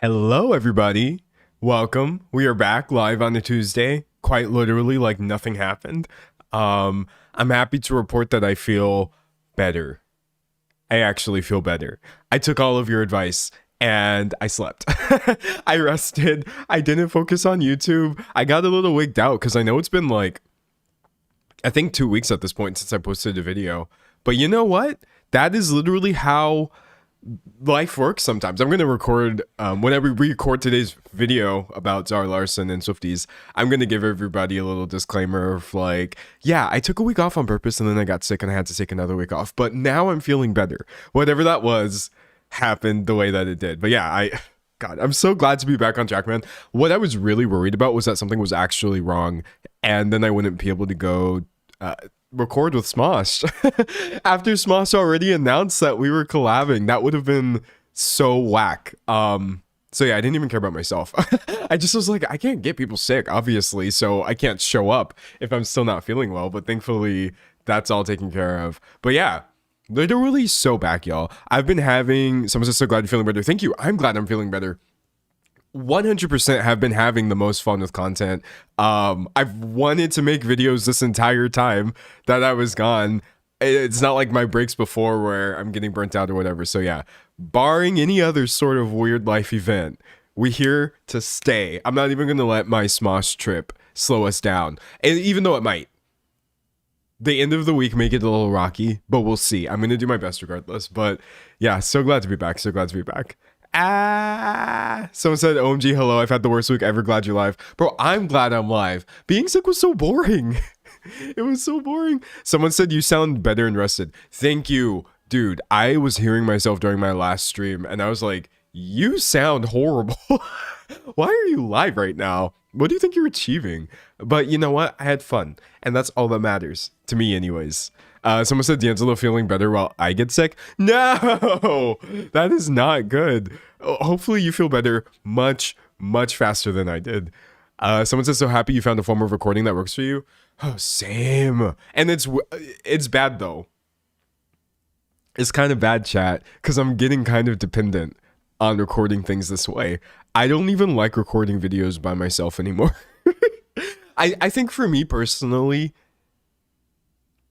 Hello, everybody. Welcome. We are back live on a Tuesday, quite literally like nothing happened. I'm happy to report that I feel better. I actually feel better. I took all of your advice and I slept. I rested. I didn't focus on YouTube. I got a little wigged out because I know it's been like, I think 2 weeks at this point since I posted a video. But you know what? That is literally how life works sometimes. I'm going to record, whenever we record today's video about Zara Larsson and Swifties, I'm going to give everybody a little disclaimer of like, yeah, I took a week off on purpose and then I got sick and I had to take another week off. But now I'm feeling better. Whatever that was happened the way that it did. But yeah, God, I'm so glad to be back on track, man. What I was really worried about was that something was actually wrong and then I wouldn't be able to go record with Smosh. After Smosh already announced that we were collabing, that would have been so whack. So yeah, I didn't even care about myself. I just was like, I can't get people sick, obviously, so I can't show up if I'm still not feeling well, but thankfully that's all taken care of. But yeah, literally so back, y'all. I've been having, someone says, so glad you're feeling better. Thank you. I'm glad I'm feeling better. 100% have been having the most fun with content. I've wanted to make videos this entire time that I was gone. It's not like my breaks before where I'm getting burnt out or whatever. So yeah, barring any other sort of weird life event, we're here to stay. I'm not even going to let my Smosh trip slow us down. And even though it might, the end of the week make it a little rocky, but we'll see. I'm going to do my best regardless. But yeah, so glad to be back. So glad to be back. Someone said, OMG, hello, I've had the worst week ever, glad you're live. Bro, I'm glad I'm live. Being sick was so boring. It was so boring. Someone said, you sound better and rested. Thank you. Dude, I was hearing myself during my last stream, and I was like, you sound horrible. Why are you live right now? What do you think you're achieving? But you know what? I had fun, and that's all that matters. To me, anyways. Someone said D'Angelo feeling better while I get sick. No, that is not good. Hopefully you feel better much, much faster than I did. Someone says, so happy you found a form of recording that works for you. Oh, same. And it's bad though. It's kind of bad, chat, because I'm getting kind of dependent on recording things this way. I don't even like recording videos by myself anymore. I think for me personally,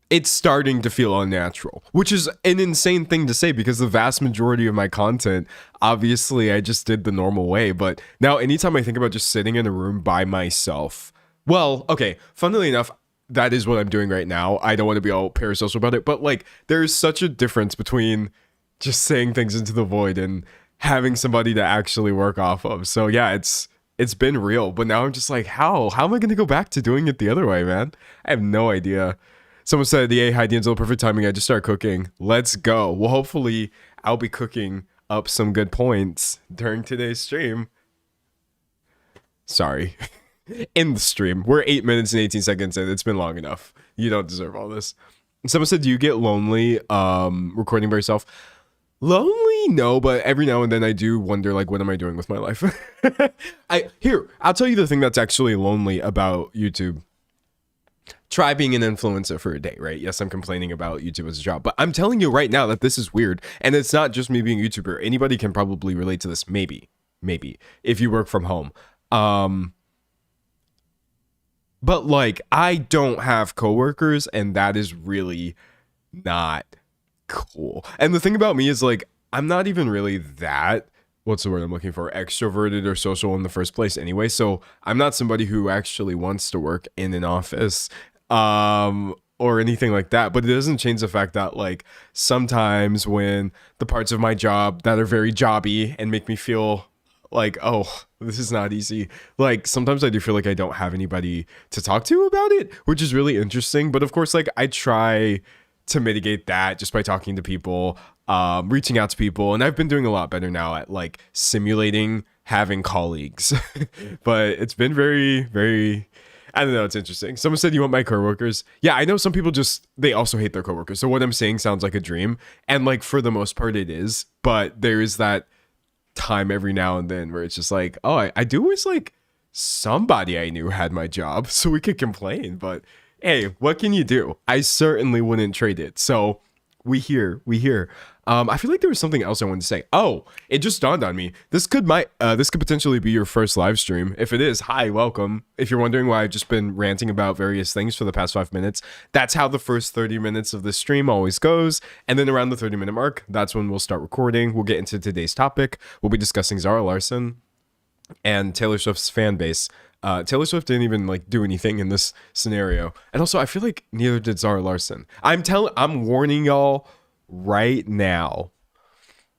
it's starting to feel unnatural, which is an insane thing to say because the vast majority of my content, obviously I just did the normal way. But now anytime I think about just sitting in a room by myself, well, okay, funnily enough, that is what I'm doing right now. I don't want to be all parasocial about it, but like there's such a difference between just saying things into the void and having somebody to actually work off of. So yeah, it's been real, but now I'm just like, how am I going to go back to doing it the other way, man? I have no idea. Someone said, the hi D'Angelo, perfect timing. I just started cooking. Let's go. Well, hopefully I'll be cooking up some good points during today's stream. Sorry. In the stream. We're 8 minutes and 18 seconds in. It's been long enough. You don't deserve all this. Someone said, do you get lonely recording by yourself? Lonely? No, but every now and then I do wonder, like, what am I doing with my life? I'll tell you the thing that's actually lonely about YouTube. Try being an influencer for a day, right? Yes, I'm complaining about YouTube as a job, but I'm telling you right now that this is weird. And it's not just me being a YouTuber. Anybody can probably relate to this. Maybe, if you work from home. But like, I don't have coworkers, and that is really not cool. And the thing about me is like, I'm not even really that, what's the word I'm looking for? Extroverted or social in the first place anyway. So I'm not somebody who actually wants to work in an office or anything like that. But it doesn't change the fact that like sometimes when the parts of my job that are very jobby and make me feel like, oh, this is not easy. Like sometimes I do feel like I don't have anybody to talk to about it, which is really interesting. But of course, like I try to mitigate that just by talking to people, reaching out to people. And I've been doing a lot better now at like simulating having colleagues. But it's been very, very, I don't know, it's interesting. Someone said, you want my coworkers? Yeah, I know some people just, they also hate their coworkers. So what I'm saying sounds like a dream. And like for the most part it is. But there is that time every now and then where it's just like, oh, I do wish like somebody I knew had my job so we could complain. But hey, what can you do? I certainly wouldn't trade it. So we hear. I feel like there was something else I wanted to say. Oh, it just dawned on me. This could potentially be your first live stream. If it is, hi, welcome. If you're wondering why I've just been ranting about various things for the past 5 minutes, that's how the first 30 minutes of the stream always goes. And then around the 30-minute mark, that's when we'll start recording. We'll get into today's topic. We'll be discussing Zara Larsson and Taylor Swift's Fanbase. Taylor Swift didn't even like do anything in this scenario, and also I feel like neither did Zara Larsson. I'm warning y'all right now.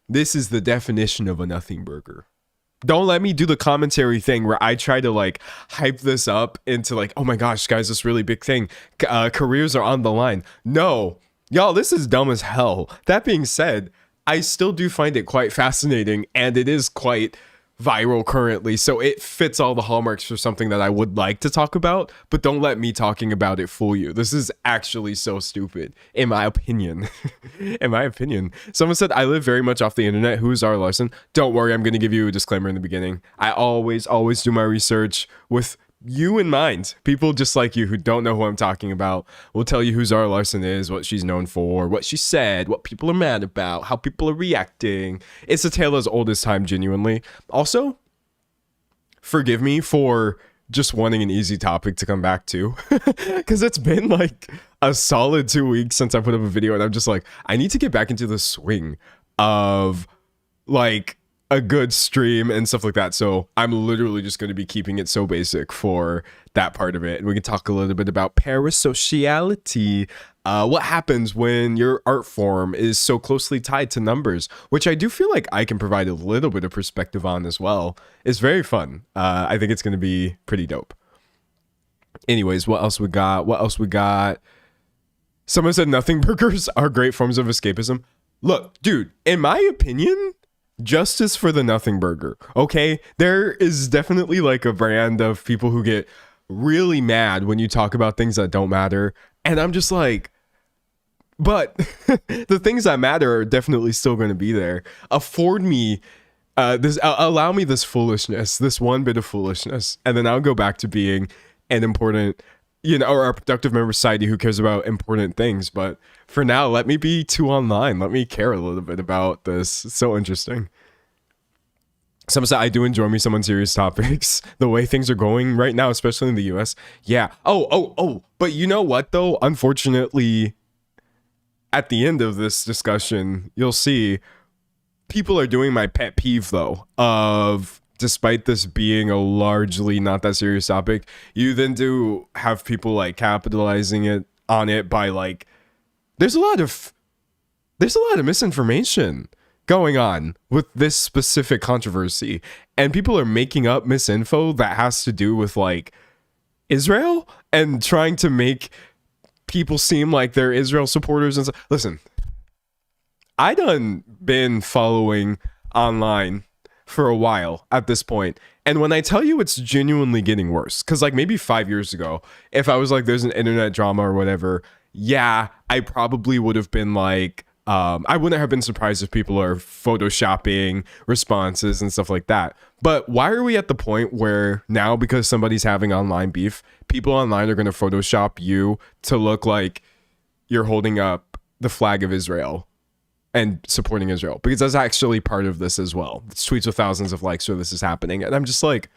This is the definition of a nothing burger. Don't let me do the commentary thing where I try to like hype this up into like, oh my gosh, guys, this really big thing. Careers are on the line. No, y'all, this is dumb as hell. That being said, I still do find it quite fascinating, and it is quite viral currently, so it fits all the hallmarks for something that I would like to talk about, but don't let me talking about it fool you. This is actually so stupid, in my opinion. In my opinion. Someone said, I live very much off the internet. Who is Zara Larsson? Don't worry, I'm going to give you a disclaimer in the beginning. I always do my research with you in mind. People just like you who don't know who I'm talking about will tell you who Zara Larsson is, what she's known for, what she said, what people are mad about, how people are reacting. It's a tale as old as time, genuinely. Also, forgive me for just wanting an easy topic to come back to, because it's been like a solid 2 weeks since I put up a video, and I'm just like, I need to get back into the swing of like a good stream and stuff like that. So I'm literally just going to be keeping it so basic for that part of it. And we can talk a little bit about parasociality, what happens when your art form is so closely tied to numbers, which I do feel like I can provide a little bit of perspective on as well. It's very fun. I think it's going to be pretty dope. Anyways, what else we got? Someone said nothing burgers are great forms of escapism. Look, dude, in my opinion, justice for the nothing burger. Okay, there is definitely like a brand of people who get really mad when you talk about things that don't matter, and I'm just like, but the things that matter are definitely still going to be there. Afford me allow me this foolishness, this one bit of foolishness, and then I'll go back to being an important, or a productive member of society who cares about important things. But for now, let me be too online. Let me care a little bit about this. It's so interesting. Someone said, I do enjoy me some unserious topics. The way things are going right now, especially in the US. Yeah. Oh. But you know what, though? Unfortunately, at the end of this discussion, you'll see people are doing my pet peeve, though, of despite this being a largely not that serious topic, you then do have people like capitalizing on it by like, there's a lot of misinformation going on with this specific controversy, and people are making up misinfo that has to do with like Israel and trying to make people seem like they're Israel supporters and stuff. Listen, I done been following online for a while at this point, and when I tell you it's genuinely getting worse, because like maybe 5 years ago, if I was like there's an internet drama or whatever, yeah, I probably would have been like, I wouldn't have been surprised if people are photoshopping responses and stuff like that. But why are we at the point where now, because somebody's having online beef, people online are going to photoshop you to look like you're holding up the flag of Israel and supporting Israel? Because that's actually part of this as well. It's tweets with thousands of likes where this is happening. And I'm just like,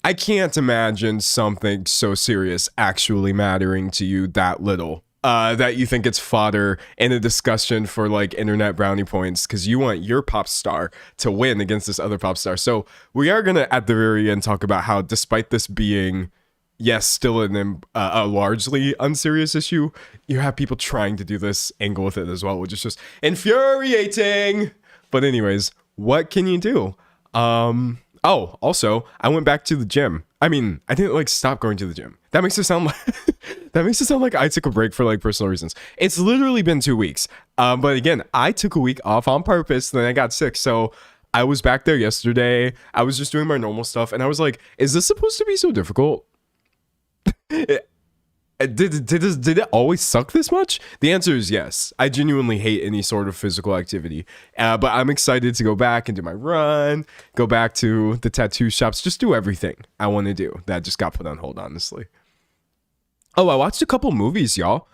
I can't imagine something so serious actually mattering to you that little that you think it's fodder in a discussion for like internet brownie points because you want your pop star to win against this other pop star. So we are gonna at the very end talk about how, despite this being, yes, still a largely unserious issue, you have people trying to do this angle with it as well, which is just infuriating. But anyways, what can you do? Oh, also, I went back to the gym. I mean, I didn't like stop going to the gym. That makes it sound like I took a break for like personal reasons. It's literally been 2 weeks. But again, I took a week off on purpose, then I got sick. So I was back there yesterday. I was just doing my normal stuff, and I was like, is this supposed to be so difficult? Did it always suck this much? The answer is yes. I genuinely hate any sort of physical activity, but I'm excited to go back and do my run, go back to the tattoo shops, just do everything I want to do. That just got put on hold, honestly. Oh, I watched a couple movies, y'all.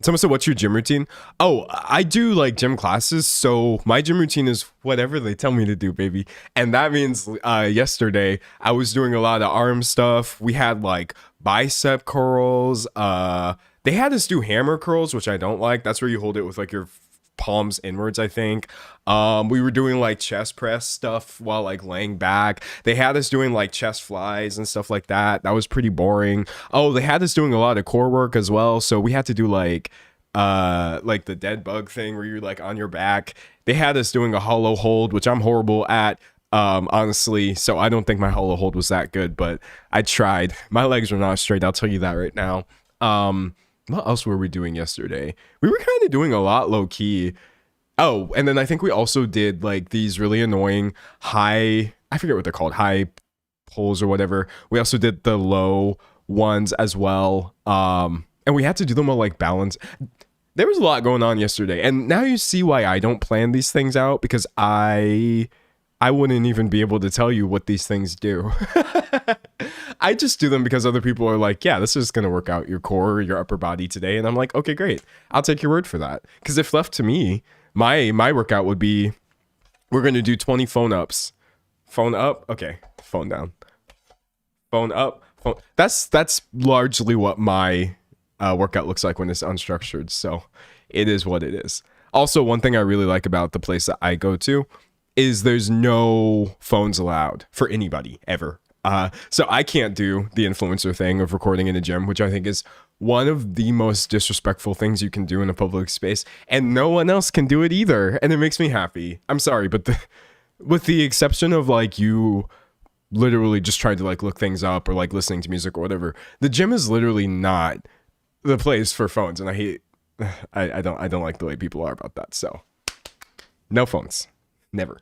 Someone said, what's your gym routine? Oh, I do like gym classes. So my gym routine is whatever they tell me to do, baby. And that means yesterday I was doing a lot of arm stuff. We had like bicep curls. They had us do hammer curls, which I don't like. That's where you hold it with like your palms inwards, I think. We were doing like chest press stuff while like laying back. They had us doing like chest flies and stuff like that. That was pretty boring. Oh, they had us doing a lot of core work as well. So we had to do like the dead bug thing where you're like on your back. They had us doing a hollow hold, which I'm horrible at, honestly. So I don't think my hollow hold was that good, but I tried. My legs were not straight, I'll tell you that right now. What else were we doing yesterday? We were kind of doing a lot low key. Oh, and then I think we also did like these really annoying I forget what they're called, high pulls or whatever. We also did the low ones as well. And we had to do them while like balance. There was a lot going on yesterday. And now you see why I don't plan these things out, because I wouldn't even be able to tell you what these things do. I just do them because other people are like, yeah, this is going to work out your core or your upper body today. And I'm like, okay, great. I'll take your word for that. Because if left to me, my workout would be, we're going to do 20 phone ups. Phone up. Okay. Phone down. Phone up. Phone. That's largely what my workout looks like when it's unstructured. So it is what it is. Also, one thing I really like about the place that I go to is there's no phones allowed for anybody ever. So I can't do the influencer thing of recording in a gym, which I think is one of the most disrespectful things you can do in a public space, and no one else can do it either. And it makes me happy. I'm sorry, but with the exception of like you literally just trying to like look things up or like listening to music or whatever, the gym is literally not the place for phones. And I don't like the way people are about that. So no phones. Never.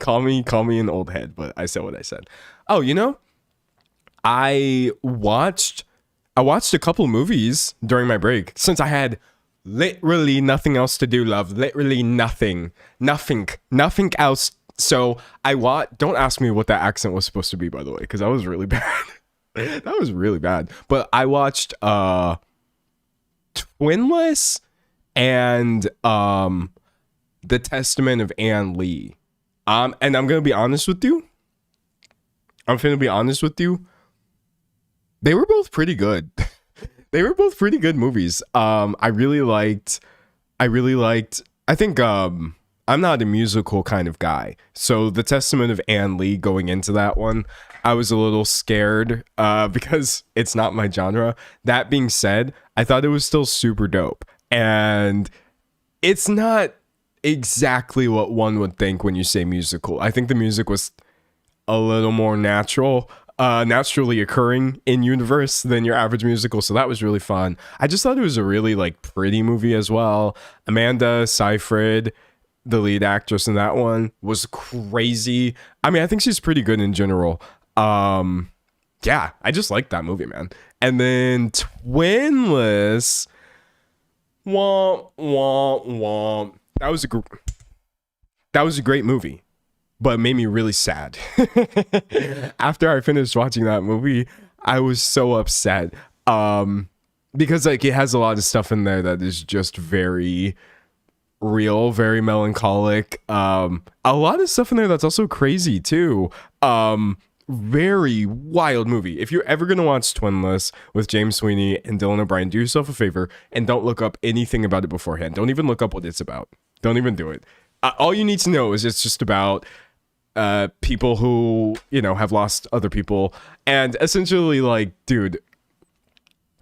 call me an old head, but I said what I said. Oh, you know, I watched a couple movies during my break since I had literally nothing else to do, love. Literally nothing else. So don't ask me what that accent was supposed to be, by the way, because that was really bad. That was really bad. But I watched Twinless and The Testament of Anne Lee. And I'm gonna be honest with you. They were both pretty good. They were both pretty good movies. I think I'm not a musical kind of guy. So The Testament of Anne Lee, going into that one, I was a little scared because it's not my genre. That being said, I thought it was still super dope. And it's not exactly what one would think when you say musical. I think the music was a little more naturally occurring in universe than your average musical, so that was really fun. I just thought it was a really like pretty movie as well. Amanda Seyfried, the lead actress in that one, was crazy. I mean, I think she's pretty good in general. Yeah, I just like that movie, man. And then Twinless, womp womp womp. That was a great movie, but it made me really sad. After I finished watching that movie, I was so upset because like it has a lot of stuff in there that is just very real, very melancholic. A lot of stuff in there that's also crazy too. very wild movie. If you're ever going to watch Twinless with James Sweeney and Dylan O'Brien, do yourself a favor and don't look up anything about it beforehand. Don't even look up what it's about. Don't even do it. All you need to know is it's just about people who, you know, have lost other people. And essentially, like, dude,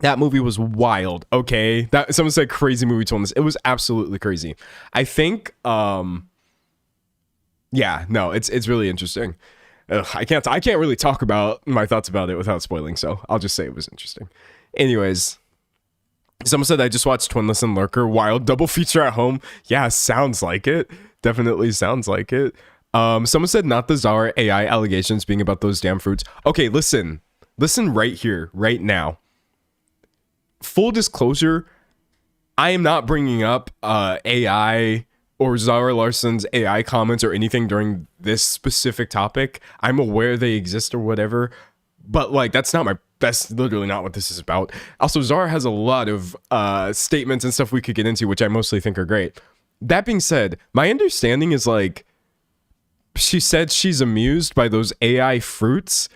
that movie was wild, okay? That someone said crazy movie Twinless. It was absolutely crazy. I think, yeah, no, it's really interesting. I can't really talk about my thoughts about it without spoiling, so I'll just say it was interesting. Anyways, someone said I just watched Twinless and Lurker. Wild double feature at home. Yeah, sounds like it. Definitely sounds like it. Someone said not the Zara AI allegations being about those damn fruits. Okay, listen right here, right now. Full disclosure, I am not bringing up AI or Zara Larsson's AI comments or anything during this specific topic. I'm aware they exist or whatever, but like that's literally not what this is about. Also, Zara has a lot of statements and stuff we could get into, which I mostly think are great. That being said, my understanding is like she said she's amused by those AI fruit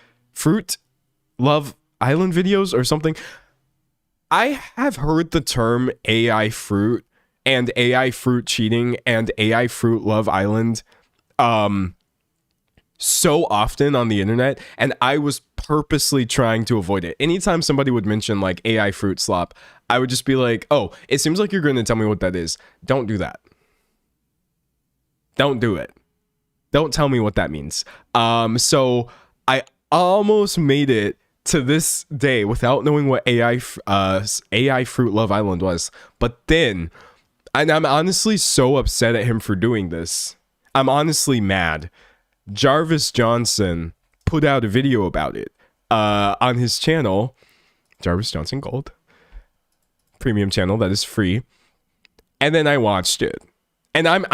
Love Island videos or something. I have heard the term AI fruit and AI fruit cheating and AI fruit Love Island so often on the internet, and I was purposely trying to avoid it. Anytime somebody would mention like AI fruit slop, I would just be like, oh, it seems like you're going to tell me what that is. Don't do that. Don't do it. Don't tell me what that means. So I almost made it to this day without knowing what AI fruit Love Island was. But then, and I'm honestly so upset at him for doing this. I'm honestly mad. Jarvis Johnson put out a video about it on his channel, Jarvis Johnson Gold, premium channel that is free. And then I watched it, and I'm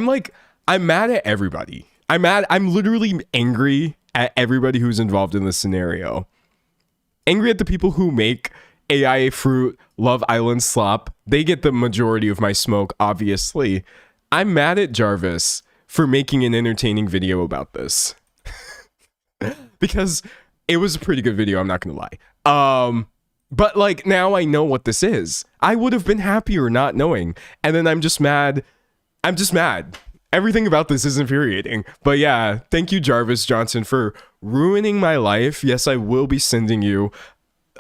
like, I'm mad at everybody. I'm literally angry at everybody who's involved in this scenario. Angry at the people who make AI fruit Love Island slop. They get the majority of my smoke, obviously. I'm mad at Jarvis for making an entertaining video about this. Because it was a pretty good video, I'm not gonna lie. But like, now I know what this is. I would have been happier not knowing. And then I'm just mad. Everything about this is infuriating. But yeah, thank you, Jarvis Johnson, for ruining my life. Yes, I will be sending you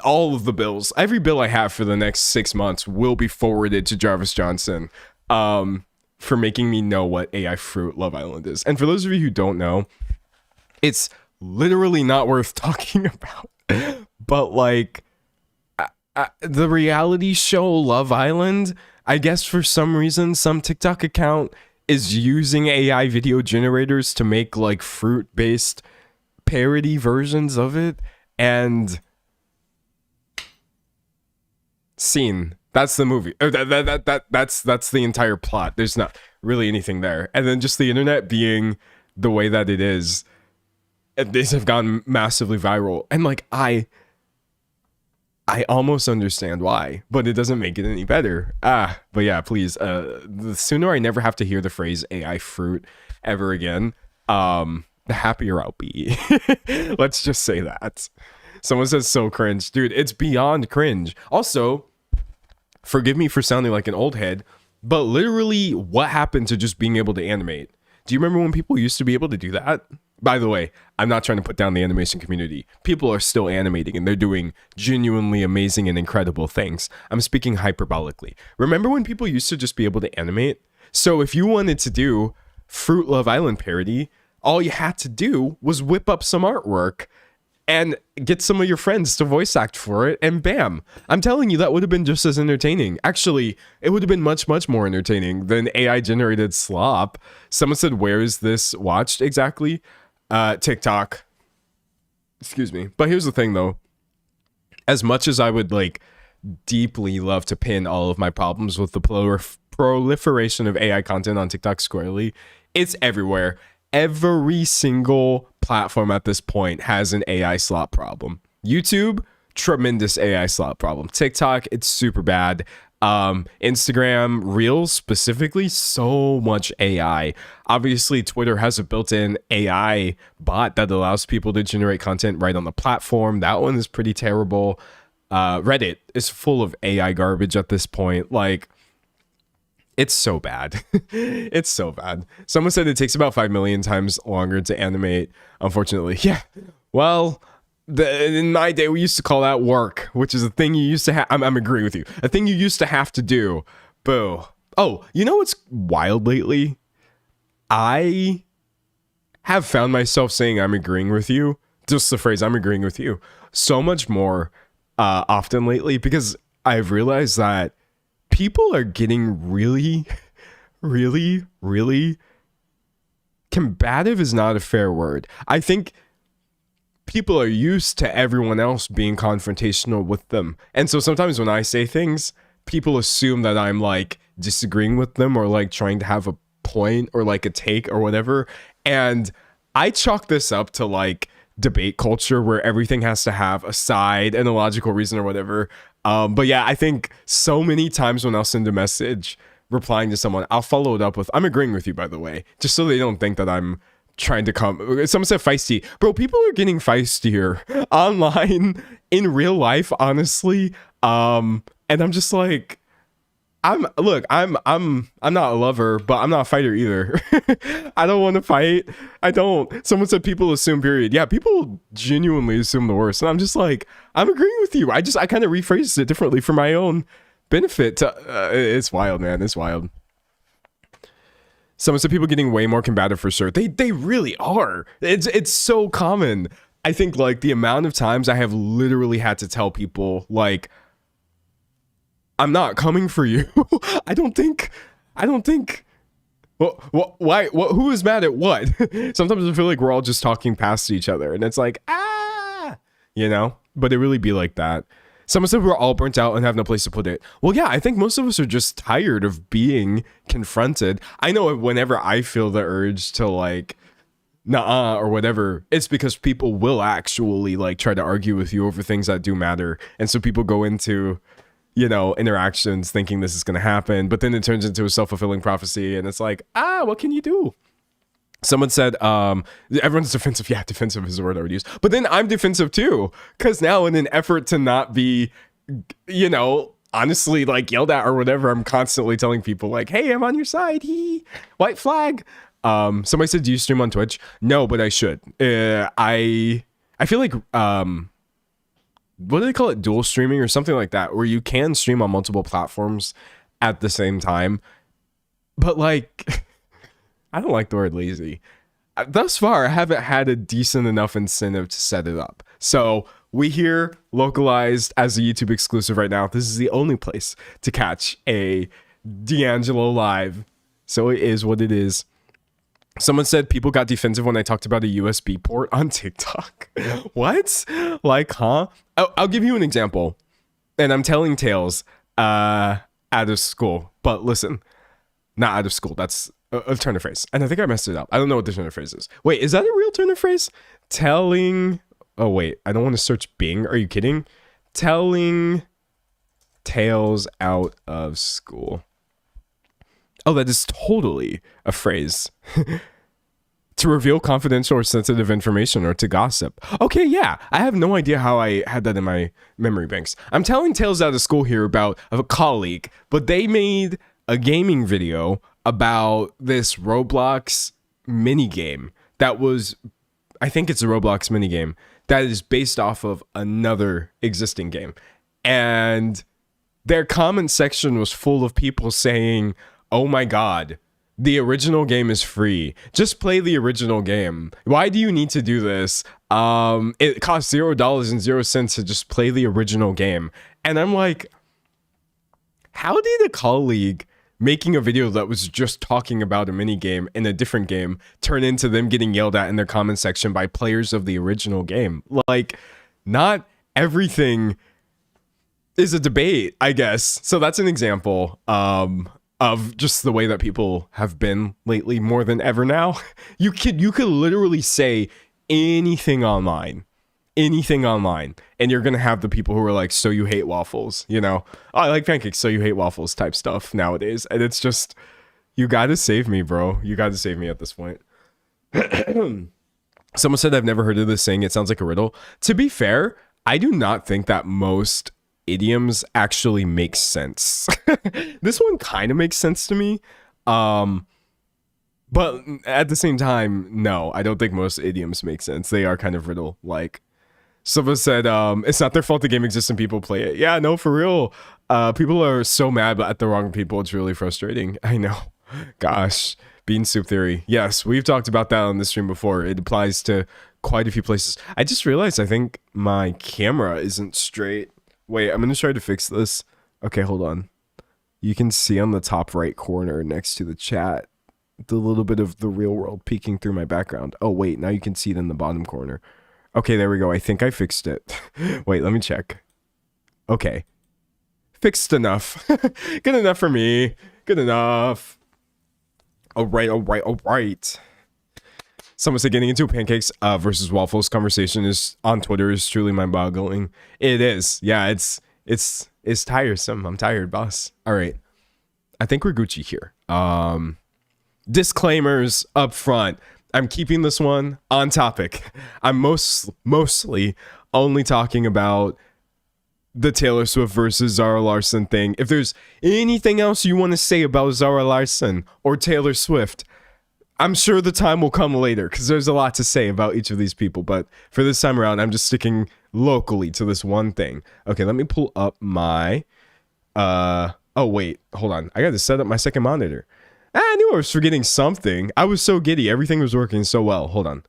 all of the bills. Every bill I have for the next 6 months will be forwarded to Jarvis Johnson for making me know what AI fruit Love Island is. And for those of you who don't know, it's literally not worth talking about. But like, the reality show Love Island, I guess for some reason, some TikTok account is using AI video generators to make like fruit-based parody versions of it, and scene. That's the movie. That's the entire plot. There's not really anything there. And then just the internet being the way that it is, these have gone massively viral. And like I almost understand why, but it doesn't make it any better. But yeah, please, the sooner I never have to hear the phrase AI fruit ever again, the happier I'll be. Let's just say that. Someone says so cringe. Dude, it's beyond cringe. Also, forgive me for sounding like an old head, but literally what happened to just being able to animate? Do you remember when people used to be able to do that? By the way, I'm not trying to put down the animation community. People are still animating and they're doing genuinely amazing and incredible things. I'm speaking hyperbolically. Remember when people used to just be able to animate? So if you wanted to do Fruit Love Island parody, all you had to do was whip up some artwork and get some of your friends to voice act for it, and bam. I'm telling you, that would have been just as entertaining. Actually, it would have been much, much more entertaining than AI-generated slop. Someone said, where is this watched exactly? TikTok. Excuse me. But here's the thing, though. As much as I would, like, deeply love to pin all of my problems with the proliferation of AI content on TikTok squarely, it's everywhere. Every single platform at this point has an AI slop problem. YouTube, tremendous AI slop problem. TikTok, it's super bad. Instagram Reels specifically, so much AI. Obviously, Twitter has a built-in AI bot that allows people to generate content right on the platform. That one is pretty terrible. Reddit is full of AI garbage at this point. Like, it's so bad. It's so bad. Someone said it takes about 5 million times longer to animate, unfortunately. Yeah. Well, in my day, we used to call that work, which is a thing you used to have. I'm agreeing with you. A thing you used to have to do. Boo. Oh, you know what's wild lately? I have found myself saying I'm agreeing with you. Just the phrase, I'm agreeing with you. So much more often lately, because I've realized that people are getting really, really, really combative is not a fair word. I think people are used to everyone else being confrontational with them. And so sometimes when I say things, people assume that I'm like disagreeing with them or like trying to have a point or like a take or whatever. And I chalk this up to like debate culture where everything has to have a side and a logical reason or whatever. But yeah, I think so many times when I'll send a message replying to someone, I'll follow it up with, I'm agreeing with you, by the way, just so they don't think that I'm trying to come. Someone said feisty. Bro, people are getting feistier online in real life, honestly. And I'm just like, I'm not a lover, but I'm not a fighter either. I don't want to fight. I don't. Someone said people assume, period. Yeah, people genuinely assume the worst. And I'm just like, I'm agreeing with you. I kind of rephrased it differently for my own benefit. It's wild, man. It's wild. Someone said people getting way more combative for sure. They really are. It's so common. I think like the amount of times I have literally had to tell people like, I'm not coming for you. I don't think. Why? Who is mad at what? Sometimes I feel like we're all just talking past each other, and it's like, you know. But it really be like that. Someone said we're all burnt out and have no place to put it. Well, yeah, I think most of us are just tired of being confronted. I know whenever I feel the urge to like, nah or whatever, it's because people will actually like try to argue with you over things that do matter, and so people go into, you know, interactions thinking this is going to happen, but then it turns into a self-fulfilling prophecy, and it's like, what can you do? Someone said, everyone's defensive. Yeah, defensive is the word I would use. But then I'm defensive too, because now in an effort to not be, you know, honestly like yelled at or whatever, I'm constantly telling people like, hey, I'm on your side. White flag. Somebody said, do you stream on Twitch? No, but I should. I feel like, what do they call it? Dual streaming or something like that, where you can stream on multiple platforms at the same time. But like, I don't like the word lazy. Thus far, I haven't had a decent enough incentive to set it up. So we here localized as a YouTube exclusive right now. This is the only place to catch a D'Angelo live. So it is what it is. Someone said people got defensive when I talked about a USB port on TikTok. What? Like, huh? I'll give you an example. And I'm telling tales out of school. But listen, not out of school. That's a turn of phrase. And I think I messed it up. I don't know what the turn of phrase is. Wait, is that a real turn of phrase? Telling... Oh, wait. I don't want to search Bing. Are you kidding? Telling tales out of school. Oh, that is totally a phrase. To reveal confidential or sensitive information or to gossip. Okay, yeah. I have no idea how I had that in my memory banks. I'm telling tales out of school here about a colleague, but they made a gaming video about this Roblox minigame that was, I think it's a Roblox minigame that is based off of another existing game. And their comment section was full of people saying, oh my God, the original game is free. Just play the original game. Why do you need to do this? It costs $0.00 to just play the original game. And I'm like, how did a colleague making a video that was just talking about a mini game in a different game turn into them getting yelled at in their comment section by players of the original game? Like, not everything is a debate, I guess. So that's an example of just the way that people have been lately more than ever now. You could literally say anything online anything online, and you're gonna have the people who are like, so you hate waffles, you know? Oh, I like pancakes, so you hate waffles type stuff nowadays. And it's just, you gotta save me, bro. You gotta save me at this point. Someone said I've never heard of this saying. It sounds like a riddle. To be fair, I do not think that most idioms actually make sense. This one kind of makes sense to me. But at the same time, no, I don't think most idioms make sense. They are kind of riddle like. Someone said, it's not their fault the game exists and people play it. Yeah, no, for real. People are so mad at the wrong people. It's really frustrating. I know. Gosh. Bean soup theory. Yes, we've talked about that on the stream before. It applies to quite a few places. I just realized I think my camera isn't straight. Wait, I'm going to try to fix this. Okay, hold on. You can see on the top right corner next to the chat the little bit of the real world peeking through my background. Oh, wait, now you can see it in the bottom corner. Okay, there we go. I think I fixed it. Wait, let me check. Okay. Fixed enough. Good enough for me. Good enough. All right. Someone said getting into pancakes versus waffles conversation is on Twitter is truly mind-boggling. It is. Yeah, it's tiresome. I'm tired, boss. All right. I think we're Gucci here. Disclaimers up front. I'm keeping this one on topic. I'm mostly only talking about the Taylor Swift versus Zara Larsson thing. If there's anything else you want to say about Zara Larsson or Taylor Swift, I'm sure the time will come later because there's a lot to say about each of these people. But for this time around, I'm just sticking locally to this one thing. Okay, let me pull up my... oh, wait. Hold on. I got to set up my second monitor. I knew I was forgetting something. I was so giddy. Everything was working so well. Hold on.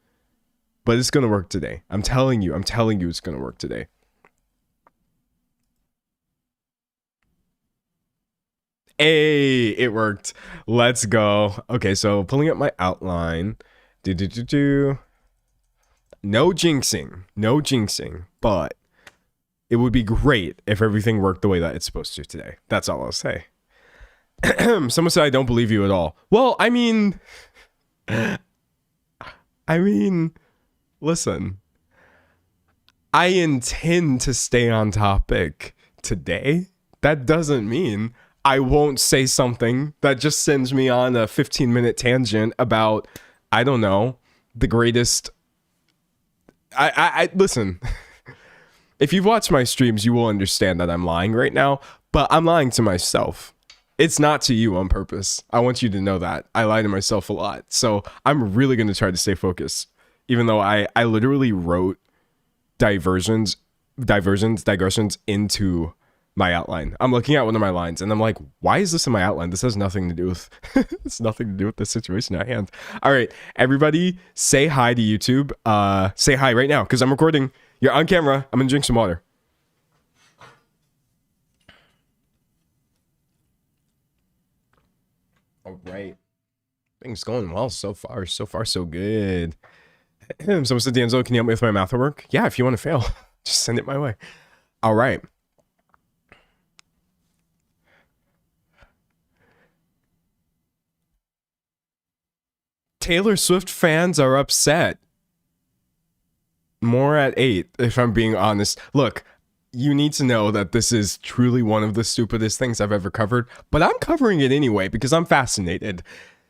But it's going to work today. I'm telling you it's going to work today. Hey, it worked. Let's go. Okay, so pulling up my outline. No jinxing. But it would be great if everything worked the way that it's supposed to today. That's all I'll say. Someone said I don't believe you at all. Well, I mean, listen. I intend to stay on topic today. That doesn't mean I won't say something that just sends me on a 15-minute tangent about, I don't know, the greatest. I listen. If you've watched my streams, you will understand that I'm lying right now, but I'm lying to myself. It's not to you on purpose. I want you to know that. I lie to myself a lot. So I'm really going to try to stay focused. Even though I literally wrote digressions into my outline. I'm looking at one of my lines and I'm like, why is this in my outline? This has nothing to do with it's nothing to do with the situation at hand. All right, everybody say hi to YouTube. Say hi right now because I'm recording. You're on camera. I'm going to drink some water. All right. Things going well so far. So far, so good. Someone said, D'Angelo, can you help me with my math work? Yeah, if you want to fail, just send it my way. All right. Taylor Swift fans are upset. More at 8, if I'm being honest. Look, you need to know that this is truly one of the stupidest things I've ever covered, but I'm covering it anyway because I'm fascinated.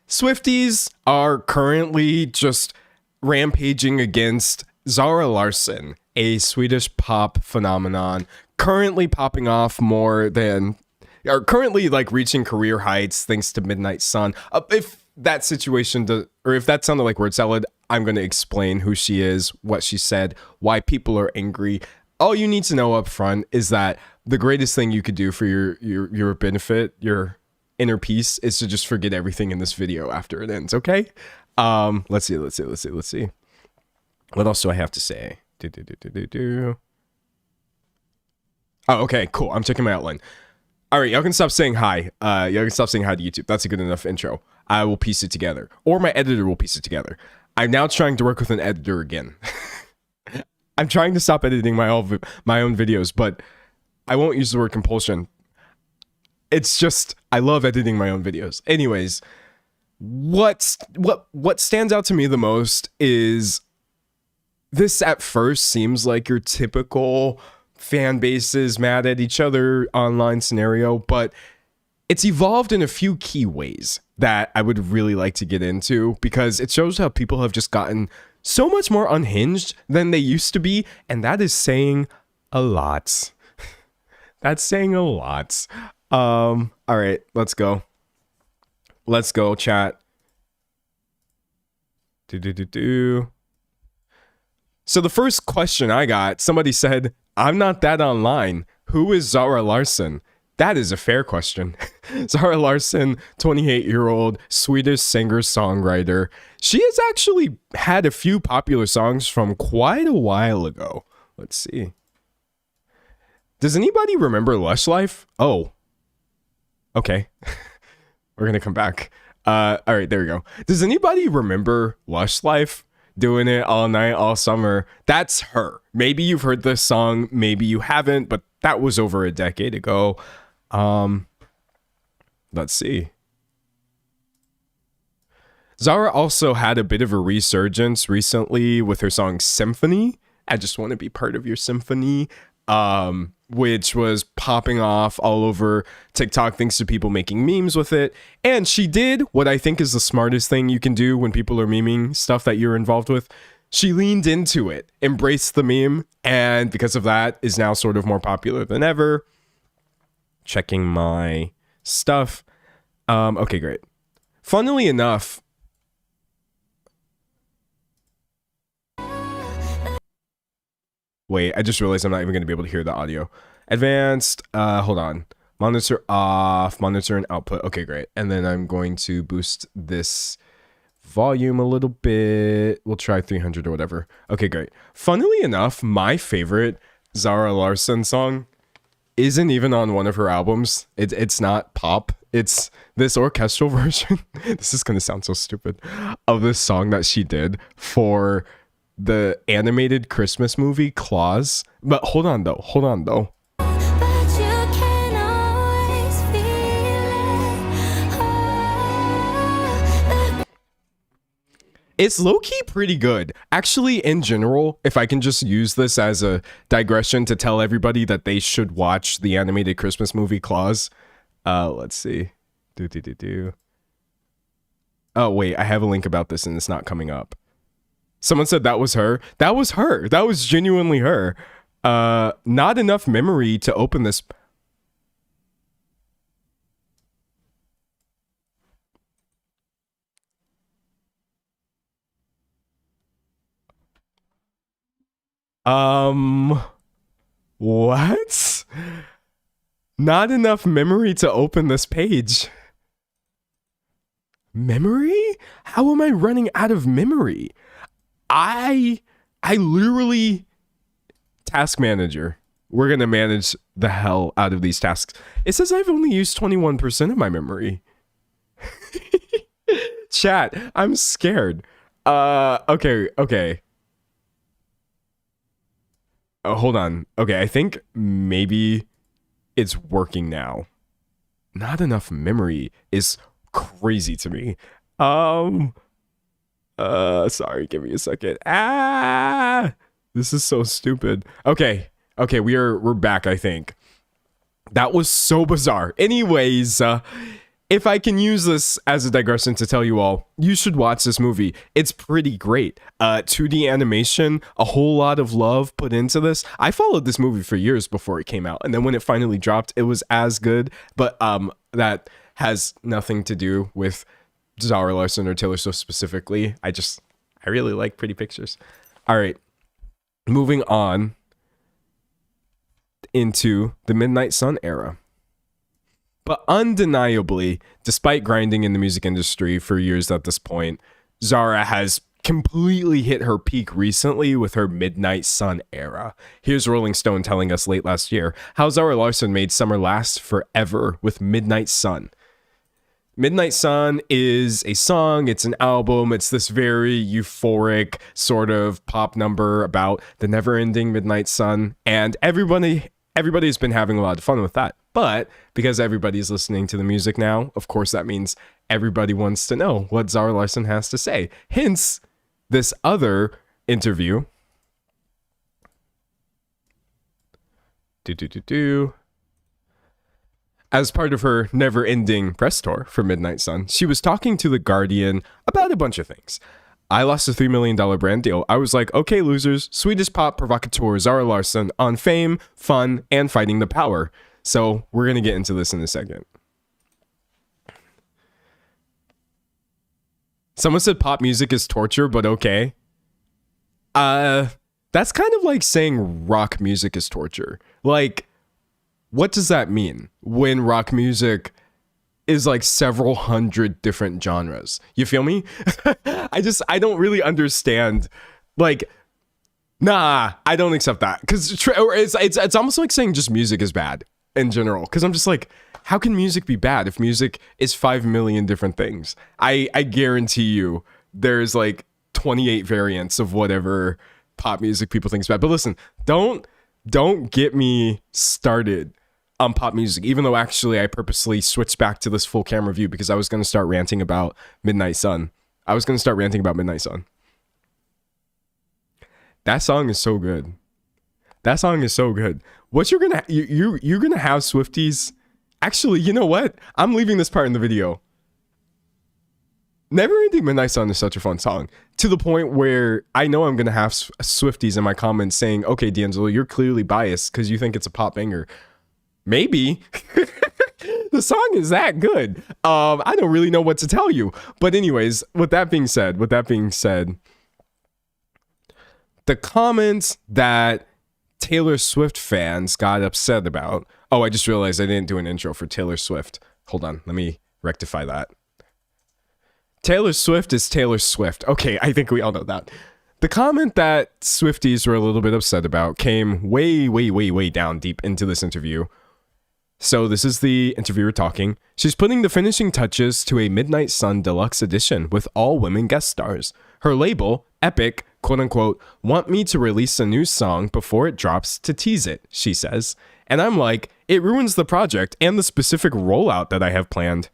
Swifties are currently just rampaging against Zara Larsson, a Swedish pop phenomenon, currently popping off more than, or currently like reaching career heights thanks to Midnight Sun. If that situation does, or if that sounded like word salad, I'm going to explain who she is, what she said, why people are angry. All you need to know up front is that the greatest thing you could do for your benefit, your inner peace, is to just forget everything in this video after it ends, okay? Let's see. What else do I have to say? Oh, okay, cool. I'm checking my outline. All right, y'all can stop saying hi. Y'all can stop saying hi to YouTube. That's a good enough intro. I will piece it together. Or my editor will piece it together. I'm now trying to work with an editor again. I'm trying to stop editing my own videos, but I won't use the word compulsion. It's just, I love editing my own videos. Anyways, what stands out to me the most is this at first seems like your typical fan bases mad at each other online scenario, but it's evolved in a few key ways that I would really like to get into, because it shows how people have just gotten so much more unhinged than they used to be, and that is saying a lot. That's saying a lot. All right, let's go. Let's go, chat. So the first question I got, somebody said, "I'm not that online. Who is Zara Larsson?" That is a fair question. Zara Larsson, 28-year-old Swedish singer-songwriter. She has actually had a few popular songs from quite a while ago. Let's see. Does anybody remember Lush Life? Oh. Okay. We're going to come back. All right, there we go. Does anybody remember Lush Life? Doing it all night, all summer. That's her. Maybe you've heard this song, maybe you haven't, but that was over a decade ago. Let's see. Zara also had a bit of a resurgence recently with her song Symphony. I just want to be part of your symphony. Which was popping off all over TikTok thanks to people making memes with it. And she did what I think is the smartest thing you can do when people are memeing stuff that you're involved with. She leaned into it, embraced the meme, and because of that is now sort of more popular than ever. Checking my stuff. Okay, great. Funnily enough, wait, I just realized I'm not even going to be able to hear the audio. Advanced, hold on. Monitor off, monitor and output. Okay, great. And then I'm going to boost this volume a little bit. We'll try 300 or whatever. Okay, great. Funnily enough, my favorite Zara Larsson song isn't even on one of her albums. It's not pop. It's this orchestral version. This is going to sound so stupid. Of this song that she did for the animated Christmas movie Claus. But hold on though. It's low-key pretty good. Actually, in general, if I can just use this as a digression to tell everybody that they should watch the animated Christmas movie Claus. Let's see. Oh, wait, I have a link about this and it's not coming up. Someone said that was her. That was her. That was genuinely her. Not enough memory to open this. What? Not enough memory to open this page. Memory? How am I running out of memory? I literally, task manager. We're going to manage the hell out of these tasks. It says I've only used 21% of my memory. Chat, I'm scared. Okay. Oh, hold on. Okay, I think maybe it's working now. Not enough memory is crazy to me. Sorry, give me a second. This is so stupid. Okay, we're back, I think. That was so bizarre. Anyways, if I can use this as a digression to tell you all, you should watch this movie. It's pretty great. 2D animation, a whole lot of love put into this. I followed this movie for years before it came out, and then when it finally dropped, it was as good. But that has nothing to do with Zara Larsson or Taylor Swift specifically. I really like pretty pictures. All right, moving on into the Midnight Sun era. But undeniably, despite grinding in the music industry for years at this point, Zara has completely hit her peak recently with her Midnight Sun era. Here's Rolling Stone telling us late last year how Zara Larsson made summer last forever with Midnight Sun. Midnight Sun is a song, it's an album, it's this very euphoric sort of pop number about the never-ending midnight sun, and everybody's been having a lot of fun with that. But because everybody's listening to the music now, of course that means everybody wants to know what Zara Larsson has to say. Hence, this other interview Do do do do. As part of her never-ending press tour for Midnight Sun, she was talking to The Guardian about a bunch of things. I lost a $3 million brand deal. I was like, okay, losers, Swedish pop provocateur Zara Larsson on fame, fun, and fighting the power. So we're going to get into this in a second. Someone said pop music is torture, but okay. That's kind of like saying rock music is torture. Like, what does that mean when rock music is like several hundred different genres? You feel me? I don't really understand. Like, nah, I don't accept that. Because it's almost like saying just music is bad in general. Because I'm just like, how can music be bad if music is 5 million different things? I guarantee you there's like 28 variants of whatever pop music people think is bad. But listen, don't get me started on pop music, even though actually I purposely switched back to this full camera view because I was going to start ranting about Midnight Sun. That song is so good. What you're gonna have Swifties. Actually, you know what? I'm leaving this part in the video. Never Ending Midnight Sun is such a fun song, to the point where I know I'm gonna have Swifties in my comments saying, "Okay, D'Angelo, you're clearly biased because you think it's a pop banger." Maybe. The song is that good. I don't really know what to tell you. But anyways, with that being said, the comments that Taylor Swift fans got upset about. Oh, I just realized I didn't do an intro for Taylor Swift. Hold on, let me rectify that. Taylor Swift is Taylor Swift. Okay, I think we all know that. The comment that Swifties were a little bit upset about came way down deep into this interview. So this is the interviewer talking. She's putting the finishing touches to a Midnight Sun Deluxe edition with all women guest stars. Her label, Epic, quote unquote, want me to release a new song before it drops to tease it, she says. And I'm like, it ruins the project and the specific rollout that I have planned.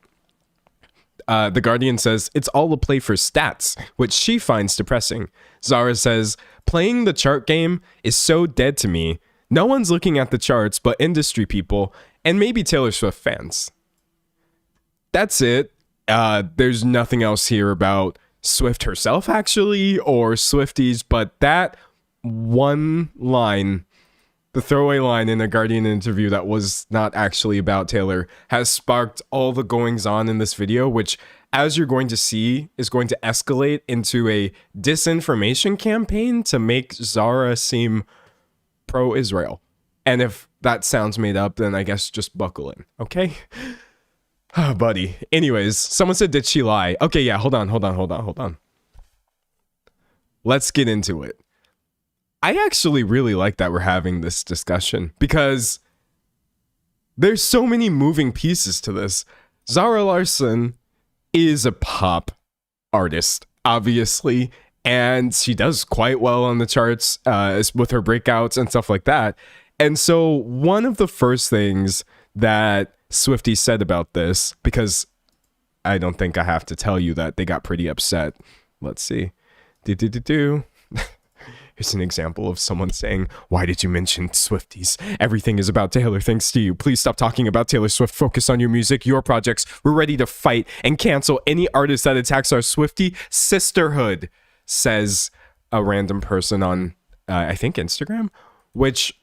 The Guardian says, it's all a play for stats, which she finds depressing. Zara says, playing the chart game is so dead to me. No one's looking at the charts but industry people and maybe Taylor Swift fans. That's it. There's nothing else here about Swift herself, actually, or Swifties, but that one line, the throwaway line in a Guardian interview that was not actually about Taylor, has sparked all the goings on in this video, which, as you're going to see, is going to escalate into a disinformation campaign to make Zara seem pro-Israel. And if that sounds made up, then I guess just buckle in, okay? Buddy. Anyways, someone said, did she lie? Okay, yeah, hold on. Let's get into it. I actually really like that we're having this discussion because there's so many moving pieces to this. Zara Larsson is a pop artist, obviously, and she does quite well on the charts with her breakouts and stuff like that. And so one of the first things that Swiftie said about this, because I don't think I have to tell you that they got pretty upset. Let's see. Here's an example of someone saying, why did you mention Swifties? Everything is about Taylor, thanks to you. Please stop talking about Taylor Swift. Focus on your music, your projects. We're ready to fight and cancel any artist that attacks our Swiftie sisterhood, says a random person on, I think, Instagram. Which,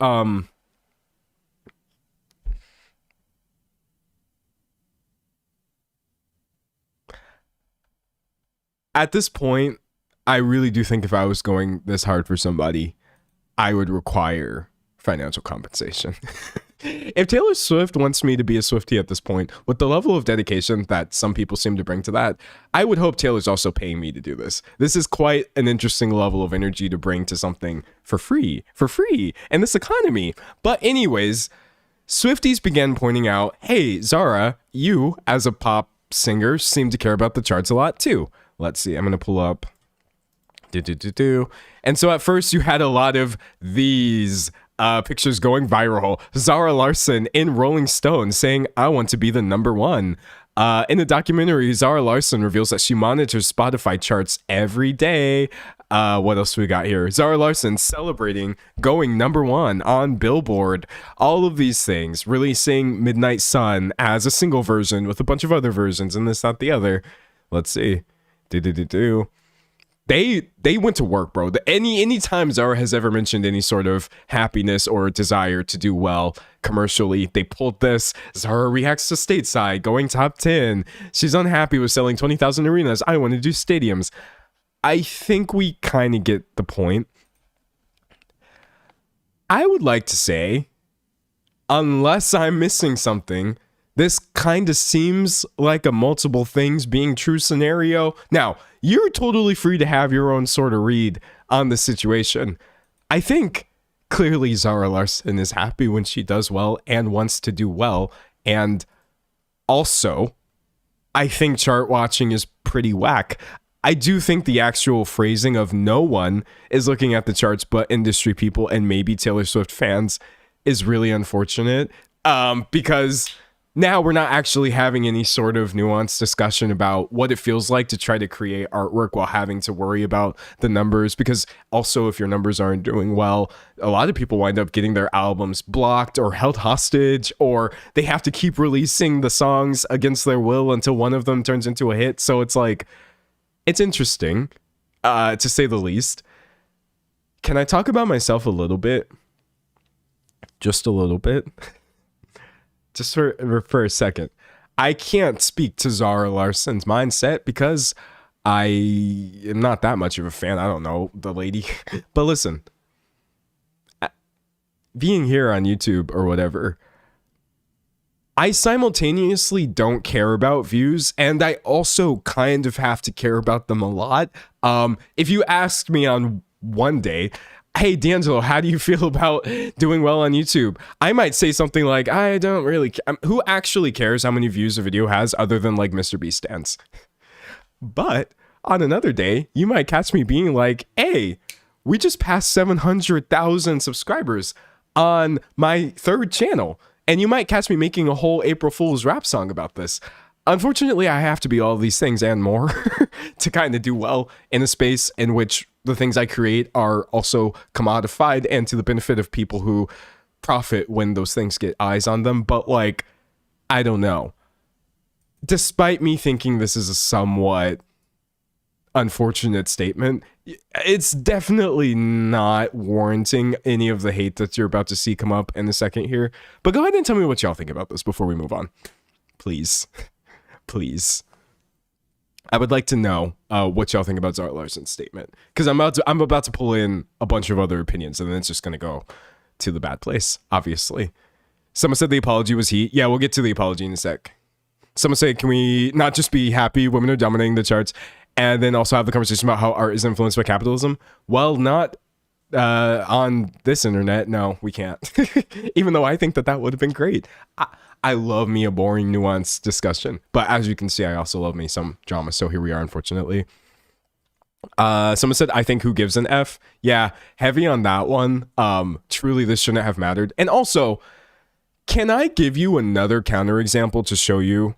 at this point, I really do think if I was going this hard for somebody, I would require financial compensation. If Taylor Swift wants me to be a Swiftie at this point, with the level of dedication that some people seem to bring to that, I would hope Taylor's also paying me to do this. This is quite an interesting level of energy to bring to something for free in this economy. But anyways, Swifties began pointing out, hey, Zara, you as a pop singer seem to care about the charts a lot too. Let's see, I'm going to pull up. And so at first you had a lot of these pictures going viral. Zara Larsson in Rolling Stone saying, I want to be the number one. In the documentary, Zara Larsson reveals that she monitors Spotify charts every day. What else do we got here? Zara Larsson celebrating going #1 on Billboard. All of these things. Releasing Midnight Sun as a single version with a bunch of other versions and this, that, the other. Let's see. They went to work, bro. Any time Zara has ever mentioned any sort of happiness or desire to do well commercially, they pulled this. Zara reacts to Stateside, going top 10. She's unhappy with selling 20,000 arenas. I want to do stadiums. I think we kind of get the point. I would like to say, unless I'm missing something, this kind of seems like a multiple things being true scenario. Now, you're totally free to have your own sort of read on the situation. I think clearly Zara Larsson is happy when she does well and wants to do well. And also, I think chart watching is pretty whack. I do think the actual phrasing of no one is looking at the charts but industry people and maybe Taylor Swift fans is really unfortunate, because now we're not actually having any sort of nuanced discussion about what it feels like to try to create artwork while having to worry about the numbers. Because also, if your numbers aren't doing well, a lot of people wind up getting their albums blocked or held hostage, or they have to keep releasing the songs against their will until one of them turns into a hit. So it's like, it's interesting, to say the least. Can I talk about myself a little bit? Just a little bit? Just for a second. I can't speak to Zara Larsson's mindset because I am not that much of a fan. I don't know the lady. But listen, being here on YouTube or whatever, I simultaneously don't care about views, and I also kind of have to care about them a lot. If you asked me on one day, hey, D'Angelo, how do you feel about doing well on YouTube? I might say something like, I don't really care. Who actually cares how many views a video has other than like Mr. Beast stands? But on another day, you might catch me being like, hey, we just passed 700,000 subscribers on my third channel. And you might catch me making a whole April Fool's rap song about this. Unfortunately, I have to be all these things and more to kind of do well in a space in which the things I create are also commodified and to the benefit of people who profit when those things get eyes on them. But like, I don't know. Despite me thinking this is a somewhat unfortunate statement, it's definitely not warranting any of the hate that you're about to see come up in a second here. But go ahead and tell me what y'all think about this before we move on. Please. Please. I would like to know what y'all think about Zara Larsson's statement, because I'm about to pull in a bunch of other opinions and then it's just going to go to the bad place, obviously. Someone said the apology was heat. Yeah, we'll get to the apology in a sec. Someone said, can we not just be happy women are dominating the charts and then also have the conversation about how art is influenced by capitalism? Well, not on this internet. No, we can't. Even though I think that would have been great. I love me a boring, nuanced discussion. But as you can see, I also love me some drama. So here we are, unfortunately. Someone said, I think who gives an F? Yeah, heavy on that one. Truly, this shouldn't have mattered. And also, can I give you another counterexample to show you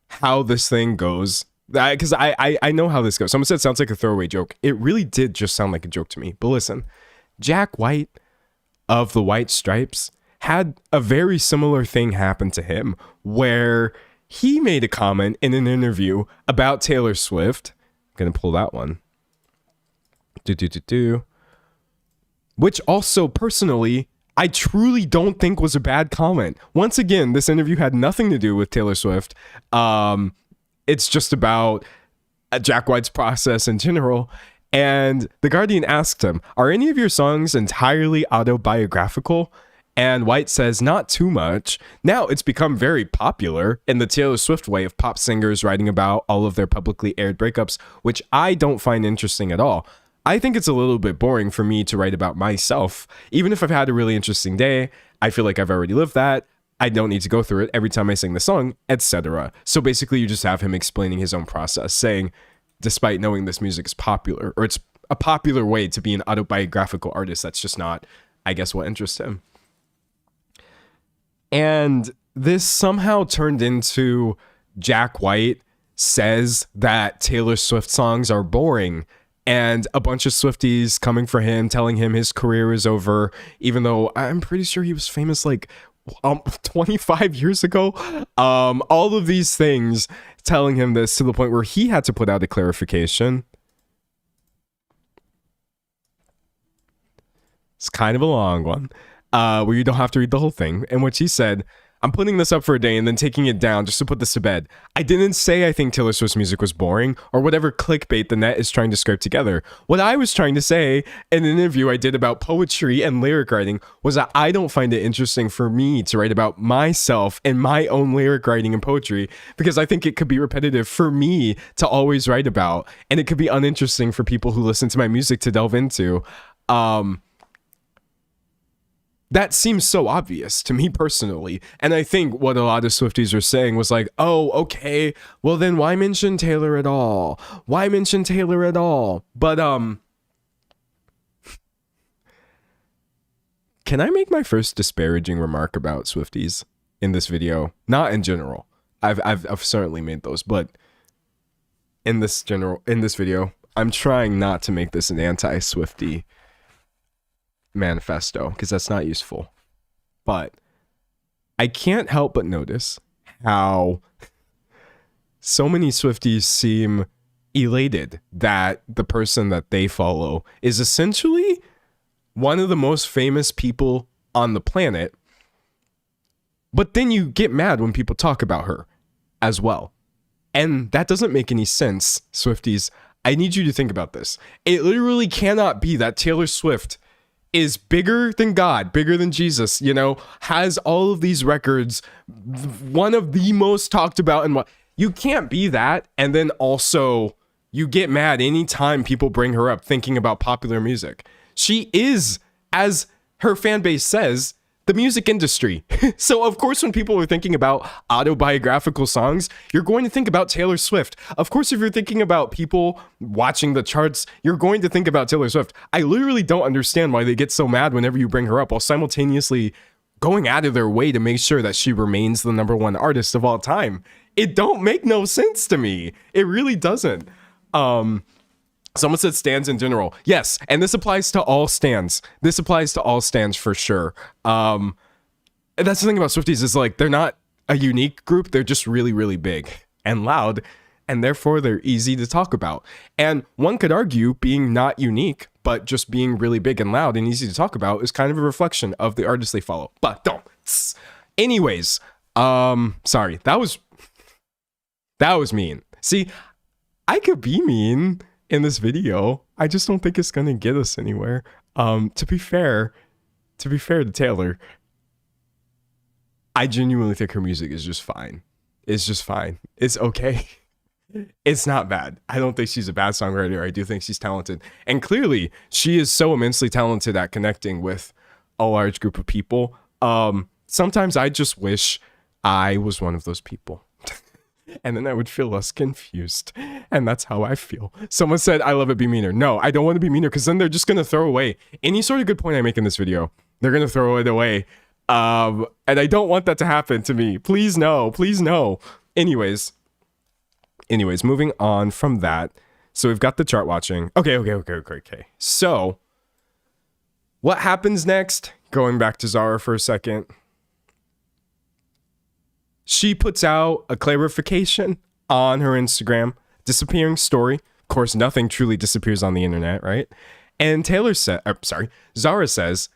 how this thing goes? Because I know how this goes. Someone said it sounds like a throwaway joke. It really did just sound like a joke to me. But listen, Jack White of the White Stripes had a very similar thing happen to him where he made a comment in an interview about Taylor Swift. I'm going to pull that one. Which also, personally, I truly don't think was a bad comment. Once again, this interview had nothing to do with Taylor Swift. It's just about Jack White's process in general. And The Guardian asked him, are any of your songs entirely autobiographical? And White says, not too much. Now it's become very popular in the Taylor Swift way of pop singers writing about all of their publicly aired breakups, which I don't find interesting at all. I think it's a little bit boring for me to write about myself. Even if I've had a really interesting day, I feel like I've already lived that. I don't need to go through it every time I sing the song, etc. So basically you just have him explaining his own process, saying, despite knowing this music is popular, or it's a popular way to be an autobiographical artist, that's just not, I guess, what interests him. And this somehow turned into Jack White says that Taylor Swift songs are boring, and a bunch of Swifties coming for him, telling him his career is over, even though I'm pretty sure he was famous like 25 years ago. All of these things telling him this, to the point where he had to put out a clarification. It's kind of a long one, where you don't have to read the whole thing, in which he said, I'm putting this up for a day and then taking it down just to put this to bed. I didn't say I think Taylor Swift's music was boring, or whatever clickbait the net is trying to scrape together. What I was trying to say in an interview I did about poetry and lyric writing was that I don't find it interesting for me to write about myself and my own lyric writing and poetry, because I think it could be repetitive for me to always write about, and it could be uninteresting for people who listen to my music to delve into. That seems so obvious to me personally. And I think what a lot of Swifties are saying was like, oh, okay, well then why mention Taylor at all? Why mention Taylor at all? But, can I make my first disparaging remark about Swifties in this video? Not in general. I've certainly made those, but in this video, I'm trying not to make this an anti-Swiftie manifesto, because that's not useful. But I can't help but notice how so many Swifties seem elated that the person that they follow is essentially one of the most famous people on the planet. But then you get mad when people talk about her as well. And that doesn't make any sense, Swifties. I need you to think about this. It literally cannot be that Taylor Swift is bigger than God, bigger than Jesus, you know, has all of these records, one of the most talked about, and what you can't be that, and then also you get mad anytime people bring her up thinking about popular music. She is, as her fan base says, the music industry. So of course, when people are thinking about autobiographical songs, you're going to think about Taylor Swift. Of course, if you're thinking about people watching the charts, you're going to think about Taylor Swift. I literally don't understand why they get so mad whenever you bring her up, while simultaneously going out of their way to make sure that she remains the #1 artist of all time. It don't make no sense to me. It really doesn't. Someone said stands in general. Yes, and this applies to all stands. This applies to all stands for sure. That's the thing about Swifties, is like, they're not a unique group. They're just really, really big and loud, and therefore they're easy to talk about. And one could argue being not unique, but just being really big and loud and easy to talk about is kind of a reflection of the artists they follow. But don't. Anyways, sorry, that was mean. See, I could be mean in this video. I just don't think it's gonna get us anywhere. To be fair to Taylor, I genuinely think her music is just fine. It's just fine. It's okay. It's not bad. I don't think she's a bad songwriter. I do think she's talented. And clearly, she is so immensely talented at connecting with a large group of people. Sometimes I just wish I was one of those people. And then I would feel less confused. And that's how I feel. Someone said, I love it, be meaner. No, I don't want to be meaner, because then they're just going to throw away any sort of good point I make in this video. They're going to throw it away. And I don't want that to happen to me. Please no. Please no. Anyways, moving on from that. So we've got the chart watching. Okay. So what happens next? Going back to Zara for a second. She puts out a clarification on her Instagram, disappearing story. Of course, nothing truly disappears on the internet, right? And Zara says,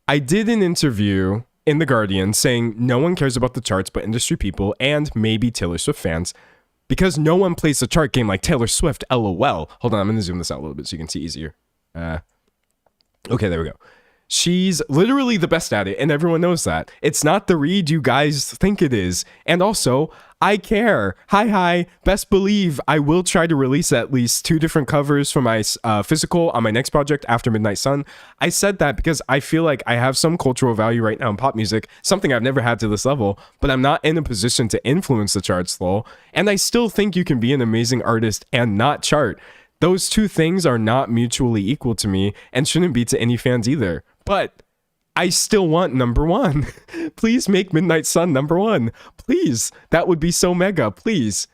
I did an interview in The Guardian saying no one cares about the charts but industry people and maybe Taylor Swift fans, because no one plays the chart game like Taylor Swift, LOL. Hold on, I'm going to zoom this out a little bit so you can see easier. Okay, there we go. She's literally the best at it, and everyone knows that. It's not the read you guys think it is. And also, I care. Hi. Best believe I will try to release at least 2 different covers for my physical on my next project, After Midnight Sun. I said that because I feel like I have some cultural value right now in pop music, something I've never had to this level, but I'm not in a position to influence the charts, lol. And I still think you can be an amazing artist and not chart. Those two things are not mutually equal to me and shouldn't be to any fans either. But I still want #1. Please make Midnight Sun #1. Please. That would be so mega. Please.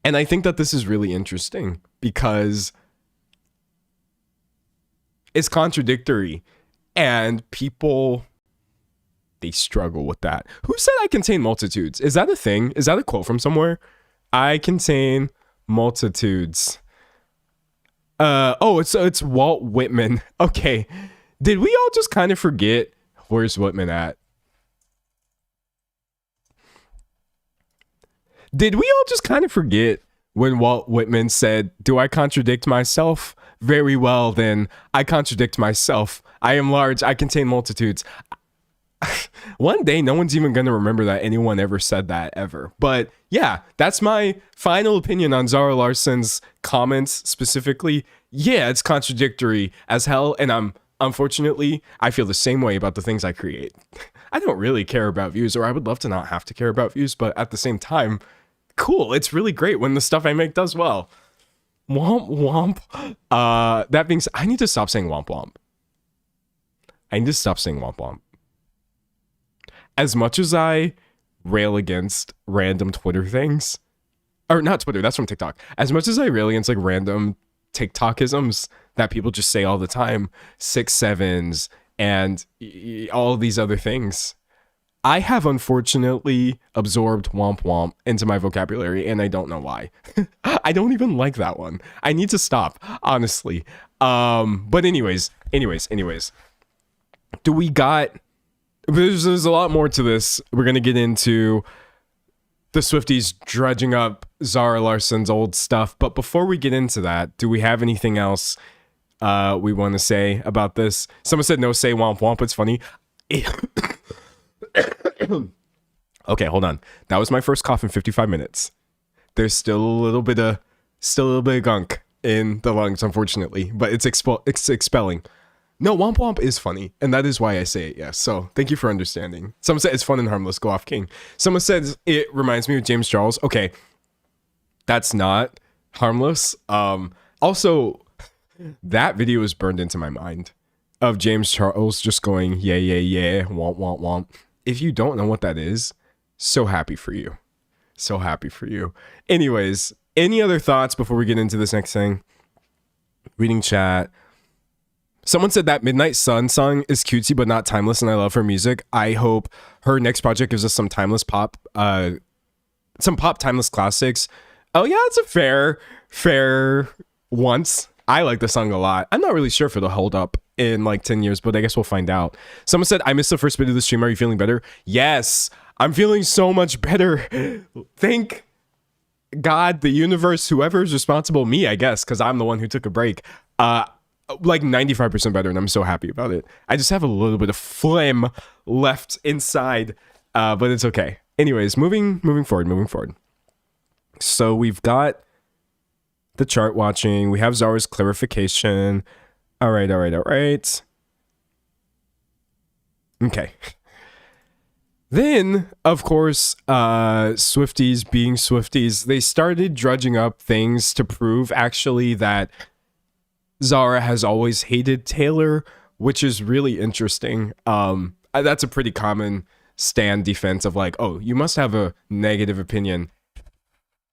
And I think that this is really interesting because it's contradictory and people, they struggle with that. Who said I contain multitudes? Is that a thing? Is that a quote from somewhere? I contain multitudes. It's Walt Whitman. Okay. Did we all just kind of forget where's Whitman at? Did we all just kind of forget when Walt Whitman said, "Do I contradict myself? Very well, then I contradict myself. I am large. I contain multitudes." One day, no one's even going to remember that anyone ever said that ever. But yeah, that's my final opinion on Zara Larsson's comments specifically. Yeah, it's contradictory as hell. And unfortunately, I feel the same way about the things I create. I don't really care about views, or I would love to not have to care about views. But at the same time, cool. It's really great when the stuff I make does well. Womp womp. That being said, I need to stop saying womp womp. As much as I rail against random Twitter things, or not Twitter, that's from TikTok. As much as I rail against like random TikTokisms that people just say all the time, 6-7s and all these other things, I have unfortunately absorbed womp womp into my vocabulary, and I don't know why. I don't even like that one. I need to stop, honestly. But anyways, do we got... There's a lot more to this. We're going to get into the Swifties dredging up Zara Larsson's old stuff. But before we get into that, do we have anything else we want to say about this? Someone said no, say womp womp. It's funny. Okay, hold on. That was my first cough in 55 minutes. There's still a little bit of gunk in the lungs, unfortunately. But it's expelling. No, womp womp is funny, and that is why I say it, yes. So, thank you for understanding. Someone said it's fun and harmless, go off king. Someone said it reminds me of James Charles. Okay, that's not harmless. Also, that video is burned into my mind of James Charles just going, yeah, womp, womp, womp. If you don't know what that is, so happy for you. So happy for you. Anyways, any other thoughts before we get into this next thing? Reading chat. Someone said that Midnight Sun song is cutesy but not timeless, and I love her music. I hope her next project gives us some timeless pop, some pop timeless classics. Oh yeah, it's a fair once. I like the song a lot. I'm not really sure if it'll hold up in like 10 years, but I guess we'll find out. Someone said, I missed the first bit of the stream. Are you feeling better? Yes, I'm feeling so much better. Thank God, the universe, whoever's responsible, me, I guess, because I'm the one who took a break. Like 95% better, and I'm so happy about it. I just have a little bit of phlegm left inside, but it's okay. Anyways, moving forward. So we've got the chart watching. We have Zara's clarification. All right. Okay. Then, of course, Swifties being Swifties, they started drudging up things to prove actually that Zara has always hated Taylor, which is really interesting. That's a pretty common stand defense of like, oh, you must have a negative opinion.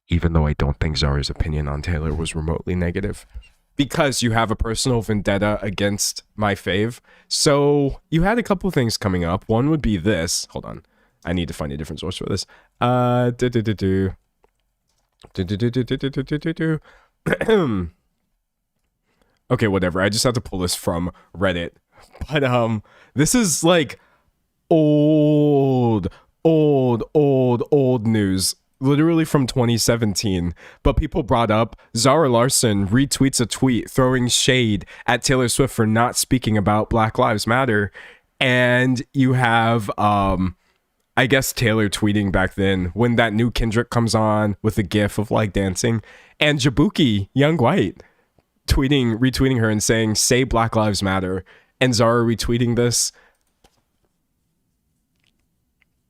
Even though I don't think Zara's opinion on Taylor was remotely negative. Because you have a personal vendetta against my fave. So you had a couple things coming up. One would be this. Hold on. I need to find a different source for this. Okay, whatever. I just have to pull this from Reddit. But this is like old news. Literally from 2017. But people brought up Zara Larsson retweets a tweet throwing shade at Taylor Swift for not speaking about Black Lives Matter. And you have I guess Taylor tweeting back then when that new Kendrick comes on with a gif of like dancing, and Jabuki, Young White, retweeting her and saying, say Black Lives Matter, and Zara retweeting this.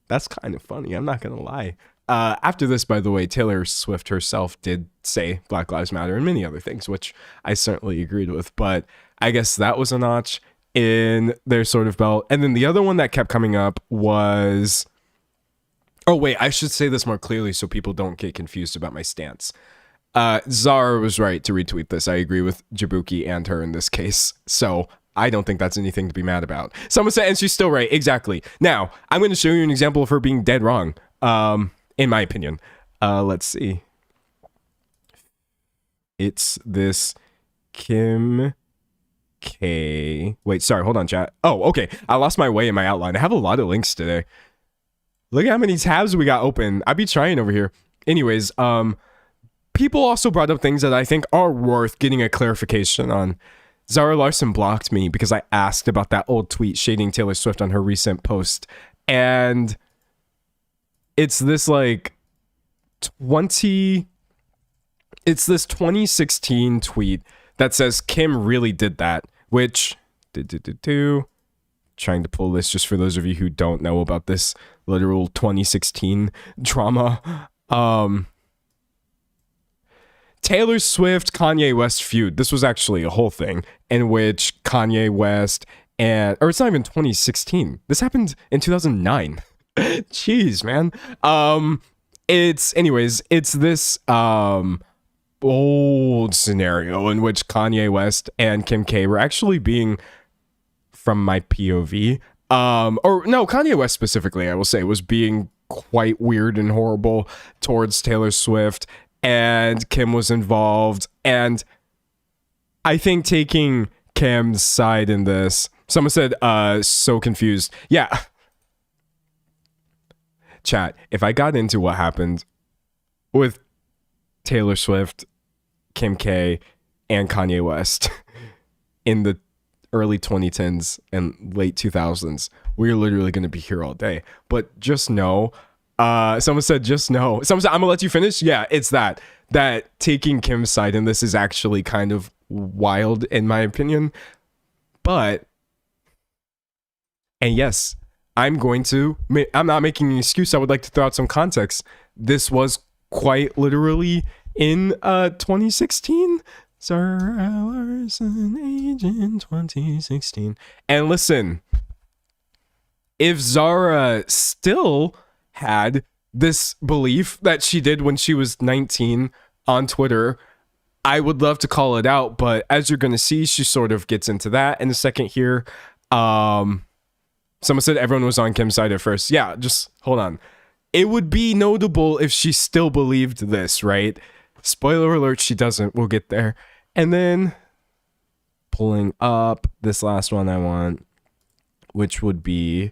That's kind of funny, I'm not gonna lie. After this, by the way, Taylor Swift herself did say Black Lives Matter and many other things, which I certainly agreed with, but I guess that was a notch in their sort of belt. And then the other one that kept coming up was Oh, wait, I should say this more clearly so people don't get confused about my stance. Zara was right to retweet this. I agree with Jabuki and her in this case. So I don't think that's anything to be mad about. Someone said, and she's still right. Exactly. Now, I'm going to show you an example of her being dead wrong, in my opinion. Let's see. It's this Kim K. Wait, sorry, hold on, chat. Oh, okay. I lost my way in my outline. I have a lot of links today. Look at how many tabs we got open. I be trying over here. Anyways, people also brought up things that I think are worth getting a clarification on. Zara Larsson blocked me because I asked about that old tweet shading Taylor Swift on her recent post. And it's this like 2016 tweet that says Kim really did that, which trying to pull this just for those of you who don't know about this literal 2016 drama. Taylor Swift, Kanye West feud. This was actually a whole thing in which Kanye West or it's not even 2016. This happened in 2009. Jeez, man. It's this old scenario in which Kanye West and Kim K were actually being, from my POV, Kanye West specifically, I will say, was being quite weird and horrible towards Taylor Swift, and Kim was involved, and I think taking Kim's side in this, someone said, so confused. Yeah. Chat, if I got into what happened with Taylor Swift, Kim K, and Kanye West in the early 2010s and late 2000s, we're literally going to be here all day. But just know, someone said, just know. Someone said, I'm going to let you finish. Yeah, it's that taking Kim's side in this is actually kind of wild in my opinion. And yes, I'm not making an excuse. I would like to throw out some context. This was quite literally in 2016. Zara Larsson, age in 2016. And listen, if Zara still had this belief that she did when she was 19 on Twitter, I would love to call it out, but as you're going to see, she sort of gets into that in a second here. Someone said everyone was on Kim's side at first. Yeah, just hold on. It would be notable if she still believed this, right? Spoiler alert, she doesn't. We'll get there. And then pulling up this last one I want, which would be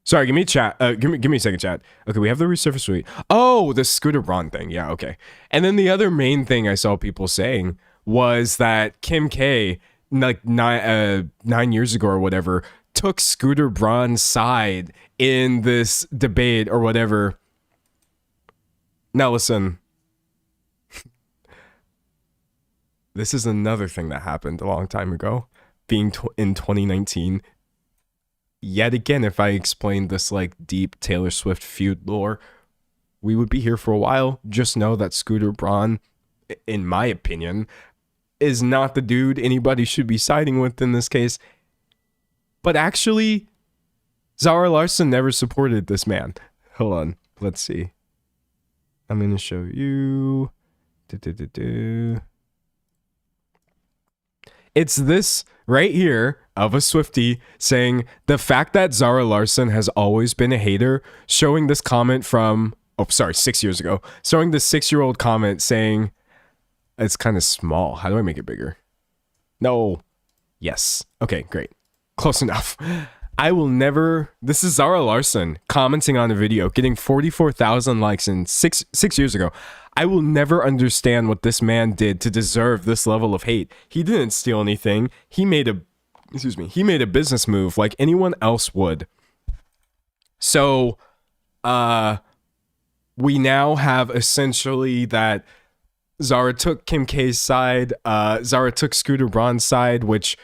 sorry, give me a chat. Give me a second, chat. Okay, we have the resurface tweet. Oh, the Scooter Braun thing. Yeah, okay. And then the other main thing I saw people saying was that Kim K, like 9 years ago or whatever, took Scooter Braun's side in this debate or whatever. Now listen, this is another thing that happened a long time ago, being in 2019. Yet again, if I explained this like deep Taylor Swift feud lore, we would be here for a while. Just know that Scooter Braun, in my opinion, is not the dude anybody should be siding with in this case. But actually, Zara Larsson never supported this man. Hold on, let's see. I'm going to show you. It's this right here of a Swiftie saying the fact that Zara Larsson has always been a hater, showing this comment from, 6 years ago, showing the 6-year-old comment saying, it's kind of small. How do I make it bigger? No. Yes. Okay, great. Close enough. This is Zara Larsson commenting on a video, getting 44,000 likes in six years ago. I will never understand what this man did to deserve this level of hate. He didn't steal anything. He made a business move like anyone else would. So, we now have essentially that Zara took Kim K's side. Zara took Scooter Braun's side, which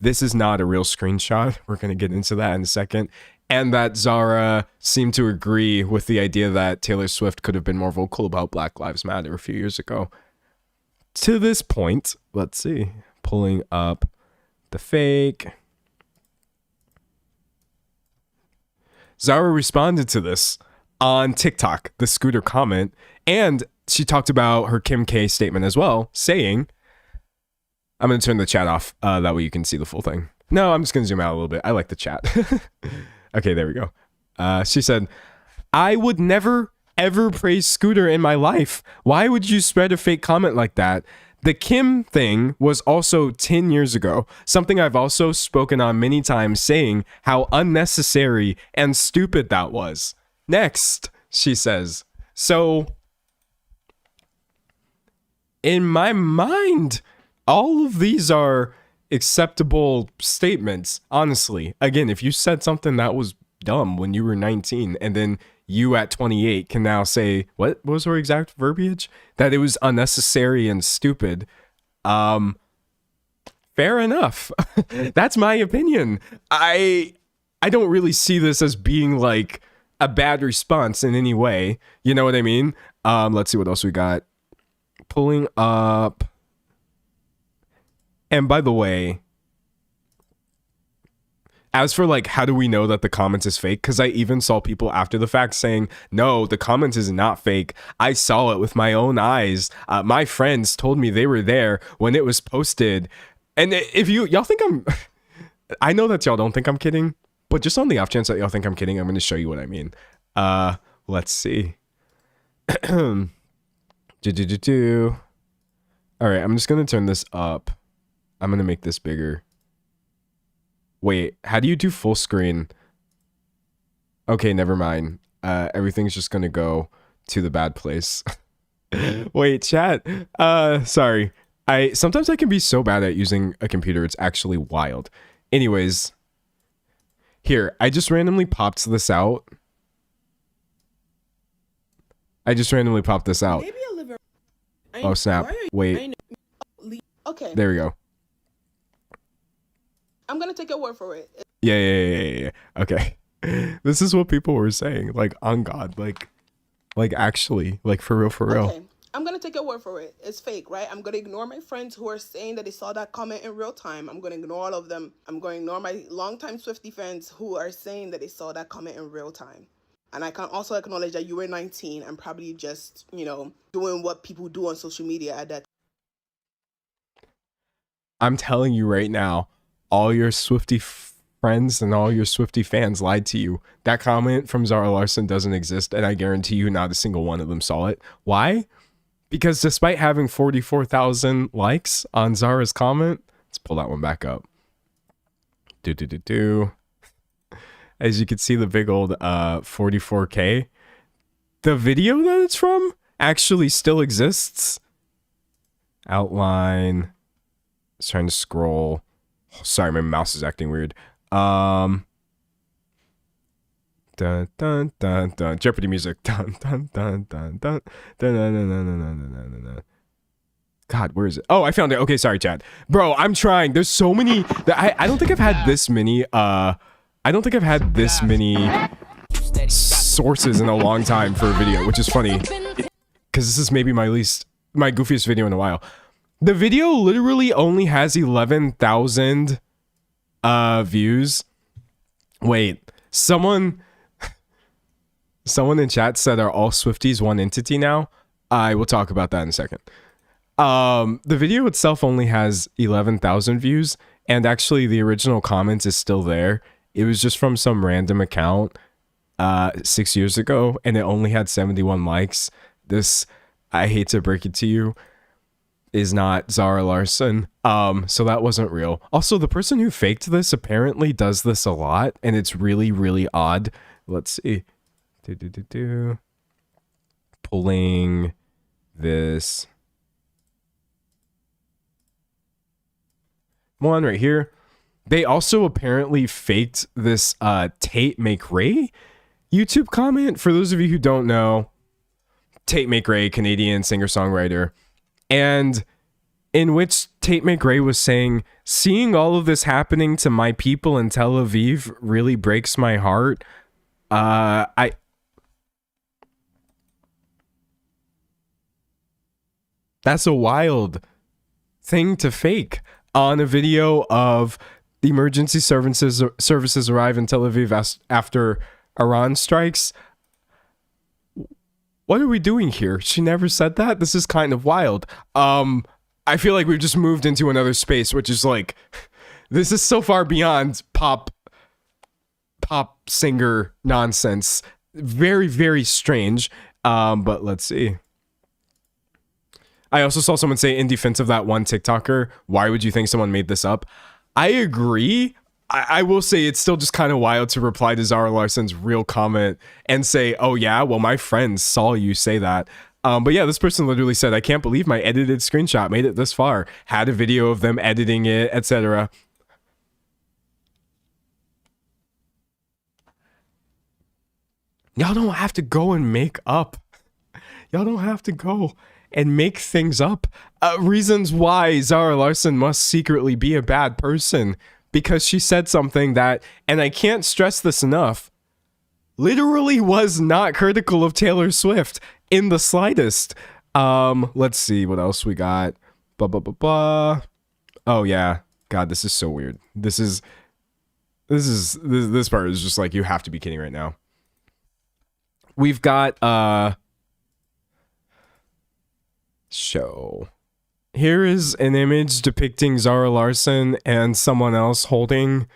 this is not a real screenshot. We're going to get into that in a second. And that Zara seemed to agree with the idea that Taylor Swift could have been more vocal about Black Lives Matter a few years ago. To this point, let's see. Pulling up the fake. Zara responded to this on TikTok, the Scooter comment, and she talked about her Kim K statement as well, saying, I'm going to turn the chat off. That way you can see the full thing. No, I'm just going to zoom out a little bit. I like the chat. Okay, there we go. She said, I would never, ever praise Scooter in my life. Why would you spread a fake comment like that? The Kim thing was also 10 years ago, something I've also spoken on many times, saying how unnecessary and stupid that was. Next, she says, so in my mind, all of these are acceptable statements, honestly. Again, if you said something that was dumb when you were 19 and then you at 28 can now say, what was her exact verbiage? That it was unnecessary and stupid. Fair enough. That's my opinion. I don't really see this as being like a bad response in any way. You know what I mean? Let's see what else we got. Pulling up. And by the way, as for like, how do we know that the comment is fake? Because I even saw people after the fact saying, no, the comment is not fake. I saw it with my own eyes. My friends told me they were there when it was posted. And if y'all think I know that y'all don't think I'm kidding, but just on the off chance that y'all think I'm kidding, I'm going to show you what I mean. Let's see. All right, I'm just going to turn this up. I'm going to make this bigger. Wait, how do you do full screen? Okay, never mind. Everything's just going to go to the bad place. Wait, chat. Sorry. Sometimes I can be so bad at using a computer. It's actually wild. Anyways, here, I just randomly popped this out. Maybe Oh, snap. Wait. Okay. There we go. I'm gonna take your word for it. Yeah. Okay. This is what people were saying. Like, on God. Like actually. Like, for real. Okay. I'm gonna take your word for it. It's fake, right? I'm gonna ignore my friends who are saying that they saw that comment in real time. I'm gonna ignore all of them. I'm going to ignore my longtime Swiftie fans who are saying that they saw that comment in real time. And I can also acknowledge that you were 19 and probably just, doing what people do on social media at that. I'm telling you right now, all your Swiftie friends and all your Swiftie fans lied to you. That comment from Zara Larsson doesn't exist, and I guarantee you not a single one of them saw it. Why? Because despite having 44,000 likes on Zara's comment, let's pull that one back up. As you can see, the big old 44K. The video that it's from actually still exists. Outline. Just trying to scroll. Sorry, my mouse is acting weird. Dun dun dun dun. Jeopardy music. Dun dun dun dun dun dun dun dun dun dun dun. God, where is it? Oh, I found it. Okay, sorry, Chad. Bro, I'm trying. There's so many. I don't think I've had this many. I don't think I've had this many sources in a long time for a video, which is funny because this is maybe my goofiest video in a while. The video literally only has 11,000 views. Wait, someone in chat said, are all Swifties one entity now? I will talk about that in a second. The video itself only has 11,000 views, and actually the original comment is still there. It was just from some random account 6 years ago, and it only had 71 likes. This, I hate to break it to you, is not Zara Larsson. So that wasn't real. Also, the person who faked this apparently does this a lot, and it's really, really odd. Let's see. Pulling this one right here. They also apparently faked this Tate McRae YouTube comment. For those of you who don't know, Tate McRae, Canadian singer-songwriter, and in which Tate McRae was saying, seeing all of this happening to my people in Tel Aviv really breaks my heart. That's a wild thing to fake on a video of the emergency services arrive in Tel Aviv after Iran strikes. What are we doing here? She never said that. This is kind of wild. I feel like we've just moved into another space, which is like, this is so far beyond pop singer nonsense. Very, very strange. But let's see. I also saw someone say, in defense of that one TikToker, why would you think someone made this up? I agree. I will say it's still just kind of wild to reply to Zara Larsson's real comment and say, oh yeah, well, my friends saw you say that. But yeah, this person literally said, I can't believe my edited screenshot made it this far. Had a video of them editing it, etc. Y'all don't have to go and make up. Y'all don't have to go and make things up. Reasons why Zara Larsson must secretly be a bad person. Because she said something that, and I can't stress this enough, literally was not critical of Taylor Swift in the slightest. Let's see what else we got. Oh yeah. God, this is so weird. This part is just like, you have to be kidding right now. We've got show. Here is an image depicting Zara Larsson and someone else holding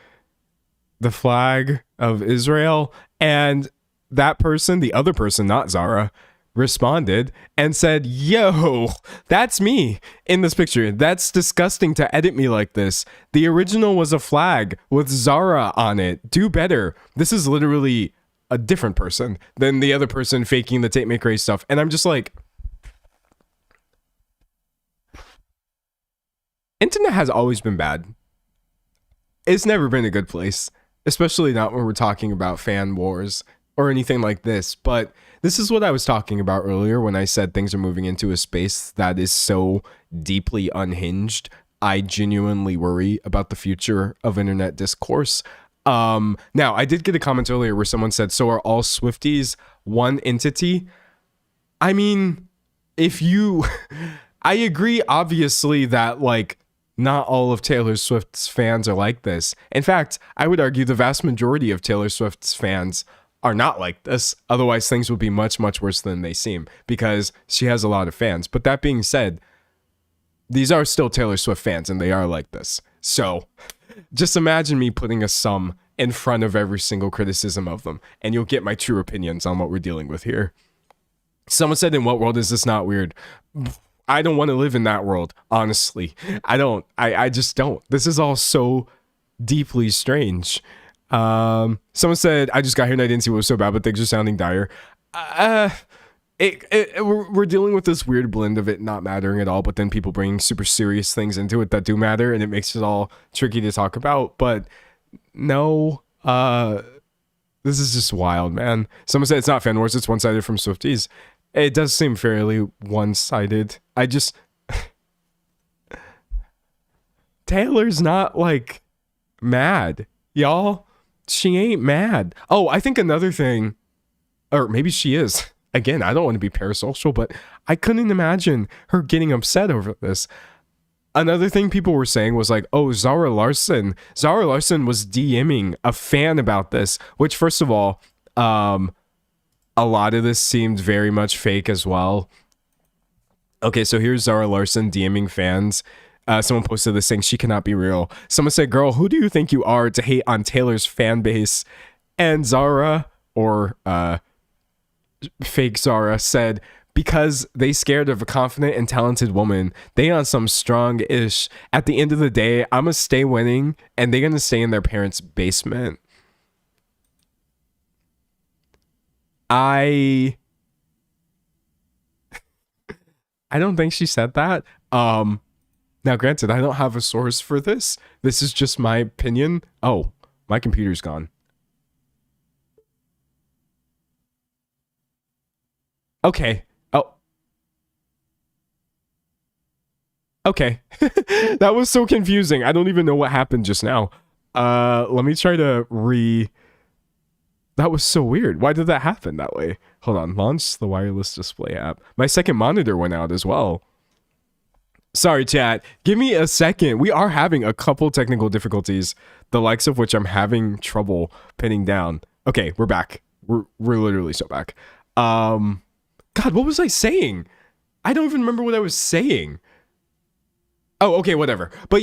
the flag of Israel, and that person, the other person, not Zara, responded and said, yo, that's me in this picture. That's disgusting to edit me like this. The original was a flag with Zara on it. Do better. This is literally a different person than the other person faking the Tate McRae stuff. And I'm just like, internet has always been bad. It's never been a good place, especially not when we're talking about fan wars or anything like this. But this is what I was talking about earlier when I said things are moving into a space that is so deeply unhinged. I genuinely worry about the future of internet discourse. Now, I did get a comment earlier where someone said, so are all Swifties one entity? I mean, if you... I agree, obviously, that, like, not all of Taylor Swift's fans are like this. In fact, I would argue the vast majority of Taylor Swift's fans are not like this. Otherwise, things would be much, much worse than they seem because she has a lot of fans. But that being said, these are still Taylor Swift fans and they are like this. So just imagine me putting a sum in front of every single criticism of them and you'll get my true opinions on what we're dealing with here. Someone said, in what world is this not weird? I don't want to live in that world, honestly. I just don't. This is all so deeply strange. Someone said, I just got here and I didn't see what was so bad, but things are sounding dire. We're dealing with this weird blend of it not mattering at all, but then people bringing super serious things into it that do matter, and it makes it all tricky to talk about. But no, this is just wild, man. Someone said it's not fan wars, it's one-sided from Swifties. It does seem fairly one-sided. Taylor's not, like, mad, y'all. She ain't mad. Oh, I think another thing, or maybe she is. Again, I don't want to be parasocial, but I couldn't imagine her getting upset over this. Another thing people were saying was like, oh, Zara Larsson was DMing a fan about this, which, first of all, a lot of this seemed very much fake as well. Okay, so here's Zara Larsson DMing fans. Someone posted this saying she cannot be real. Someone said, girl, who do you think you are to hate on Taylor's fan base? And Zara, or fake Zara, said, because they scared of a confident and talented woman. They on some strong-ish. At the end of the day, I'ma stay winning, and they gonna stay in their parents' basement. I don't think she said that. Now, granted, I don't have a source for this. This is just my opinion. Oh, my computer's gone. Okay. Oh. Okay. That was so confusing. I don't even know what happened just now. Let me try to That was so weird. Why did that happen that way? Hold on. Launch the wireless display app. My second monitor went out as well. Sorry, chat. Give me a second. We are having a couple technical difficulties, the likes of which I'm having trouble pinning down. Okay, we're back. We're literally so back. God, what was I saying? I don't even remember what I was saying. Oh, okay, whatever. But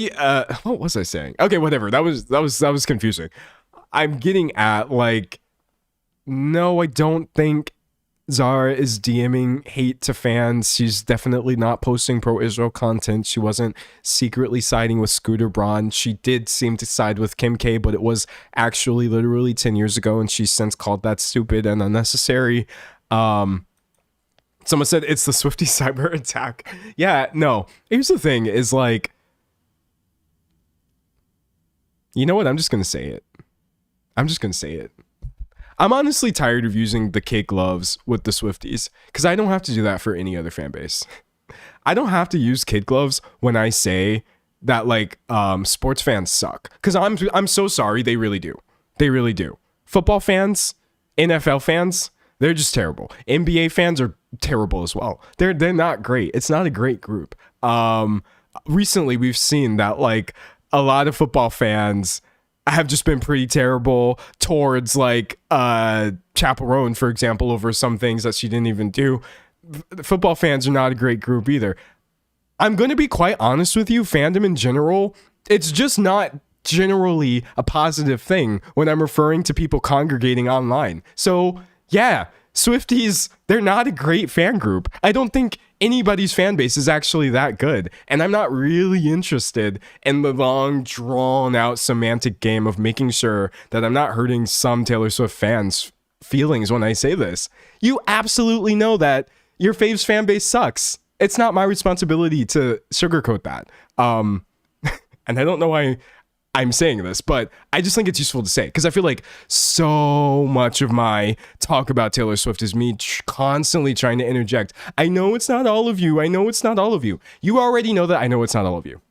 what was I saying? Okay, whatever. That was confusing. I'm getting at, like, no, I don't think Zara is DMing hate to fans. She's definitely not posting pro-Israel content. She wasn't secretly siding with Scooter Braun. She did seem to side with Kim K, but it was actually literally 10 years ago, and she's since called that stupid and unnecessary. Someone said it's the Swiftie cyber attack. Yeah, no. Here's the thing, is like, you know what? I'm just going to say it. I'm honestly tired of using the kid gloves with the Swifties, because I don't have to do that for any other fan base. I don't have to use kid gloves when I say that, like, sports fans suck, because I'm so sorry. They really do. Football fans, NFL fans, they're just terrible. NBA fans are terrible as well. They're not great. It's not a great group. Recently we've seen that, like, a lot of football fans have just been pretty terrible towards, like, Chaperone, for example, over some things that she didn't even do. Football fans are not a great group either. I'm going to be quite honest with you, fandom in general, it's just not generally a positive thing when I'm referring to people congregating online. So, yeah, Swifties, they're not a great fan group. I don't think anybody's fan base is actually that good. And I'm not really interested in the long, drawn-out semantic game of making sure that I'm not hurting some Taylor Swift fans' feelings when I say this. You absolutely know that your fave's fan base sucks. It's not my responsibility to sugarcoat that. And I don't know why I'm saying this, but I just think it's useful to say, because I feel like so much of my talk about Taylor Swift is me constantly trying to interject. I know it's not all of you. You already know that I know it's not all of you.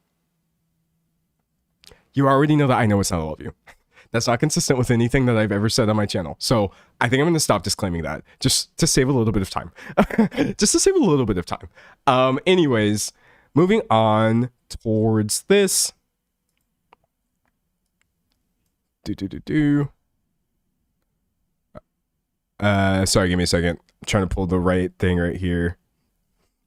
That's not consistent with anything that I've ever said on my channel. So I think I'm going to stop disclaiming that, just to save a little bit of time. Anyways, moving on towards this. Sorry, give me a second. I'm trying to pull the right thing right here.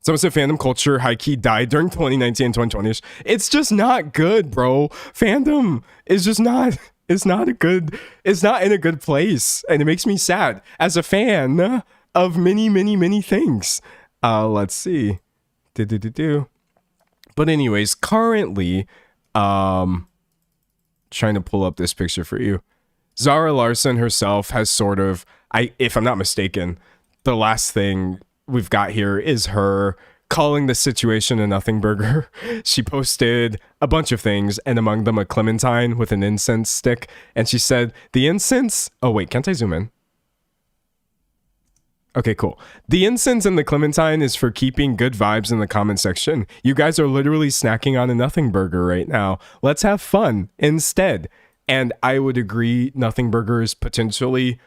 Someone said fandom culture high-key died during 2019 and 2020. It's just not good, bro. Fandom is just not, it's not in a good place. And it makes me sad as a fan of many, many, many things. Let's see. But anyways, currently, trying to pull up this picture for you. Zara Larsson herself has sort of, if I'm not mistaken, the last thing we've got here is her calling the situation a nothing burger. She posted a bunch of things, and among them a clementine with an incense stick. And she said, the incense, oh wait, can't I zoom in? Okay, cool. The incense and the clementine is for keeping good vibes in the comment section. You guys are literally snacking on a nothing burger right now. Let's have fun instead. And I would agree, nothing burger is potentially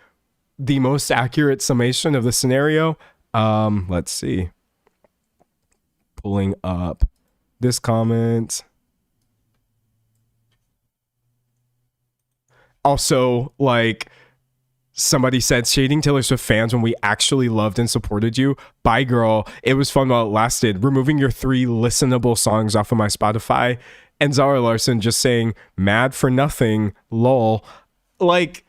the most accurate summation of the scenario. Let's see. Pulling up this comment. Also, like, somebody said, shading Taylor Swift fans when we actually loved and supported you. Bye, girl. It was fun while it lasted. Removing your 3 listenable songs off of my Spotify. And Zara Larsson just saying, mad for nothing, lol. Like,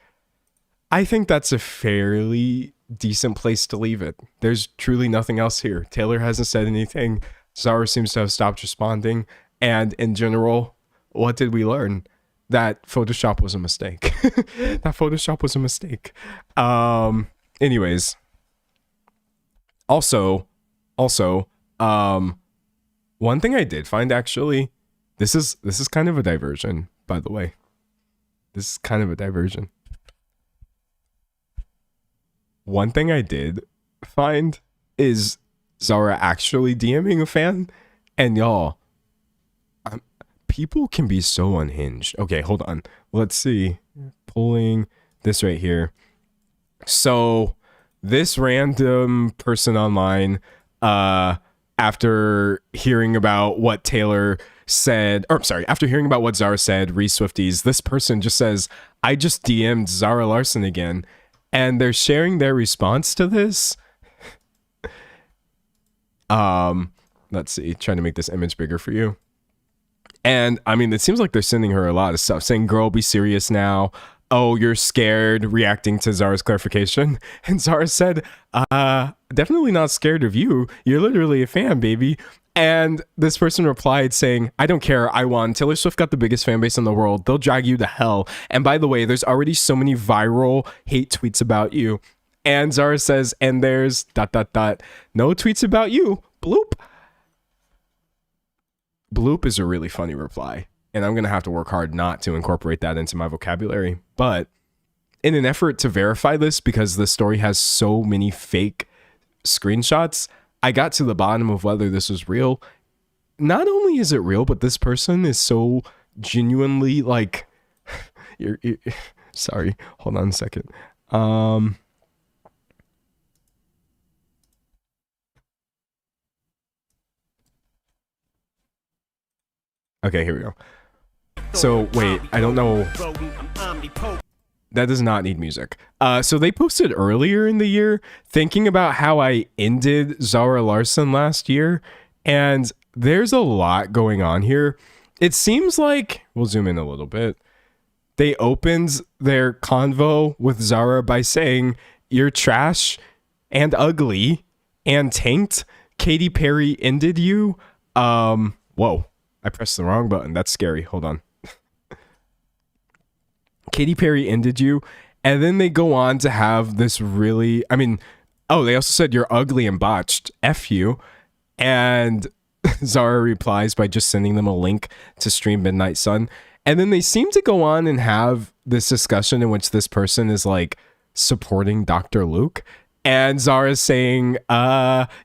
I think that's a fairly decent place to leave it. There's truly nothing else here. Taylor hasn't said anything. Zara seems to have stopped responding. And in general, what did we learn? That Photoshop was a mistake. Anyways. Also, one thing I did find, actually, this is kind of a diversion, by the way. This is kind of a diversion. One thing I did find is Zara actually DMing a fan, and y'all, people can be so unhinged. Okay, hold on. Let's see. Pulling this right here. So this random person online, after hearing about what Taylor said, after hearing about what Zara said, re Swifties, this person just says, I just DM'd Zara Larsson again. and they're sharing their response to this. Let's see, trying to make this image bigger for you. And I mean, it seems like they're sending her a lot of stuff saying, girl, be serious now. Oh, you're scared, reacting to Zara's clarification. And Zara said, definitely not scared of you. You're literally a fan, baby. And this person replied saying, I don't care. I won. Taylor Swift got the biggest fan base in the world. They'll drag you to hell. And by the way, there's already so many viral hate tweets about you. And Zara says, and there's ... no tweets about you. Bloop. Bloop is a really funny reply. And I'm going to have to work hard not to incorporate that into my vocabulary. But in an effort to verify this, because the story has so many fake screenshots, I got to the bottom of whether this was real. Not only is it real, but this person is so genuinely like... sorry, hold on a second. Okay, here we go. So wait, I don't know. That does not need music. So they posted earlier in the year thinking about how I ended Zara Larsson last year, and there's a lot going on here. It seems like, we'll zoom in a little bit. They opened their convo with Zara by saying, you're trash and ugly and tanked. Katy Perry ended you. Whoa, I pressed the wrong button. That's scary. Hold on. Katy Perry ended you, and then they go on to have this really, I mean, oh, they also said you're ugly and botched, F you, and Zara replies by just sending them a link to stream Midnight Sun, and then they seem to go on and have this discussion in which this person is like supporting Dr. Luke, and Zara's saying,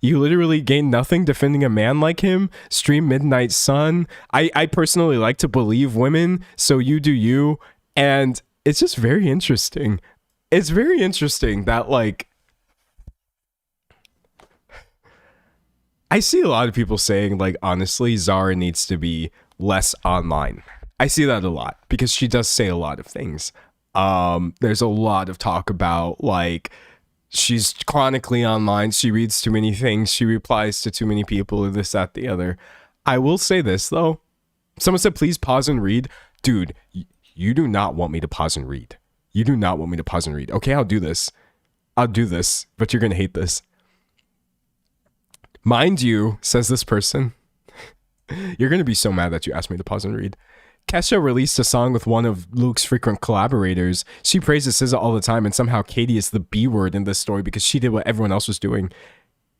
you literally gain nothing defending a man like him, stream Midnight Sun, I personally like to believe women, so you do you. And it's just very interesting. It's very interesting that, like, I see a lot of people saying, like, honestly, Zara needs to be less online. I see that a lot because she does say a lot of things. There's a lot of talk about, like, she's chronically online. She reads too many things. She replies to too many people, this, that, the other. I will say this, though. Someone said, please pause and read. Dude, you do not want me to pause and read. You do not want me to pause and read. Okay, I'll do this. I'll do this, but you're going to hate this. Mind you, says this person, you're going to be so mad that you asked me to pause and read. Kesha released a song with one of Luke's frequent collaborators. She praises SZA all the time, and somehow Katie is the B word in this story because she did what everyone else was doing.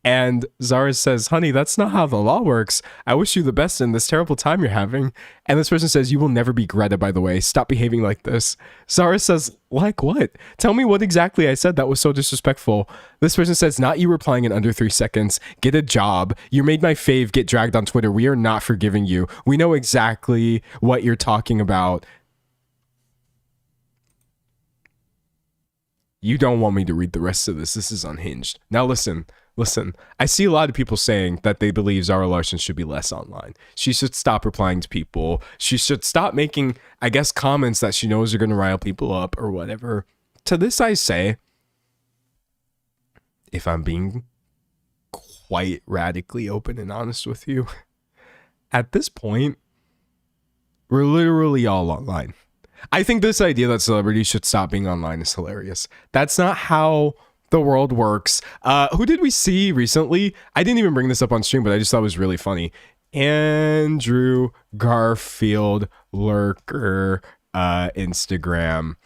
And Zara says, honey, that's not how the law works. I wish you the best in this terrible time you're having. And this person says, you will never be Greta, by the way. Stop behaving like this. Zara says, like what? Tell me what exactly I said that was so disrespectful. This person says, not you replying in under 3 seconds. Get a job. You made my fave get dragged on Twitter. We are not forgiving you. We know exactly what you're talking about. You don't want me to read the rest of this. This is unhinged. Now listen. Listen, I see a lot of people saying that they believe Zara Larsson should be less online. She should stop replying to people. She should stop making, I guess, comments that she knows are going to rile people up or whatever. To this I say, if I'm being quite radically open and honest with you, at this point, we're literally all online. I think this idea that celebrities should stop being online is hilarious. That's not how the world works. Who did we see recently? I didn't even bring this up on stream, but I just thought it was really funny. Andrew Garfield Lurker, Instagram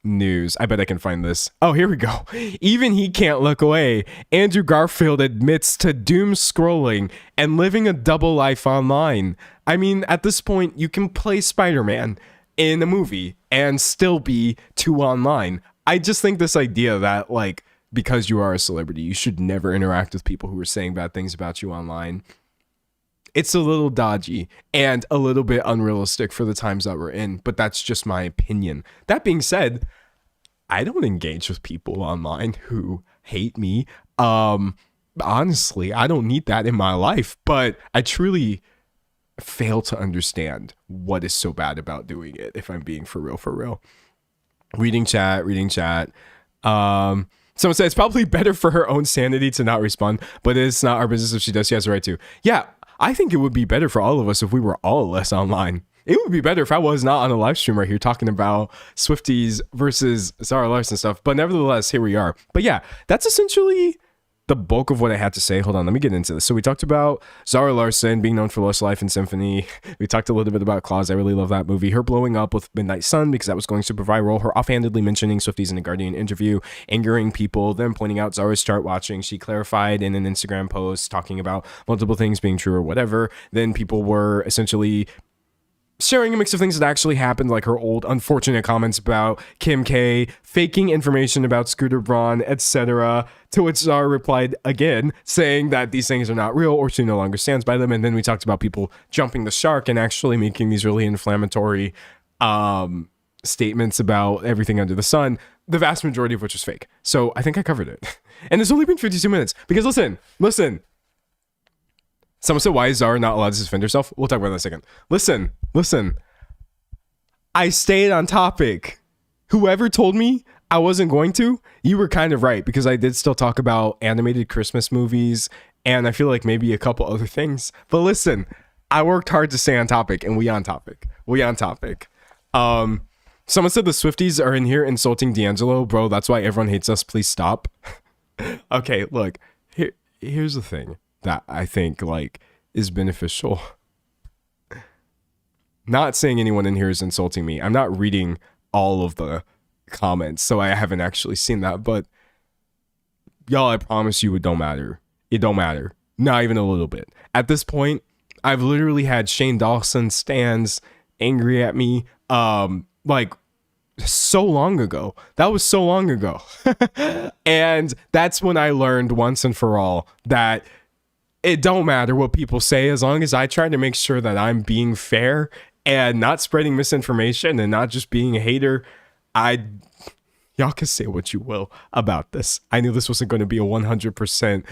news. I bet I can find this. Oh, here we go. Even he can't look away. Andrew Garfield admits to doom scrolling and living a double life online. I mean, at this point, you can play Spider-Man in a movie and still be too online. I just think this idea that, like, because you are a celebrity, you should never interact with people who are saying bad things about you online. It's a little dodgy and a little bit unrealistic for the times that we're in, but that's just my opinion. That being said, I don't engage with people online who hate me. Honestly, I don't need that in my life, but I truly fail to understand what is so bad about doing it, if I'm being for real. Reading chat. Someone said it's probably better for her own sanity to not respond, but it's not our business if she does. She has the right to. Yeah, I think it would be better for all of us if we were all less online. It would be better if I was not on a live stream right here talking about Swifties versus Zara Larsson stuff. But nevertheless, here we are. But yeah, that's essentially the bulk of what I had to say. Hold on, let me get into this. So we talked about Zara Larsson being known for Lost Life and Symphony. We talked a little bit about Claus. I really love that movie. Her blowing up with Midnight Sun because that was going super viral. Her offhandedly mentioning Swifties in a Guardian interview, angering people, then pointing out Zara's chart watching. She clarified in an Instagram post talking about multiple things being true or whatever. Then people were essentially sharing a mix of things that actually happened, like her old unfortunate comments about Kim K, faking information about Scooter Braun, etc. To which Zara replied again, saying that these things are not real or she no longer stands by them. And then we talked about people jumping the shark and actually making these really inflammatory statements about everything under the sun, the vast majority of which is fake. So I think I covered it. And it's only been 52 minutes because listen. Someone said, why is Zara not allowed to defend herself? We'll talk about that in a second. Listen. I stayed on topic. Whoever told me I wasn't going to, you were kind of right, because I did still talk about animated Christmas movies and I feel like maybe a couple other things. But listen, I worked hard to stay on topic and we on topic. Someone said the Swifties are in here insulting D'Angelo. Bro, that's why everyone hates us. Please stop. Okay, look, here's the thing that I think like is beneficial. Not saying anyone in here is insulting me. I'm not reading all of the comments, so I haven't actually seen that. But y'all, I promise you it don't matter. It don't matter. Not even a little bit. At this point, I've literally had Shane Dawson stans angry at me like so long ago. That was so long ago. And that's when I learned once and for all that it don't matter what people say, as long as I try to make sure that I'm being fair and not spreading misinformation and not just being a hater. Y'all can say what you will about this. I knew this wasn't going to be a 100%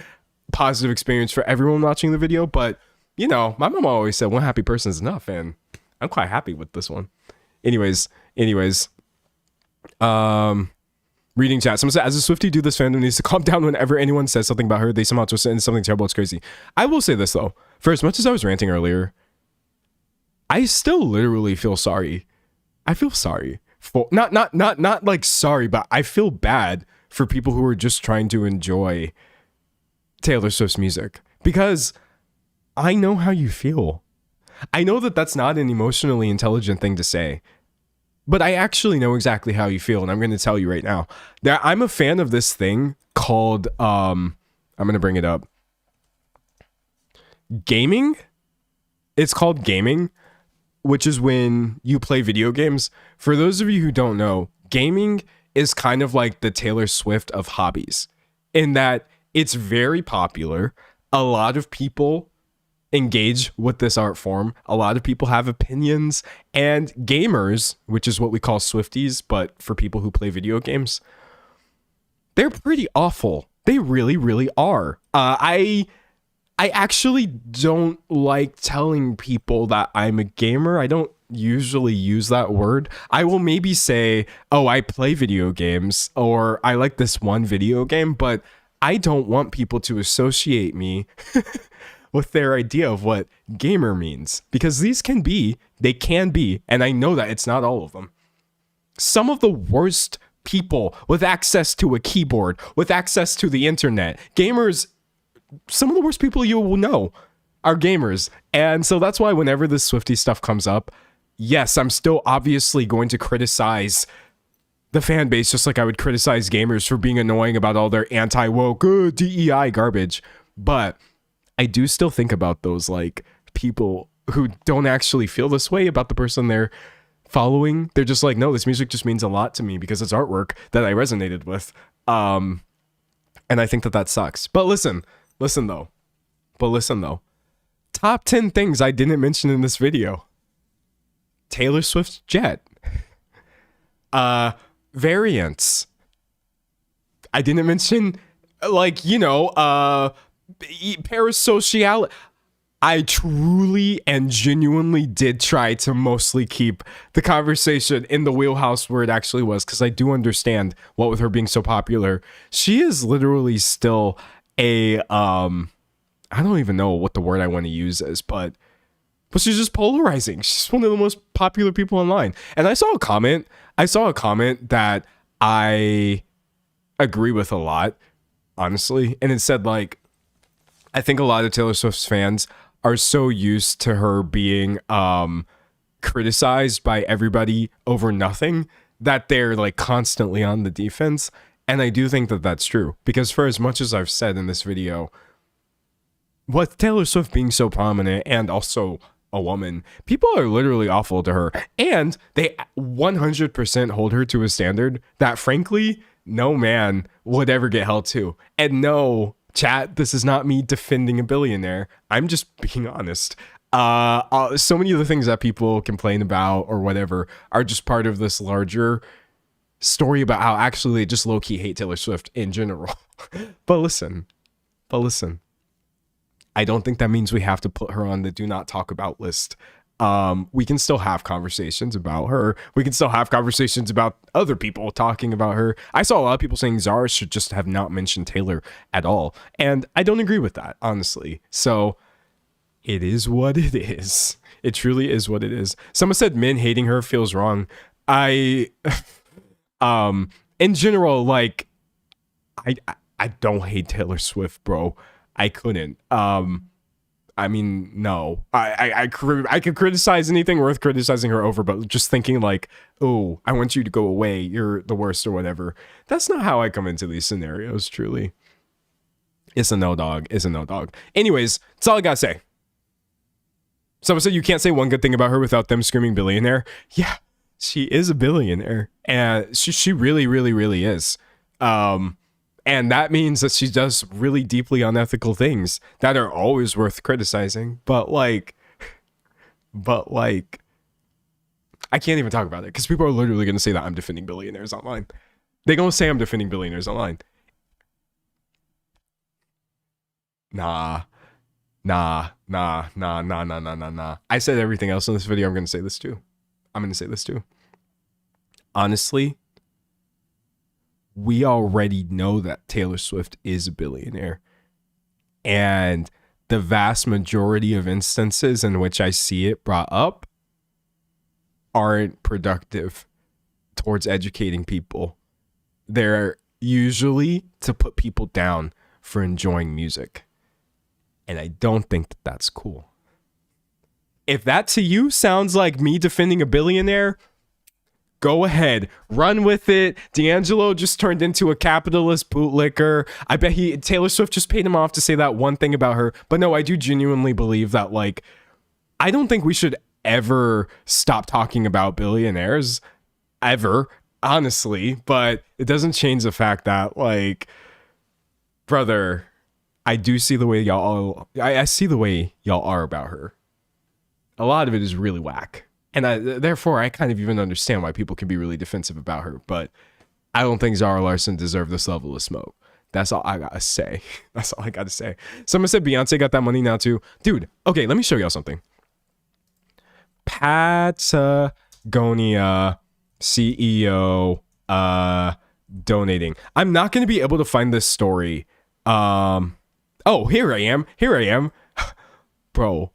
positive experience for everyone watching the video, but you know, my mom always said one happy person is enough, and I'm quite happy with this one. Anyways, reading chat. Someone said, as a Swiftie, do this fandom needs to calm down whenever anyone says something about her. They somehow twist it into something terrible. It's crazy. I will say this though. For as much as I was ranting earlier, I still literally feel sorry. I feel sorry for not like sorry, but I feel bad for people who are just trying to enjoy Taylor Swift's music, because I know how you feel. I know that that's not an emotionally intelligent thing to say, but I actually know exactly how you feel, and I'm going to tell you right now that I'm a fan of this thing called, I'm going to bring it up. Gaming? It's called gaming, which is when you play video games. For those of you who don't know, gaming is kind of like the Taylor Swift of hobbies, in that it's very popular. A lot of people engage with this art form. A lot of people have opinions, and gamers, which is what we call Swifties, but for people who play video games, they're pretty awful. They really, really are. I actually don't like telling people that I'm a gamer. I don't usually use that word. I will maybe say, oh, I play video games, or I like this one video game, but I don't want people to associate me with their idea of what gamer means, because they can be, and I know that it's not all of them, some of the worst people with access to a keyboard, with access to the internet. Gamers, some of the worst people you will know are gamers. And so that's why whenever this Swiftie stuff comes up, yes, I'm still obviously going to criticize the fan base, just like I would criticize gamers for being annoying about all their anti-woke DEI garbage. But I do still think about those like people who don't actually feel this way about the person they're following. They're just like, no, this music just means a lot to me because it's artwork that I resonated with. And I think that sucks. But listen though. Top 10 things I didn't mention in this video. Taylor Swift's jet. Variants. I didn't mention, like, you know, parasociality. I truly and genuinely did try to mostly keep the conversation in the wheelhouse where it actually was, because I do understand what with her being so popular. She is literally still a I don't even know what the word I want to use is, but she's just polarizing. She's one of the most popular people online. And I saw a comment that I agree with a lot, honestly. And it said, like, I think a lot of Taylor Swift's fans are so used to her being criticized by everybody over nothing that they're like constantly on the defense. And I do think that that's true, because for as much as I've said in this video, with Taylor Swift being so prominent and also a woman, people are literally awful to her, and they 100% hold her to a standard that frankly no man would ever get held to. And no, chat, this is not me defending a billionaire. I'm just being honest. So many of the things that people complain about or whatever are just part of this larger story about how actually they just low-key hate Taylor Swift in general. But listen, I don't think that means we have to put her on the do not talk about list. We can still have conversations about her. We can still have conversations about other people talking about her. I saw a lot of people saying Zara should just have not mentioned Taylor at all. And I don't agree with that, honestly. So it is what it is. It truly is what it is. Someone said men hating her feels wrong. In general, like, I don't hate Taylor Swift, bro. I couldn't. I mean, no. I could criticize anything worth criticizing her over, but just thinking like, oh, I want you to go away, you're the worst or whatever. That's not how I come into these scenarios, truly. It's a no, dog. It's a no, dog. Anyways, that's all I gotta say. Someone said you can't say one good thing about her without them screaming billionaire. Yeah, she is a billionaire. And she really, really, really is. And that means that she does really deeply unethical things that are always worth criticizing. But like, I can't even talk about it because people are literally going to say that I'm defending billionaires online. They're going to say I'm defending billionaires online. Nah. I said everything else in this video. I'm going to say this too. Honestly, we already know that Taylor Swift is a billionaire. And the vast majority of instances in which I see it brought up aren't productive towards educating people. They're usually to put people down for enjoying music. And I don't think that that's cool. If that to you sounds like me defending a billionaire, go ahead, run with it. D'Angelo just turned into a capitalist bootlicker. I bet Taylor Swift just paid him off to say that one thing about her. But no, I do genuinely believe that, like, I don't think we should ever stop talking about billionaires, ever, honestly. But it doesn't change the fact that, like, brother, I do see the way y'all, I see the way y'all are about her. A lot of it is really whack. And therefore, I kind of even understand why people can be really defensive about her. But I don't think Zara Larsson deserved this level of smoke. That's all I gotta say. Someone said Beyonce got that money now too. Dude, okay, let me show y'all something. Patagonia CEO donating. I'm not going to be able to find this story. Oh, here I am. Bro,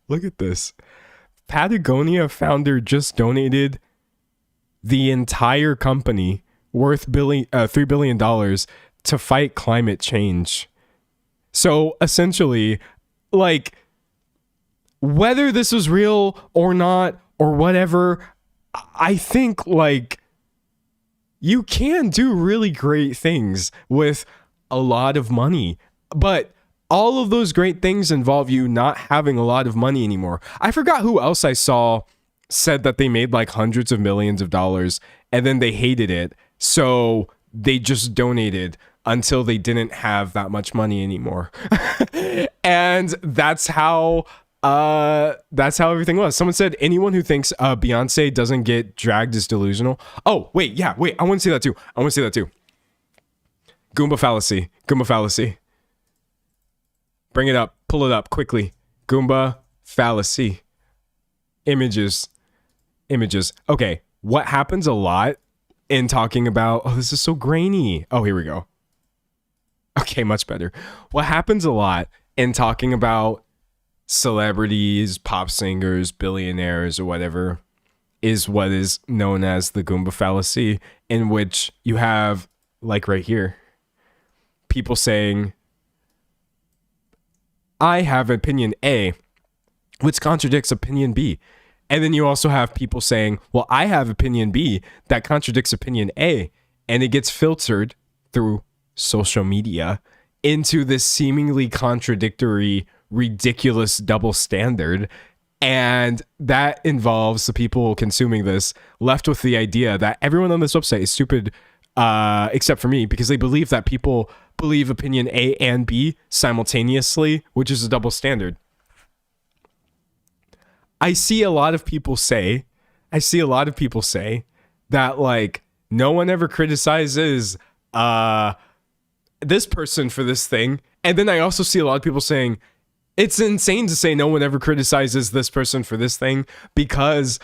look at this. Patagonia founder just donated the entire company worth $3 billion to fight climate change. So essentially, like, whether this was real or not or whatever, I think, like, you can do really great things with a lot of money, but all of those great things involve you not having a lot of money anymore. I forgot who else I saw said that they made like hundreds of millions of dollars and then they hated it. So they just donated until they didn't have that much money anymore. And that's how everything was. Someone said anyone who thinks Beyonce doesn't get dragged is delusional. Oh, wait. I want to say that too. Goomba fallacy. Bring it up. Pull it up quickly. Goomba fallacy. Images. Okay, what happens a lot in talking about, oh, this is so grainy. Oh, here we go. Okay, much better. What happens a lot in talking about celebrities, pop singers, billionaires, or whatever is what is known as the Goomba fallacy, in which you have, like right here, people saying, I have opinion A, which contradicts opinion B. And then you also have people saying, well, I have opinion B that contradicts opinion A. And it gets filtered through social media into this seemingly contradictory, ridiculous double standard. And that involves the people consuming this left with the idea that everyone on this website is stupid, except for me, because they believe that people believe opinion A and B simultaneously, which is a double standard. I see a lot of people say that, like, no one ever criticizes this person for this thing. And then I also see a lot of people saying, it's insane to say no one ever criticizes this person for this thing, because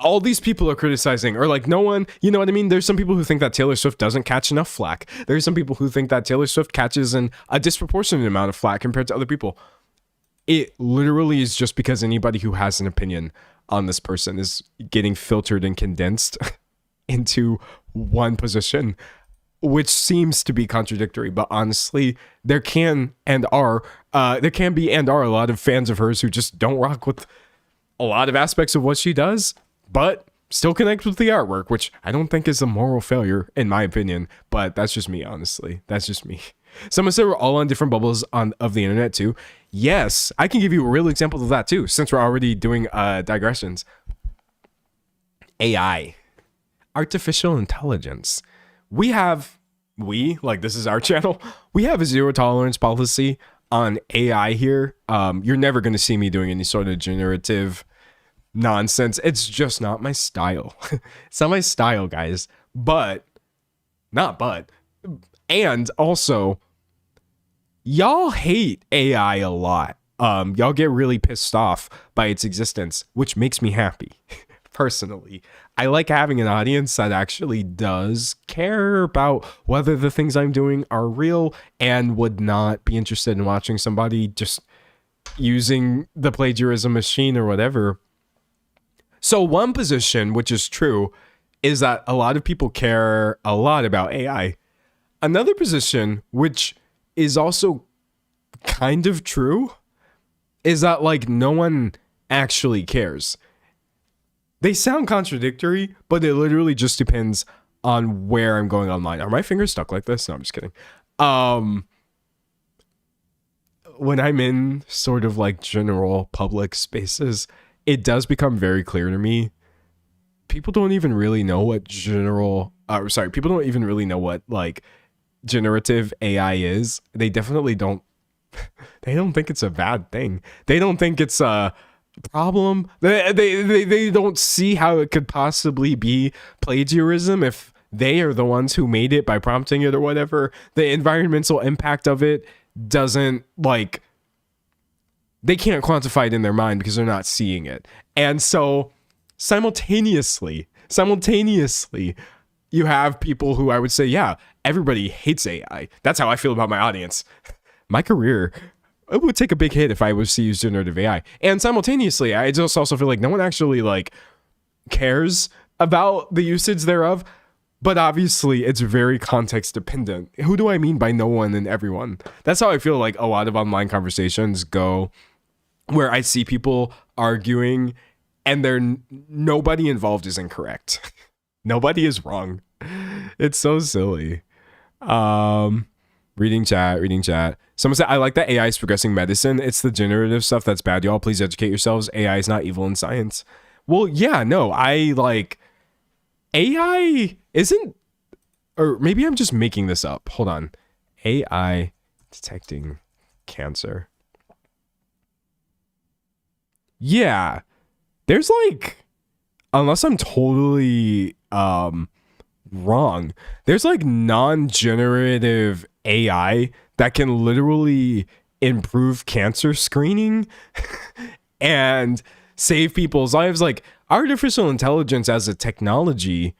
all these people are criticizing, or like no one, you know what I mean? There's some people who think that Taylor Swift doesn't catch enough flack. There's some people who think that Taylor Swift catches a disproportionate amount of flack compared to other people. It literally is just because anybody who has an opinion on this person is getting filtered and condensed into one position, which seems to be contradictory. But honestly, there can be and are a lot of fans of hers who just don't rock with a lot of aspects of what she does, but still connect with the artwork, which I don't think is a moral failure, in my opinion. But that's just me, honestly. That's just me. Someone said we're all on different bubbles of the internet too. Yes, I can give you a real example of that too, since we're already doing digressions. AI, artificial intelligence. This is our channel. We have a zero tolerance policy on AI here. You're never going to see me doing any sort of generative nonsense. It's just not my style. It's not my style, guys. And also, y'all hate AI a lot. Y'all get really pissed off by its existence, which makes me happy. Personally, I like having an audience that actually does care about whether the things I'm doing are real and would not be interested in watching somebody just using the plagiarism machine or whatever. So one position, which is true, is that a lot of people care a lot about AI. Another position, which is also kind of true, is that, like, no one actually cares. They sound contradictory, but it literally just depends on where I'm going online. Are my fingers stuck like this? No, I'm just kidding. When I'm in sort of like general public spaces, it does become very clear to me. People don't even really know what people don't even really know what, like, generative AI is. They definitely don't. They don't think it's a bad thing. They don't think it's a problem. They don't see how it could possibly be plagiarism if they are the ones who made it by prompting it or whatever. The environmental impact of it doesn't, like, they can't quantify it in their mind because they're not seeing it. And so simultaneously, you have people who I would say, yeah, everybody hates AI. That's how I feel about my audience. My career, it would take a big hit if I was to use generative AI. And simultaneously, I just also feel like no one actually, like, cares about the usage thereof. But obviously, it's very context dependent. Who do I mean by no one and everyone? That's how I feel like a lot of online conversations go, where I see people arguing and nobody involved is incorrect. Nobody is wrong. It's so silly. Reading chat. Someone said, I like that AI is progressing medicine. It's the generative stuff that's bad, y'all. Please educate yourselves. AI is not evil in science. Well, yeah, no, AI isn't, or maybe I'm just making this up. Hold on. AI detecting cancer. Yeah. There's, like, unless I'm totally wrong, there's, like, non-generative AI that can literally improve cancer screening and save people's lives. Like, artificial intelligence as a technology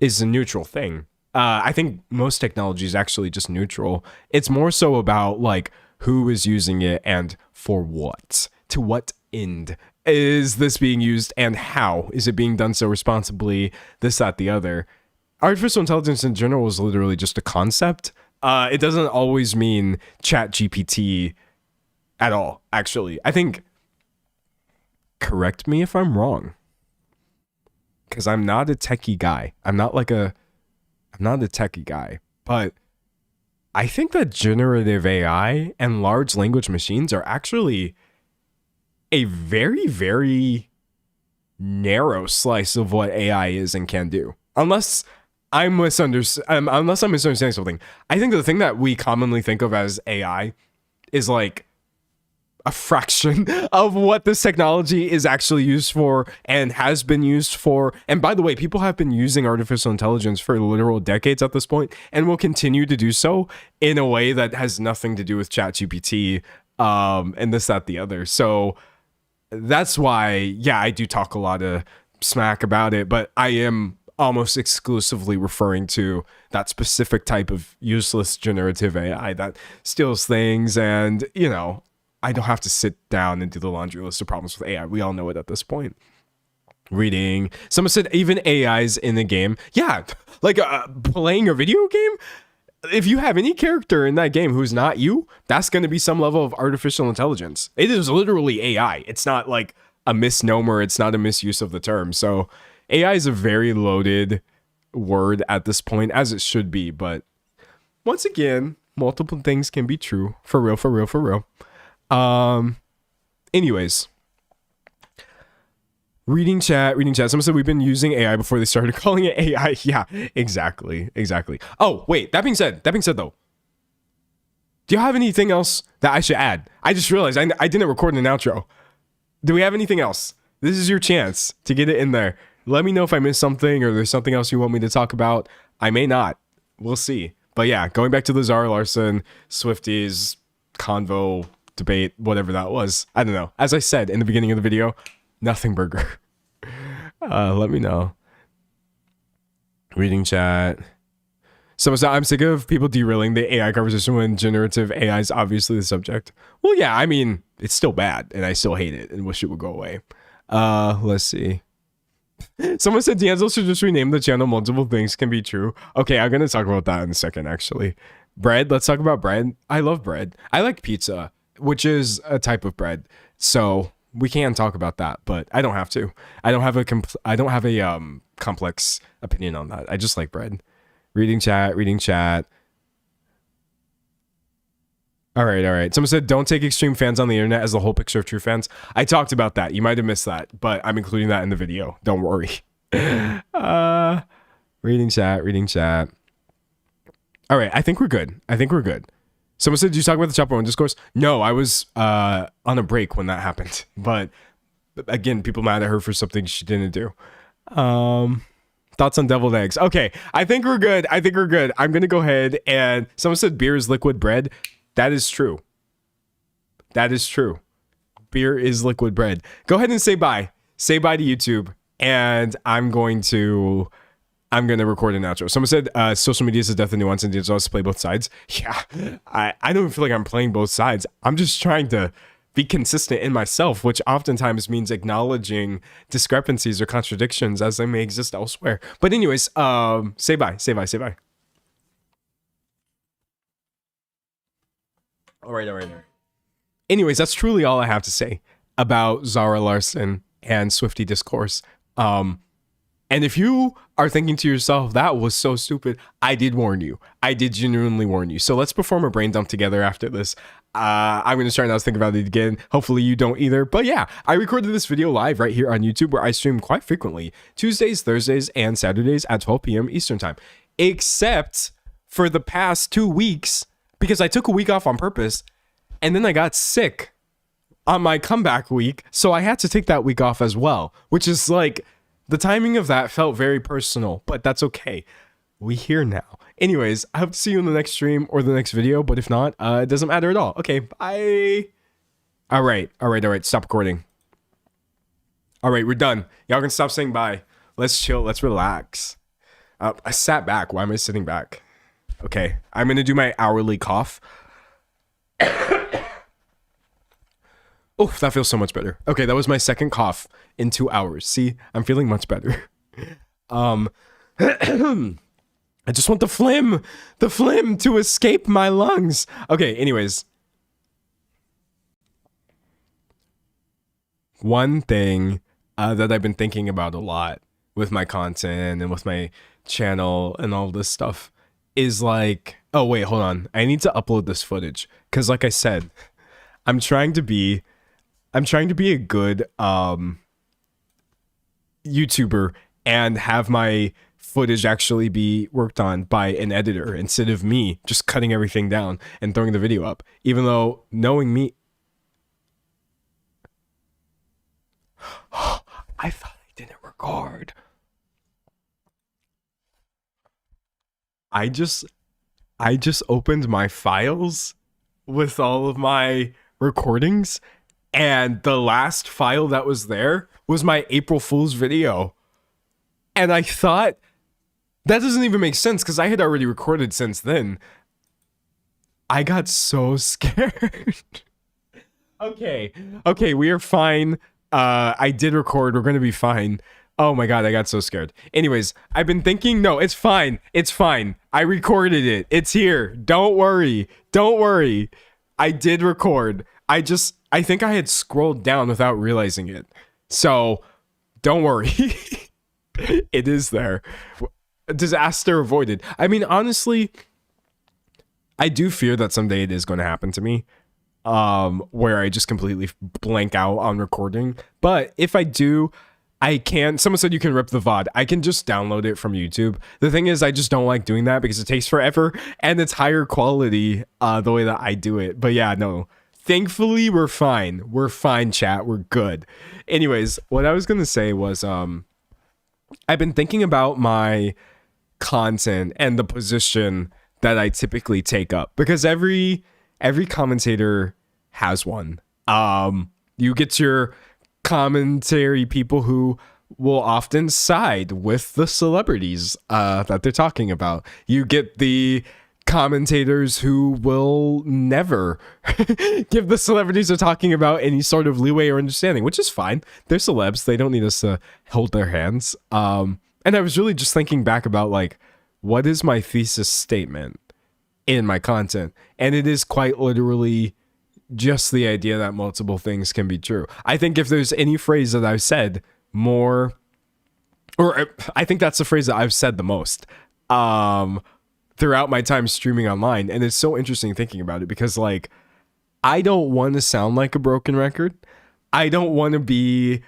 is a neutral thing. I think most technology is actually just neutral. It's more so about like who is using it and for what, to what end is this being used, and how is it being done so responsibly, this, that, the other. Artificial intelligence in general is literally just a concept. It doesn't always mean chat GPT at all, actually. I think, correct me if I'm wrong, because I'm not a techie guy. I'm not a techie guy, but I think that generative AI and large language machines are actually a very, very narrow slice of what AI is and can do. Unless I'm misunderstanding something. I think the thing that we commonly think of as AI is like a fraction of what this technology is actually used for and has been used for. And by the way, people have been using artificial intelligence for literal decades at this point and will continue to do so in a way that has nothing to do with ChatGPT and this, that, the other. So that's why, yeah, I do talk a lot of smack about it, but I am almost exclusively referring to that specific type of useless generative AI that steals things. And, you know, I don't have to sit down and do the laundry list of problems with AI. We all know it at this point. Reading. Someone said even AIs in the game. Yeah, like playing a video game. If you have any character in that game who's not you, that's going to be some level of artificial intelligence. It is literally AI. It's not like a misnomer. It's not a misuse of the term. So AI is a very loaded word at this point, as it should be. But once again, multiple things can be true. For real, for real, for real. Anyways, reading chat. Someone said we've been using AI before they started calling it AI. Yeah, exactly. Oh, wait, that being said though, do you have anything else that I should add? I just realized I didn't record an outro. Do we have anything else? This is your chance to get it in there. Let me know if I missed something or there's something else you want me to talk about. I may not. We'll see. But yeah, going back to the Zara Larsson, Swifties, convo, debate, whatever that was. I don't know. As I said in the beginning of the video, nothing burger. Let me know. Reading chat. Someone said, I'm sick of people derailing the AI conversation when generative AI is obviously the subject. Well, yeah, I mean, it's still bad and I still hate it and wish it would go away. Let's see. Someone said D'Angelo should just rename the channel Multiple Things Can Be True. Okay, I'm going to talk about that in a second, actually. Bread. Let's talk about bread. I love bread. I like pizza, which is a type of bread. So we can talk about that, but I don't have to. I don't have a complex opinion on that. I just like bread. Reading chat. All right. Someone said, don't take extreme fans on the internet as the whole picture of true fans. I talked about that. You might have missed that, but I'm including that in the video. Don't worry. Reading chat. All right. I think we're good. Someone said, did you talk about the Chapter 1 discourse? No, I was on a break when that happened. But again, people mad at her for something she didn't do. Thoughts on deviled eggs. Okay. I think we're good. I'm going to go ahead and someone said beer is liquid bread. That is true. Beer is liquid bread. Go ahead and say bye. Say bye to YouTube. And I'm going to record an outro. Someone said social media is the death of nuance and D'Angelo has to play both sides. Yeah. I don't feel like I'm playing both sides. I'm just trying to be consistent in myself, which oftentimes means acknowledging discrepancies or contradictions as they may exist elsewhere. But anyways, say bye. All right. Anyways, that's truly all I have to say about Zara Larsson and Swiftie discourse. And if you are thinking to yourself, that was so stupid, I did warn you. I did genuinely warn you. So let's perform a brain dump together after this. I'm going to try not to think about it again. Hopefully you don't either. But yeah, I recorded this video live right here on YouTube where I stream quite frequently. Tuesdays, Thursdays, and Saturdays at 12 p.m. Eastern time. Except for the past 2 weeks, because I took a week off on purpose and then I got sick on my comeback week. So I had to take that week off as well, which is like, the timing of that felt very personal, but that's okay. We here now. Anyways, I hope to see you in the next stream or the next video, but if not, it doesn't matter at all. Okay, bye. All right. Stop recording. All right, we're done. Y'all can stop saying bye. Let's chill. Let's relax. I sat back. Why am I sitting back? Okay, I'm gonna do my hourly cough. Oh, that feels so much better. Okay, that was my second cough in 2 hours. See, I'm feeling much better. I just want the phlegm to escape my lungs. Okay, anyways. One thing that I've been thinking about a lot with my content and with my channel and all this stuff is like, oh wait, hold on. I need to upload this footage because like I said, I'm trying to be a good YouTuber and have my footage actually be worked on by an editor instead of me just cutting everything down and throwing the video up. Even though knowing me, I thought I didn't record. I just opened my files with all of my recordings, and the last file that was there was my April Fool's video. And I thought, that doesn't even make sense because I had already recorded since then. I got so scared. Okay, we are fine. I did record. We're going to be fine. Oh my God, I got so scared. Anyways, I've been thinking, no, it's fine. It's fine. I recorded it. It's here. Don't worry. I did record. I think I had scrolled down without realizing it. So don't worry. It is there. Disaster avoided. I mean, honestly, I do fear that someday it is going to happen to me. Where I just completely blank out on recording. But if I do, I can. Someone said you can rip the VOD. I can just download it from YouTube. The thing is, I just don't like doing that because it takes forever and it's higher quality the way that I do it. But yeah, no. Thankfully, we're fine. We're fine, chat. We're good. Anyways, what I was going to say was I've been thinking about my content and the position that I typically take up because every commentator has one. You get your commentary people who will often side with the celebrities that they're talking about. You get the commentators who will never give the celebrities they're talking about any sort of leeway or understanding, which is fine. They're celebs. They don't need us to hold their hands. And I was really just thinking back about like, what is my thesis statement in my content? And it is quite literally just the idea that multiple things can be true. I think if there's any phrase that I've said more, or I think that's the phrase that I've said the most throughout my time streaming online. And it's so interesting thinking about it because like, I don't want to sound like a broken record. I don't want to be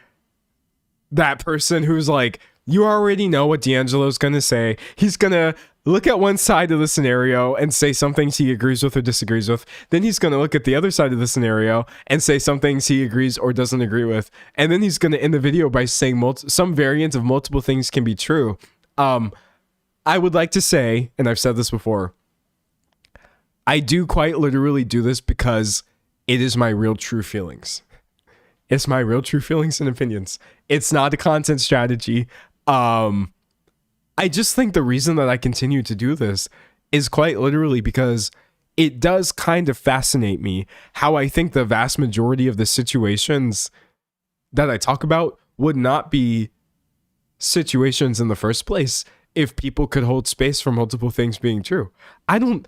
that person who's like, you already know what D'Angelo's going to say. He's going to look at one side of the scenario and say some things he agrees with or disagrees with. Then he's going to look at the other side of the scenario and say some things he agrees or doesn't agree with. And then he's going to end the video by saying some variant of multiple things can be true. I would like to say, and I've said this before, I do quite literally do this because it is my real true feelings. It's my real true feelings and opinions. It's not a content strategy. I just think the reason that I continue to do this is quite literally because it does kind of fascinate me how I think the vast majority of the situations that I talk about would not be situations in the first place if people could hold space for multiple things being true. I don't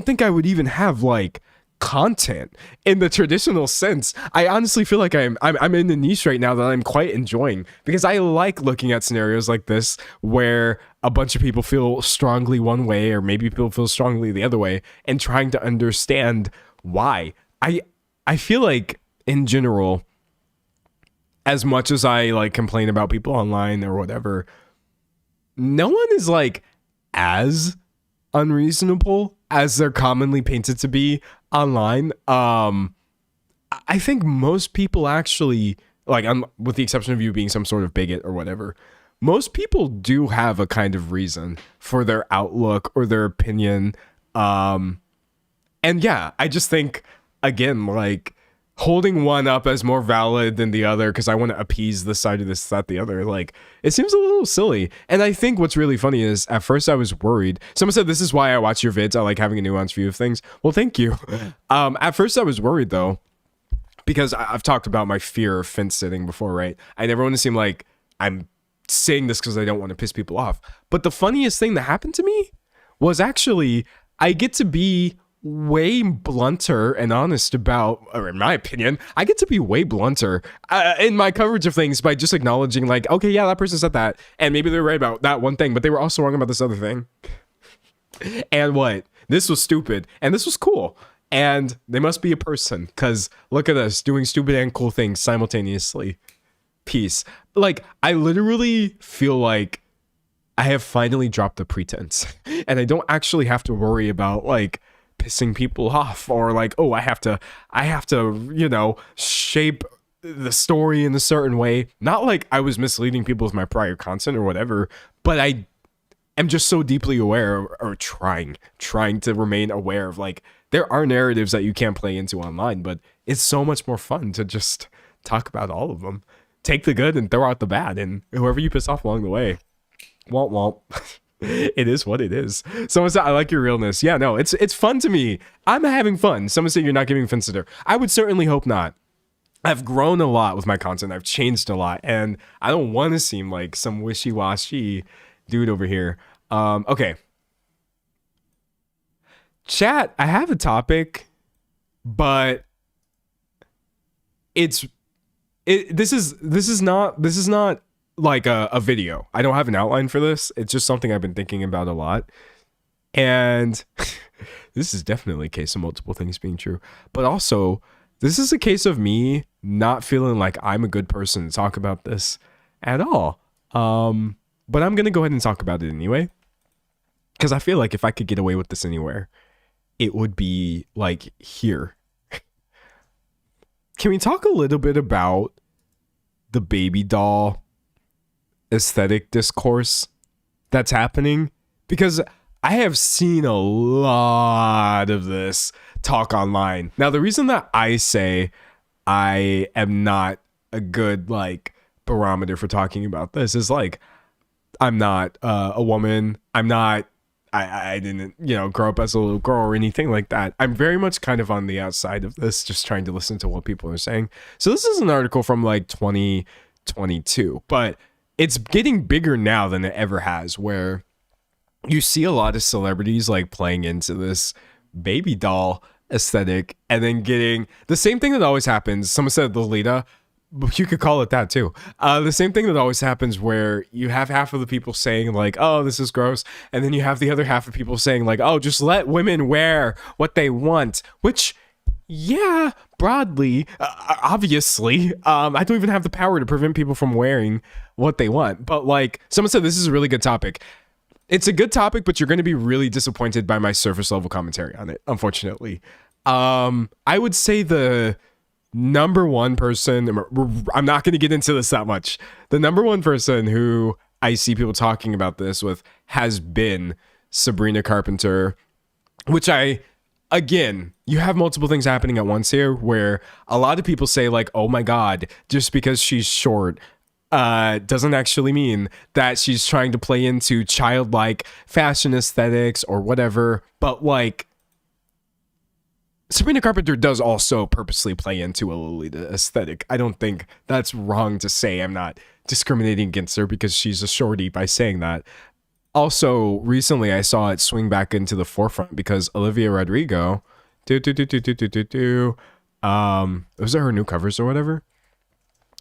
think I would even have like content in the traditional sense. I honestly feel like I'm in the niche right now that I'm quite enjoying because I like looking at scenarios like this where a bunch of people feel strongly one way or maybe people feel strongly the other way and trying to understand why. I feel like in general, as much as I like complain about people online or whatever, no one is like as unreasonable as they're commonly painted to be online. I think most people actually, like, with the exception of you being some sort of bigot or whatever, most people do have a kind of reason for their outlook or their opinion. And yeah, I just think, again, like holding one up as more valid than the other because I want to appease this side of this, that, the other, like it seems a little silly. And I think what's really funny is at first I was worried. Someone said, this is why I watch your vids. I like having a nuanced view of things. Well, thank you. At first I was worried though, because I've talked about my fear of fence sitting before, right? I never want to seem like I'm saying this because I don't want to piss people off. But the funniest thing that happened to me was actually I get to be way blunter and honest about, or in my opinion, I get to be way blunter in my coverage of things by just acknowledging like, okay, yeah, that person said that. And maybe they're right about that one thing, but they were also wrong about this other thing. And what? This was stupid. And this was cool. And they must be a person because look at us doing stupid and cool things simultaneously. Peace. Like, I literally feel like I have finally dropped the pretense and I don't actually have to worry about like pissing people off or like, oh, I have to, you know, shape the story in a certain way. Not like I was misleading people with my prior content or whatever, but I am just so deeply aware or trying to remain aware of like, there are narratives that you can't play into online, but it's so much more fun to just talk about all of them. Take the good and throw out the bad, and whoever you piss off along the way, womp womp. It is what it is. Someone said, I like your realness. Yeah, no, it's fun to me. I'm having fun. Someone said you're not giving offense to there. I would certainly hope not. I've grown a lot with my content. I've changed a lot, and I don't want to seem like some wishy-washy dude over here. Okay. Chat, I have a topic, but this is not like a video. I don't have an outline for this. It's just something I've been thinking about a lot. And this is definitely a case of multiple things being true. But also, this is a case of me not feeling like I'm a good person to talk about this at all. But I'm going to go ahead and talk about it anyway. Because I feel like if I could get away with this anywhere, it would be like here. Can we talk a little bit about the baby doll aesthetic discourse that's happening? Because I have seen a lot of this talk online. Now, the reason that I say I am not a good like barometer for talking about this is like, I'm not a woman. I didn't, you know, grow up as a little girl or anything like that. I'm very much kind of on the outside of this, just trying to listen to what people are saying. So this is an article from like 2022, but it's getting bigger now than it ever has, where you see a lot of celebrities like playing into this baby doll aesthetic and then getting the same thing that always happens. Someone said Lolita. You could call it that too. The same thing that always happens where you have half of the people saying like, oh, this is gross. And then you have the other half of people saying like, oh, just let women wear what they want, which, yeah, broadly, obviously, I don't even have the power to prevent people from wearing what they want. But like someone said, this is a really good topic. It's a good topic, but you're going to be really disappointed by my surface level commentary on it, unfortunately. I would say the number one person, I'm not going to get into this that much. The number one person who I see people talking about this with has been Sabrina Carpenter, which again, you have multiple things happening at once here where a lot of people say like, oh my God, just because she's short doesn't actually mean that she's trying to play into childlike fashion aesthetics or whatever. But like, Sabrina Carpenter does also purposely play into a Lolita aesthetic. I don't think that's wrong to say. I'm not discriminating against her because she's a shorty by saying that. Also, recently I saw it swing back into the forefront because Olivia Rodrigo, those are her new covers or whatever.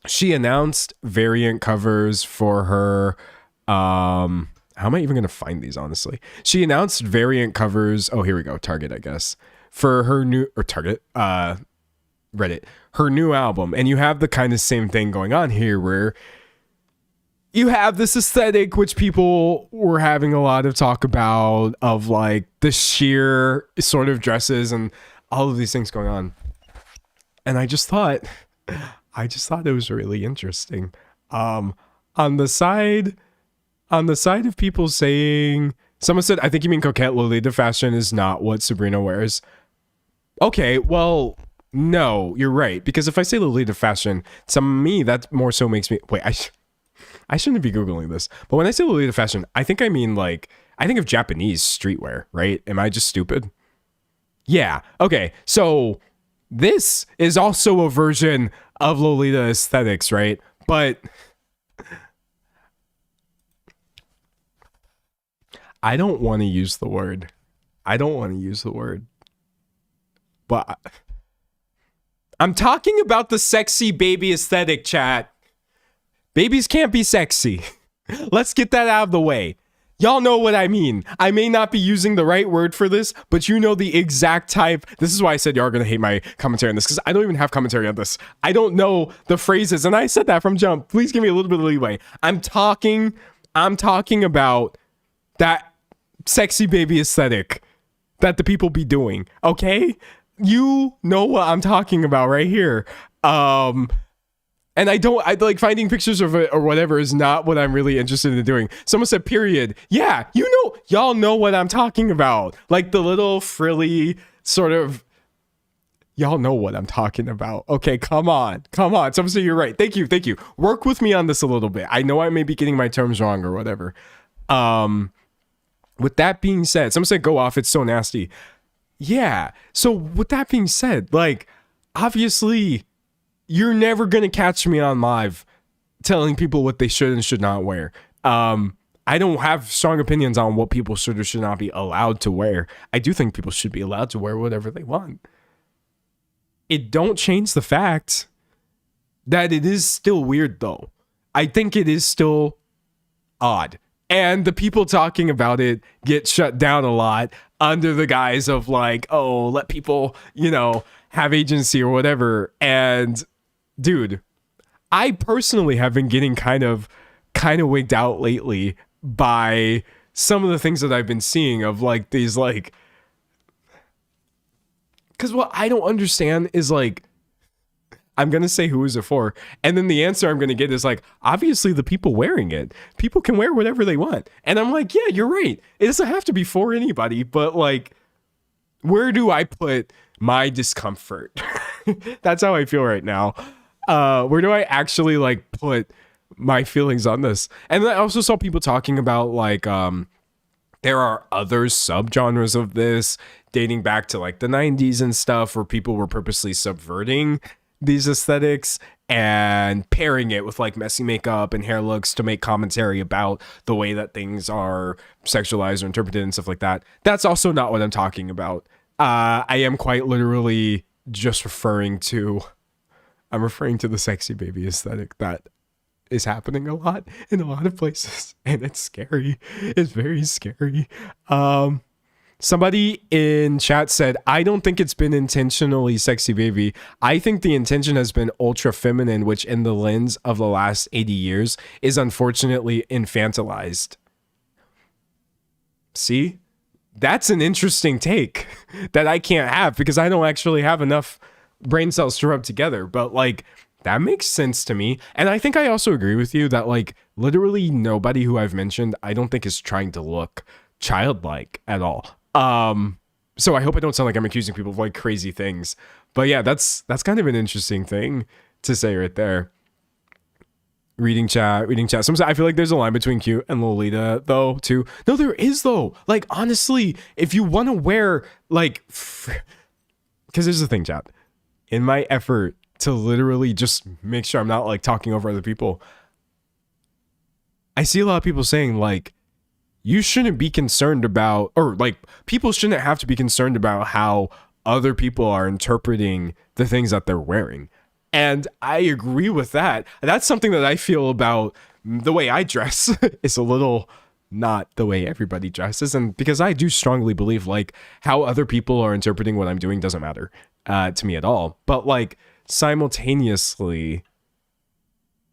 She announced variant covers for her. How am I even going to find these, honestly? She announced variant covers. Oh, here we go. Target, I guess. For her new, or Target, Reddit, her new album. And you have the kind of same thing going on here where you have this aesthetic, which people were having a lot of talk about, of like the sheer sort of dresses and all of these things going on. And I just thought it was really interesting. On the side on the side of people saying, someone said, I think you mean coquette Lolita fashion is not what Sabrina wears. Okay, well, no, you're right. Because if I say Lolita fashion, to me, that more so makes me, wait, I shouldn't be Googling this. But when I say Lolita fashion, I think I mean like, I think of Japanese streetwear, right? Am I just stupid? Yeah. Okay. So this is also a version of Lolita aesthetics, right? But I don't want to use the word. But I'm talking about the sexy baby aesthetic, chat. Babies can't be sexy. Let's get that out of the way. Y'all know what I mean. I may not be using the right word for this, but you know the exact type. This is why I said y'all are going to hate my commentary on this, because I don't even have commentary on this. I don't know the phrases, and I said that from jump. Please give me a little bit of leeway. I'm talking about that sexy baby aesthetic that the people be doing, okay? You know what I'm talking about right here. And I like finding pictures of it or whatever is not what I'm really interested in doing. Someone said period. Yeah, y'all know what I'm talking about. Like the little frilly sort of, y'all know what I'm talking about. Okay, come on. Someone said you're right. Thank you. Work with me on this a little bit. I know I may be getting my terms wrong or whatever. With that being said, someone said go off, it's so nasty. Yeah, so with that being said, like, obviously, you're never going to catch me on live telling people what they should and should not wear. I don't have strong opinions on what people should or should not be allowed to wear. I do think people should be allowed to wear whatever they want. It don't change the fact that it is still weird, though. I think it is still odd. And the people talking about it get shut down a lot under the guise of like, oh, let people, have agency or whatever. And dude, I personally have been getting kind of wigged out lately by some of the things that I've been seeing of like these like, because what I don't understand is like, I'm going to say who is it for? And then the answer I'm going to get is like, obviously the people wearing it. People can wear whatever they want. And I'm like, yeah, you're right. It doesn't have to be for anybody, but like, where do I put my discomfort? That's how I feel right now. Where do I actually like put my feelings on this? And I also saw people talking about like, there are other subgenres of this dating back to like the 90s and stuff where people were purposely subverting these aesthetics and pairing it with like messy makeup and hair looks to make commentary about the way that things are sexualized or interpreted and stuff like that. That's also not what I'm talking about. I am quite literally just referring to the sexy baby aesthetic that is happening a lot in a lot of places, and it's scary. It's very scary. Somebody in chat said, I don't think it's been intentionally sexy baby. I think the intention has been ultra feminine, which in the lens of the last 80 years is unfortunately infantilized. See? That's an interesting take that I can't have because I don't actually have enough brain cells to rub together. But like, that makes sense to me. And I think I also agree with you that like literally nobody who I've mentioned, I don't think is trying to look childlike at all. So I hope I don't sound like I'm accusing people of like crazy things, but yeah, that's kind of an interesting thing to say right there. Reading chat. Sometimes I feel like there's a line between cute and Lolita though too. No, there is though. Like honestly, if you want to wear like, because here's the thing, chat. In my effort to literally just make sure I'm not like talking over other people, I see a lot of people saying like, you shouldn't be concerned about, or like people shouldn't have to be concerned about how other people are interpreting the things that they're wearing. And I agree with that. That's something that I feel about the way I dress is a little not the way everybody dresses. And because I do strongly believe like how other people are interpreting what I'm doing doesn't matter to me at all. But like simultaneously,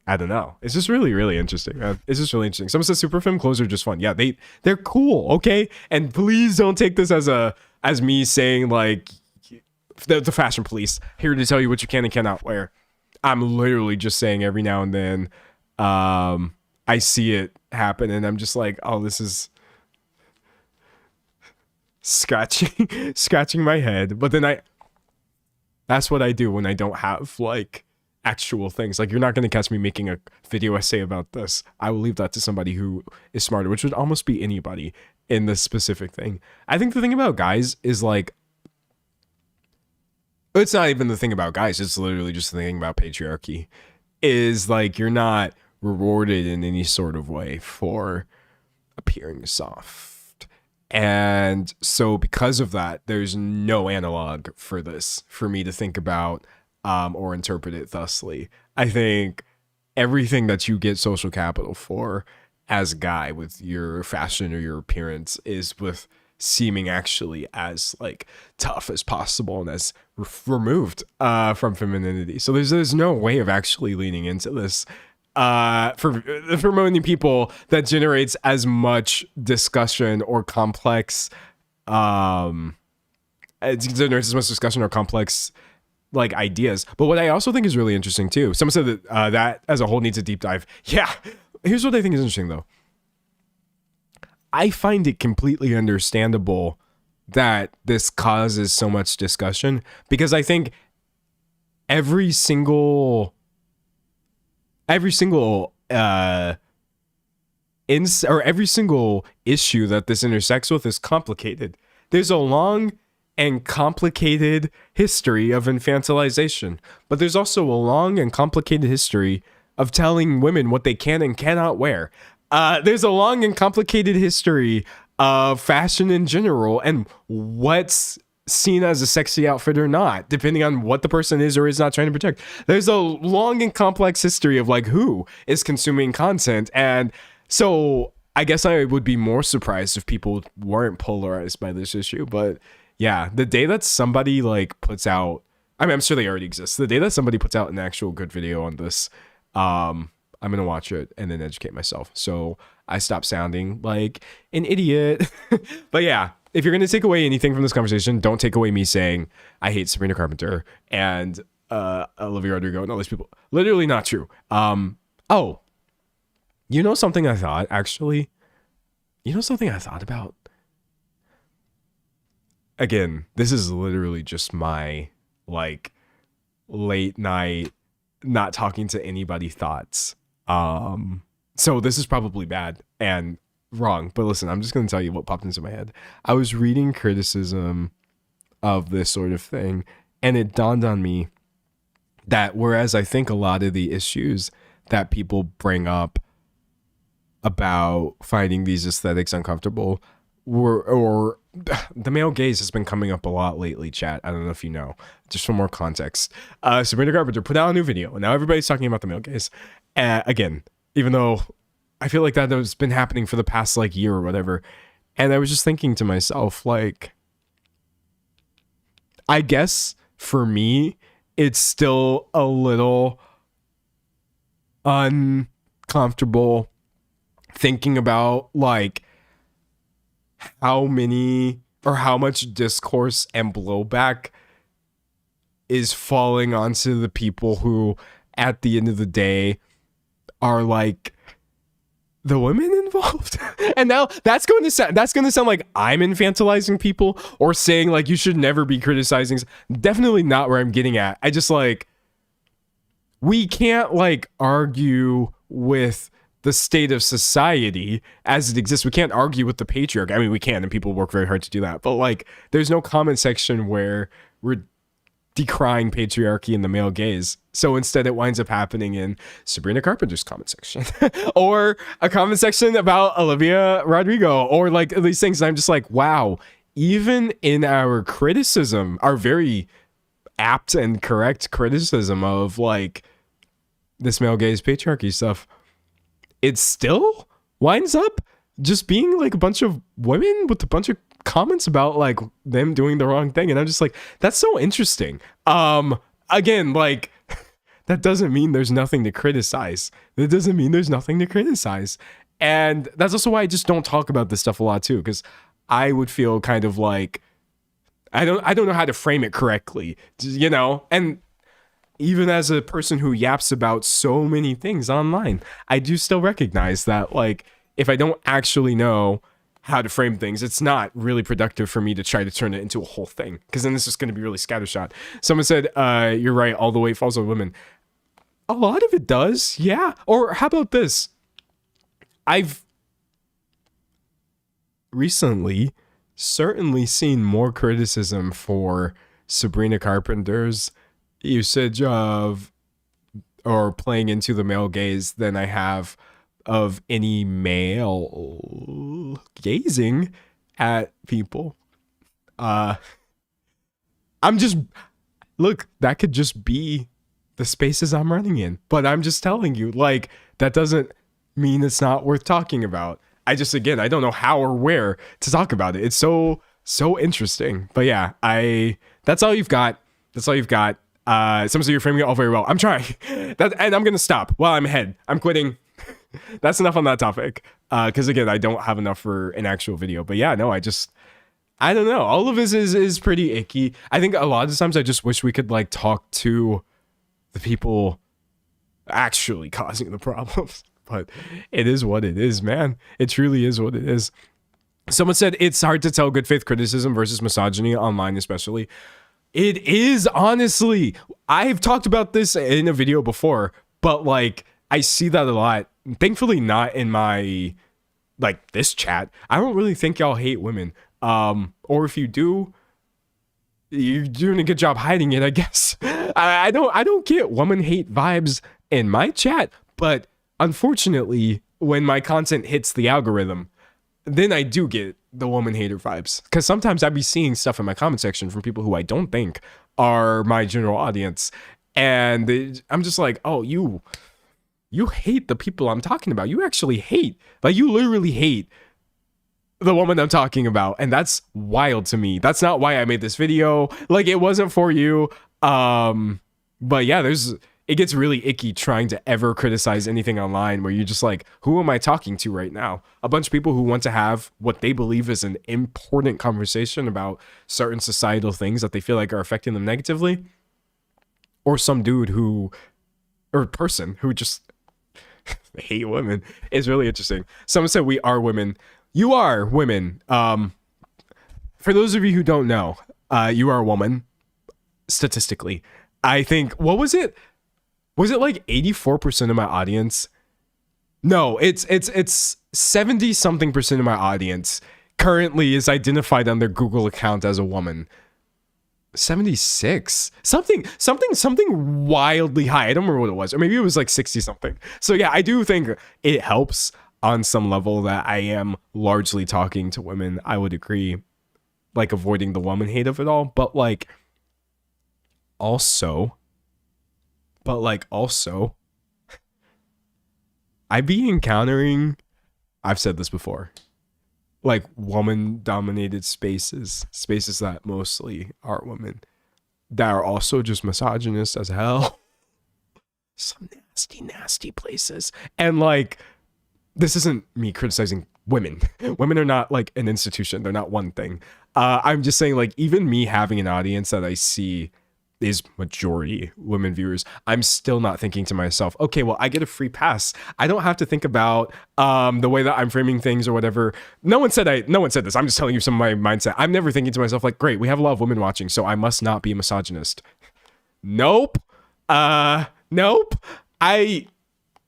I don't know. It's just really, really interesting, man. It's just really interesting. Someone says super femme clothes are just fun. Yeah, they're cool, okay? And please don't take this as me saying like the fashion police here to tell you what you can and cannot wear. I'm literally just saying every now and then, I see it happen and I'm just like, oh, this is scratching my head. But then that's what I do when I don't have like actual things. Like, you're not going to catch me making a video essay about this. I will leave that to somebody who is smarter, which would almost be anybody in this specific thing. I think the thing about guys is like, it's not even the thing about guys, it's literally just the thing about patriarchy, is like, you're not rewarded in any sort of way for appearing soft. And so because of that, there's no analog for this for me to think about or interpret it thusly. I think everything that you get social capital for as a guy with your fashion or your appearance is with seeming actually as like tough as possible and as removed from femininity. So there's no way of actually leaning into this for many people that generates as much discussion or complex it generates as much discussion or complex like ideas. But what I also think is really interesting too, someone said that that as a whole needs a deep dive. Yeah, here's what I think is interesting though. I find it completely understandable that this causes so much discussion, because I think every single every single issue that this intersects with is complicated. There's a long and complicated history of infantilization, but there's also a long and complicated history of telling women what they can and cannot wear. There's a long and complicated history of fashion in general and what's seen as a sexy outfit or not, depending on what the person is or is not trying to protect. There's a long and complex history of like who is consuming content. And so I guess I would be more surprised if people weren't polarized by this issue. But yeah, the day that somebody like puts out, I mean, I'm sure they already exist. The day that somebody puts out an actual good video on this, I'm going to watch it and then educate myself, so I stop sounding like an idiot. But yeah, if you're going to take away anything from this conversation, don't take away me saying I hate Sabrina Carpenter and Olivia Rodrigo and all these people. Literally not true. Oh, you know something I thought, actually? You know something I thought about? Again, this is literally just my, like, late night, not talking to anybody thoughts. So this is probably bad and wrong, but listen, I'm just going to tell you what popped into my head. I was reading criticism of this sort of thing, and it dawned on me that whereas I think a lot of the issues that people bring up about finding these aesthetics uncomfortable or the male gaze has been coming up a lot lately, chat. I don't know if you know, just for more context. Sabrina Carpenter put out a new video, and now everybody's talking about the male gaze. Again, even though I feel like that has been happening for the past like year or whatever. And I was just thinking to myself, like, I guess for me, it's still a little uncomfortable thinking about like how many or how much discourse and blowback is falling onto the people who at the end of the day are like the women involved. And now that's going to sound like I'm infantilizing people or saying like you should never be criticizing. Definitely not where I'm getting at. I just like, we can't like argue with the state of society as it exists. We can't argue with the patriarchy. I mean, we can, and people work very hard to do that, but like there's no comment section where we're decrying patriarchy and the male gaze. So instead it winds up happening in Sabrina Carpenter's comment section or a comment section about Olivia Rodrigo or like these things. And I'm just like, wow, even in our criticism, our very apt and correct criticism of like this male gaze patriarchy stuff, it still winds up just being like a bunch of women with a bunch of comments about like them doing the wrong thing. And I'm just like, that's so interesting. Again, like that doesn't mean there's nothing to criticize. That doesn't mean there's nothing to criticize. And that's also why I just don't talk about this stuff a lot too, because I would feel kind of like I don't know how to frame it correctly, you know. And even as a person who yaps about so many things online, I do still recognize that, like, if I don't actually know how to frame things, it's not really productive for me to try to turn it into a whole thing, because then it's just going to be really scattershot. Someone said, you're right, all the weight falls on women. A lot of it does, yeah. Or how about this? I've recently certainly seen more criticism for Sabrina Carpenter's usage of or playing into the male gaze than I have of any male gazing at people. I'm just, look, that could just be the spaces I'm running in, but I'm just telling you, like, that doesn't mean it's not worth talking about. I just, again, I don't know how or where to talk about it. It's so interesting. But yeah, that's all you've got. That's all you've got. Some say you're framing it all very well. I'm trying. And I'm gonna stop while I'm ahead. I'm quitting. That's enough on that topic. Because again, I don't have enough for an actual video. But yeah, no, I don't know. All of this is pretty icky. I think a lot of the times I just wish we could like talk to the people actually causing the problems. But it is what it is, man. It truly is what it is. Someone said it's hard to tell good faith criticism versus misogyny online, especially. It is, honestly. I've talked about this in a video before, but like I see that a lot. Thankfully, not in my like this chat. I don't really think y'all hate women. Or if you do, you're doing a good job hiding it, I guess. I don't get woman hate vibes in my chat, but unfortunately, when my content hits the algorithm, then I do get the woman hater vibes. Because sometimes I'd be seeing stuff in my comment section from people who I don't think are my general audience. And I'm just like, oh, you hate the people I'm talking about. You actually hate. Like, you literally hate the woman I'm talking about. And that's wild to me. That's not why I made this video. Like, it wasn't for you. But yeah, it gets really icky trying to ever criticize anything online where you're just like, who am I talking to right now? A bunch of people who want to have what they believe is an important conversation about certain societal things that they feel like are affecting them negatively. Or some dude or person who just hate women. Is really interesting. Someone said we are women. You are women. For those of you who don't know, you are a woman. Statistically. I think, what was it? Was it like 84% of my audience? No, it's 70 something percent of my audience currently is identified on their Google account as a woman. 76, something wildly high. I don't remember what it was, or maybe it was like 60 something. So yeah, I do think it helps on some level that I am largely talking to women. I would agree, like avoiding the woman hate of it all, but also, I be encountering, I've said this before, like woman dominated spaces that mostly are women that are also just misogynist as hell. Some nasty places. And like, this isn't me criticizing women. Women are not like an institution. They're not one thing. I'm just saying, like, even me having an audience that I see is majority women viewers, I'm still not thinking to myself, okay, well, I get a free pass. I don't have to think about the way that I'm framing things or whatever. No one said this. I'm just telling you some of my mindset. I'm never thinking to myself like, great, we have a lot of women watching, so I must not be a misogynist. Nope. Nope.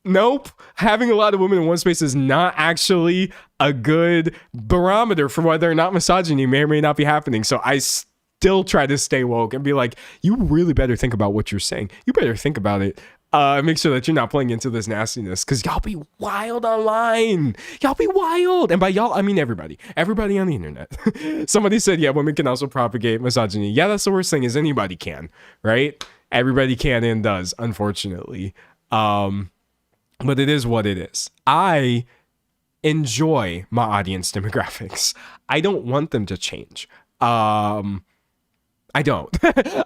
Nope. Having a lot of women in one space is not actually a good barometer for whether or not misogyny may or may not be happening. So I still try to stay woke and be like, you really better think about what you're saying. You better think about it. Make sure that you're not playing into this nastiness, because y'all be wild online. Y'all be wild. And by y'all, I mean everybody. Everybody on the internet. Somebody said, yeah, women can also propagate misogyny. Yeah, that's the worst thing, is anybody can, right? Everybody can and does, unfortunately. But it is what it is. I enjoy my audience demographics. I don't want them to change. I don't.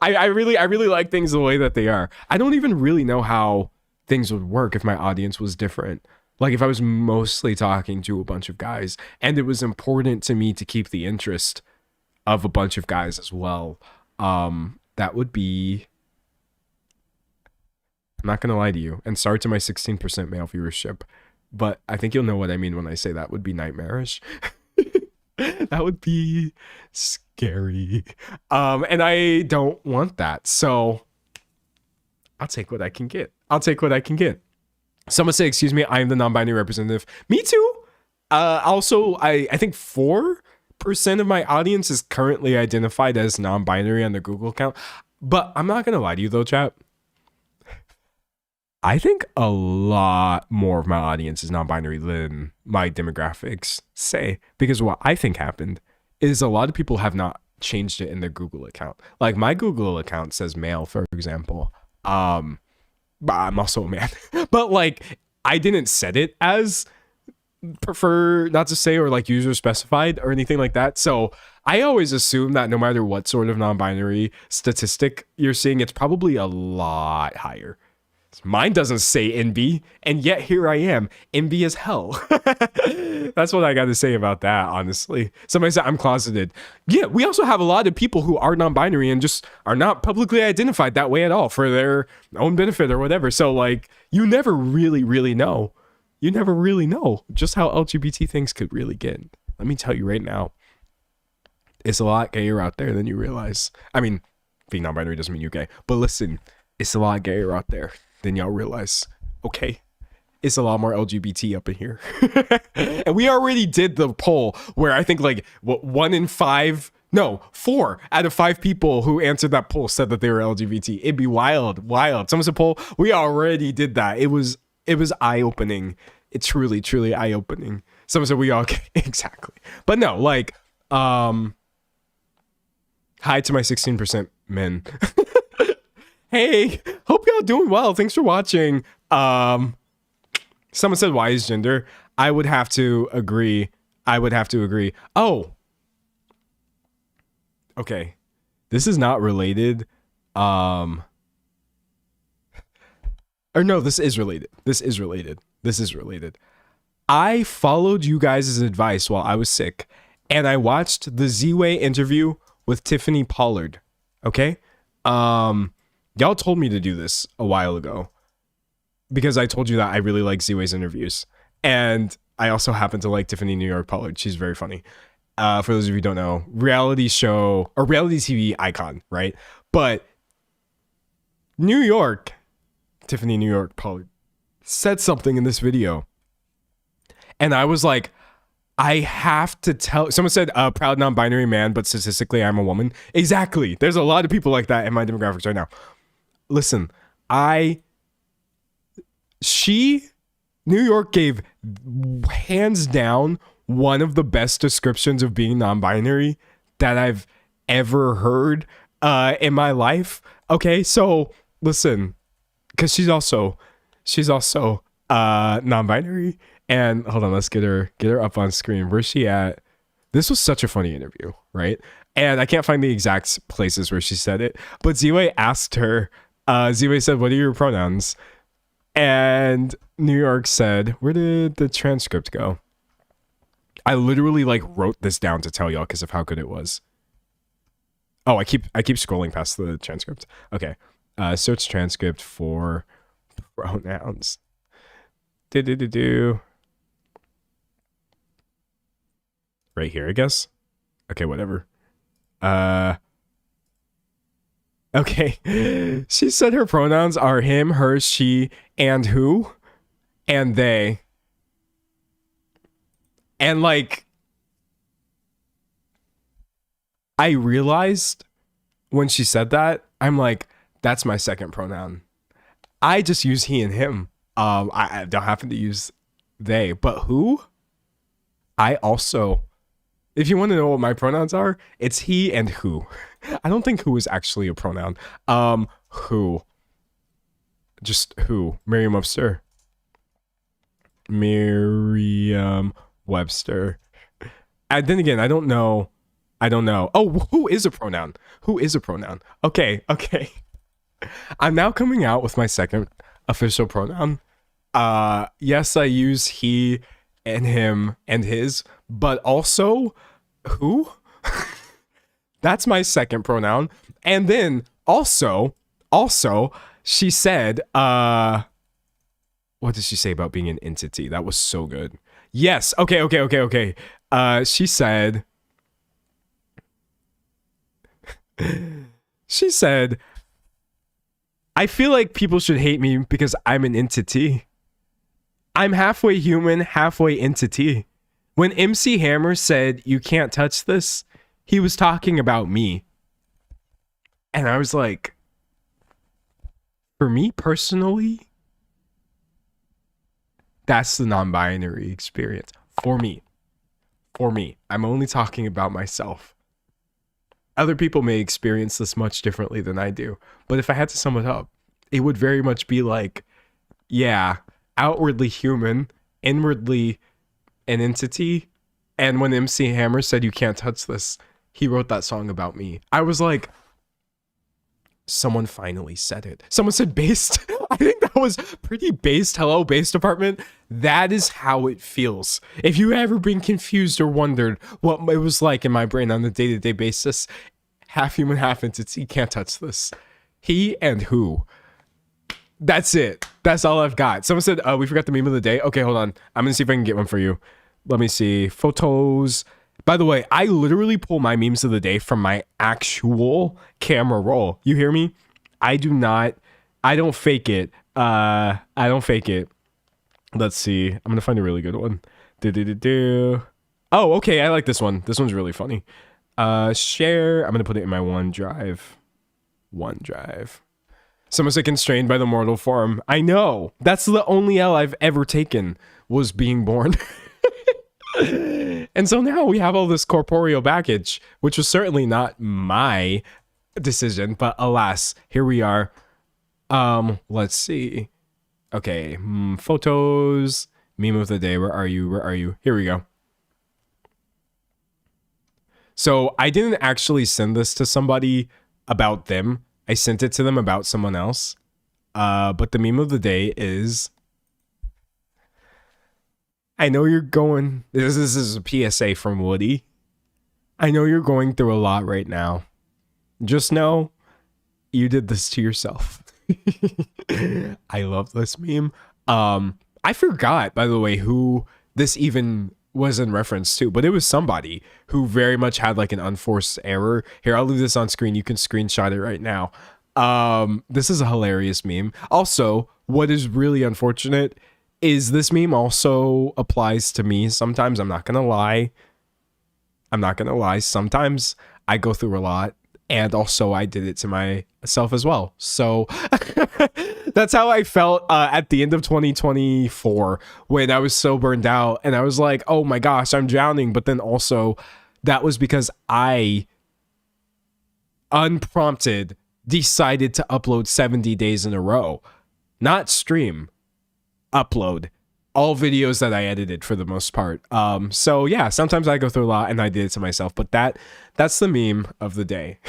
I really like things the way that they are. I don't even really know how things would work if my audience was different. Like if I was mostly talking to a bunch of guys and it was important to me to keep the interest of a bunch of guys as well. That would be I'm not gonna lie to you. And sorry to my 16% male viewership, but I think you'll know what I mean when I say that would be nightmarish. That would be scary. And I don't want that. So I'll take what I can get. Someone say, excuse me, I am the non-binary representative. Me too. Also, I think 4% of my audience is currently identified as non-binary on the Google account. But I'm not gonna lie to you though, chat. I think a lot more of my audience is non-binary than my demographics say, because what I think happened is a lot of people have not changed it in their Google account. Like my Google account says male, for example. But I'm also a man. But like I didn't set it as prefer not to say or like user specified or anything like that. So I always assume that no matter what sort of non-binary statistic you're seeing, it's probably a lot higher. Mine doesn't say NB, and yet here I am. NB as hell. That's what I got to say about that, honestly. Somebody said I'm closeted. Yeah, we also have a lot of people who are non-binary and just are not publicly identified that way at all for their own benefit or whatever. So, like, you never really know. You never really know just how LGBT things could really get. Let me tell you right now, it's a lot gayer out there than you realize. I mean, being non-binary doesn't mean you're gay, but listen, it's a lot gayer out there than y'all realize. Okay, it's a lot more LGBT up in here. And we already did the poll where I think like what 4 out of 5 people who answered that poll said that they were LGBT. It'd be wild. Someone said poll. We already did that. It was eye-opening. It's truly eye-opening. Someone said we all exactly. But no, like hi to my 16% men. Hey, hope y'all doing well. Thanks for watching. Someone said, why is gender? I would have to agree. Oh, okay. This is not related. Or no, this is related. I followed you guys' advice while I was sick, and I watched the Z-Way interview with Tiffany Pollard. Okay? Y'all told me to do this a while ago because I told you that I really like Z-Way's interviews. And I also happen to like Tiffany New York Pollard. She's very funny. For those of you who don't know, reality show or reality TV icon, right? But Tiffany New York Pollard said something in this video. And I was like, I have to tell. Someone said, proud non-binary man, but statistically I'm a woman. Exactly. There's a lot of people like that in my demographics right now. Listen, New York gave hands down one of the best descriptions of being non-binary that I've ever heard in my life. Okay, so listen, because she's also non-binary. And hold on, let's get her up on screen. Where's she at? This was such a funny interview, right? And I can't find the exact places where she said it, but Z-Way asked her. Z-Way said, "What are your pronouns?" And New York said, "Where did the transcript go?" I literally like wrote this down to tell y'all because of how good it was. Oh, I keep scrolling past the transcript. Okay, search transcript for pronouns. Right here, I guess. Okay, whatever. Okay. She said her pronouns are him, her, she, and who? And they. And like, I realized when she said that, I'm like, that's my second pronoun. I just use he and him. I don't happen to use they, but who? I also, if you want to know what my pronouns are, it's he and who. I don't think who is actually a pronoun. Who? Just who? Merriam-Webster. Merriam-Webster. And then again, I don't know. Oh, who is a pronoun? Okay. I'm now coming out with my second official pronoun. Yes, I use he and him and his, but also who? That's my second pronoun. And then also she said, what did she say about being an entity? That was so good. Yes. Okay. She said, I feel like people should hate me because I'm an entity. I'm halfway human, halfway entity. When MC Hammer said, you can't touch this, he was talking about me. And I was like, for me personally, that's the non-binary experience. For me. I'm only talking about myself. Other people may experience this much differently than I do. But if I had to sum it up, it would very much be like, yeah, outwardly human, inwardly an entity. And when MC Hammer said, you can't touch this, he wrote that song about me. I was like, someone finally said it. Someone said based. I think that was pretty based. Hello, based department. That is how it feels. If you ever been confused or wondered what it was like in my brain on a day-to-day basis, half human, half entity, can't touch this. He and who. That's it. That's all I've got. Someone said, we forgot the meme of the day. Okay, hold on. I'm going to see if I can get one for you. Let me see. Photos. By the way, I literally pull my memes of the day from my actual camera roll. You hear me? I don't fake it. I don't fake it. Let's see. I'm going to find a really good one. Oh, okay. I like this one. This one's really funny. Share. I'm going to put it in my OneDrive. Someone said constrained by the mortal form. I know. That's the only L I've ever taken, was being born. And so now we have all this corporeal baggage, which was certainly not my decision, but alas, here we are. Let's see. Okay, photos, meme of the day. Where are you? Here we go. So I didn't actually send this to somebody about them. I sent it to them about someone else. But the meme of the day is, I know you're going, this is a PSA from Woody. I know you're going through a lot right now. Just know you did this to yourself. I love this meme. I forgot, by the way, who this even was in reference to, but it was somebody who very much had like an unforced error. Here, I'll leave this on screen. You can screenshot it right now. This is a hilarious meme. Also, what is really unfortunate is this meme also applies to me. Sometimes I'm not gonna lie. Sometimes I go through a lot, and also I did it to myself as well. So that's how I felt at the end of 2024 when I was so burned out and I was like, oh my gosh, I'm drowning. But then also that was because I unprompted decided to upload 70 days in a row, not stream, upload all videos that I edited for the most part. So yeah, sometimes I go through a lot and I did it to myself, but that's the meme of the day.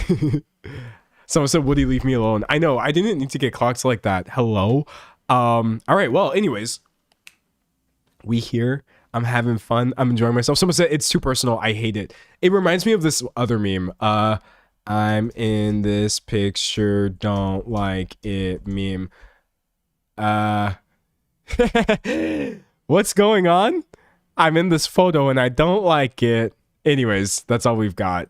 Someone said, Woody, leave me alone. I know, I didn't need to get clocked like that. Hello. All right, well, anyways, we here. I'm having fun. I'm enjoying myself. Someone said, it's too personal. I hate it. It reminds me of this other meme. I'm in this picture, don't like it meme. What's going on? I'm in this photo and I don't like it. Anyways, that's all we've got.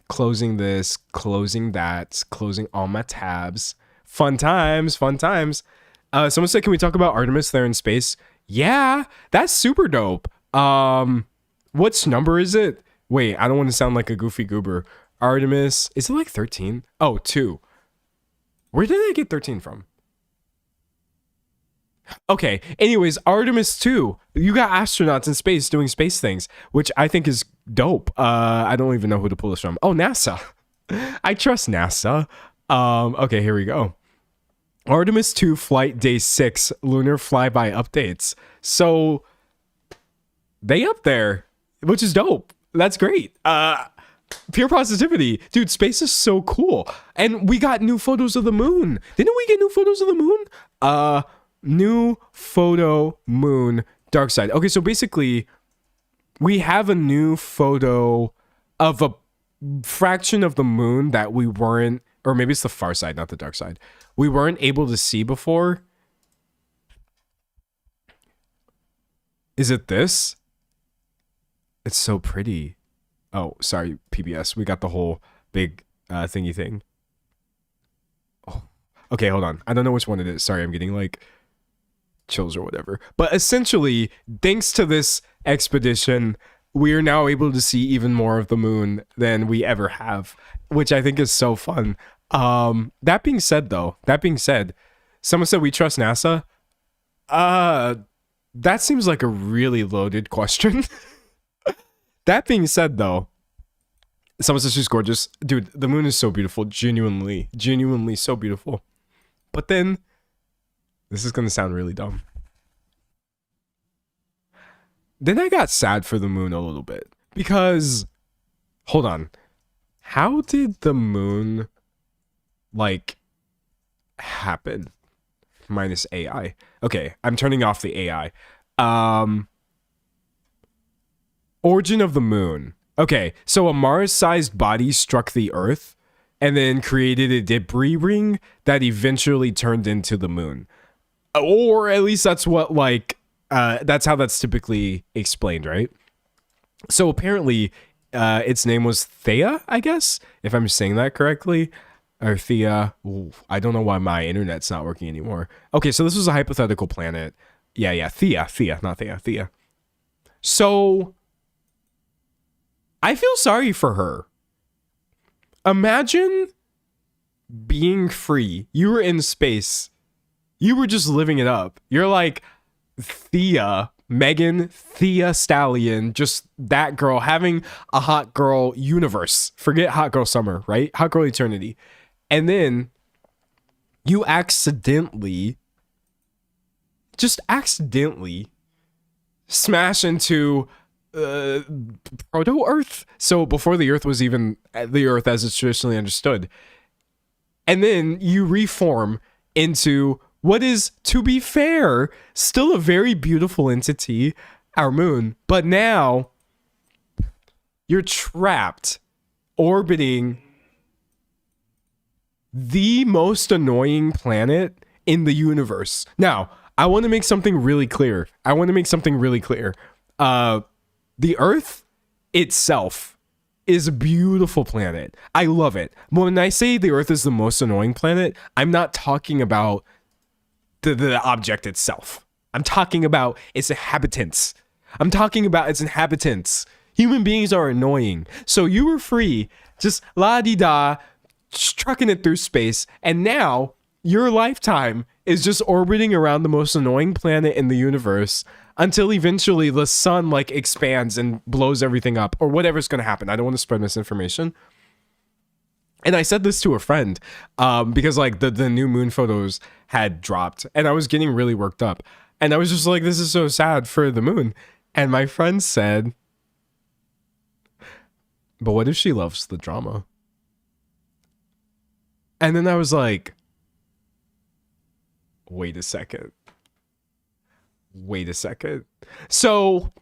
Closing this, closing that, closing all my tabs. Fun times. Someone said, can we talk about Artemis there in space? Yeah, that's super dope. What's number is it? Wait, I don't want to sound like a goofy goober. Artemis, is it like 13? Oh, 2. Where did I get 13 from? Okay, anyways, Artemis 2. You got astronauts in space doing space things, which I think is dope. I don't even know who to pull this from. Oh, NASA. I trust NASA. Okay, here we go. Artemis 2 flight day 6 lunar flyby updates. So they up there, which is dope. That's great. Pure positivity. Dude, space is so cool. And we got new photos of the moon. Didn't we get new photos of the moon? New photo moon dark side. Okay, so basically we have a new photo of a fraction of the moon that we weren't, or maybe it's the far side, not the dark side, we weren't able to see before. Is it this? It's so pretty. Oh, sorry, PBS. We got the whole big thingy thing. Oh, okay, hold on. I don't know which one it is. Sorry, I'm getting like chills or whatever. But essentially, thanks to this expedition, we are now able to see even more of the moon than we ever have, which I think is so fun. That being said, someone said we trust NASA. That seems like a really loaded question. That being said, though, someone says she's gorgeous. Dude, the moon is so beautiful. Genuinely so beautiful. But then, this is going to sound really dumb. Then I got sad for the moon a little bit. Because, hold on. How did the moon, like, happen? Minus AI. Okay, I'm turning off the AI. Origin of the moon. Okay, so a Mars-sized body struck the Earth and then created a debris ring that eventually turned into the moon. Or at least that's what, like, that's how that's typically explained, right? So apparently, its name was Theia, I guess, if I'm saying that correctly. Or Thea. Ooh, I don't know why my internet's not working anymore. Okay, so this was a hypothetical planet. Yeah, Thea, not Thea. So, I feel sorry for her. Imagine being free. You were in space. You were just living it up. You're like Thea, Megan, Thea Stallion, just that girl having a hot girl universe. Forget hot girl summer, right? Hot girl eternity. And then you just accidentally smash into proto-Earth. So before the Earth was even the Earth as it's traditionally understood. And then you reform into what is, to be fair, still a very beautiful entity, our moon. But now you're trapped orbiting the most annoying planet in the universe. Now, I want to make something really clear. The Earth itself is a beautiful planet. I love it. When I say the Earth is the most annoying planet, I'm not talking about the object itself. I'm talking about its inhabitants. Human beings are annoying. So you were free, just la-di-da, trucking it through space, and now your lifetime is just orbiting around the most annoying planet in the universe until eventually the sun like expands and blows everything up, or whatever's going to happen. I don't want to spread misinformation. And I said this to a friend because like the new moon photos had dropped and I was getting really worked up, and I was just like, this is so sad for the moon. And my friend said, but what if she loves the drama? And then I was like, wait a second. So,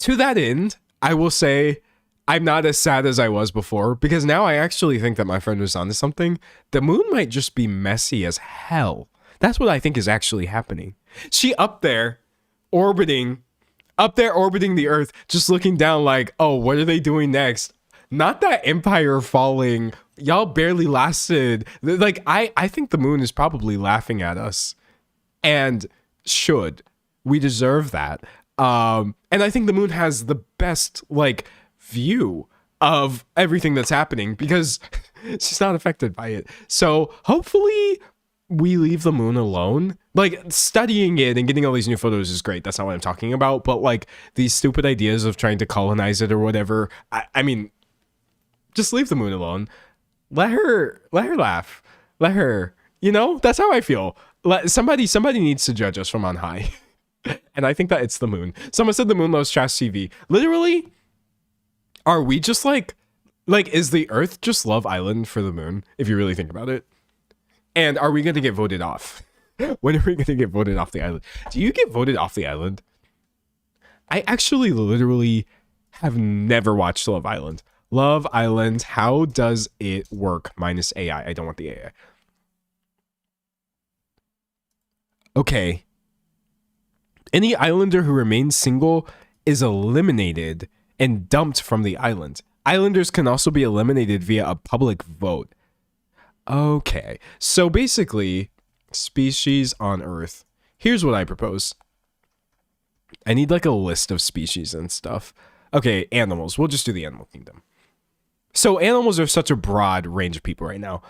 to that end, I will say I'm not as sad as I was before, because now I actually think that my friend was onto something. The moon might just be messy as hell. That's what I think is actually happening. She up there orbiting the Earth, just looking down like, oh, what are they doing next? Not that empire falling. Y'all barely lasted. Like, I think the moon is probably laughing at us. And should. We deserve that. And I think the moon has the best, like, view of everything that's happening because she's not affected by it. So hopefully we leave the moon alone. Like, studying it and getting all these new photos is great. That's not what I'm talking about. But, like, these stupid ideas of trying to colonize it or whatever, I mean, just leave the moon alone. Let her laugh. Let her, that's how I feel. Somebody needs to judge us from on high. And I think that it's the moon. Someone said the moon loves trash TV. Literally, are we just like, is the Earth just Love Island for the moon, if you really think about it? And are we going to get voted off? When are we going to get voted off the island? Do you get voted off the island? I actually literally have never watched Love Island. Love Island, how does it work? Minus AI. I don't want the AI. Okay. Any islander who remains single is eliminated and dumped from the island. Islanders can also be eliminated via a public vote. Okay. So basically, species on Earth. Here's what I propose. I need like a list of species and stuff. Okay, animals. We'll just do the animal kingdom. So animals are such a broad range of people right now.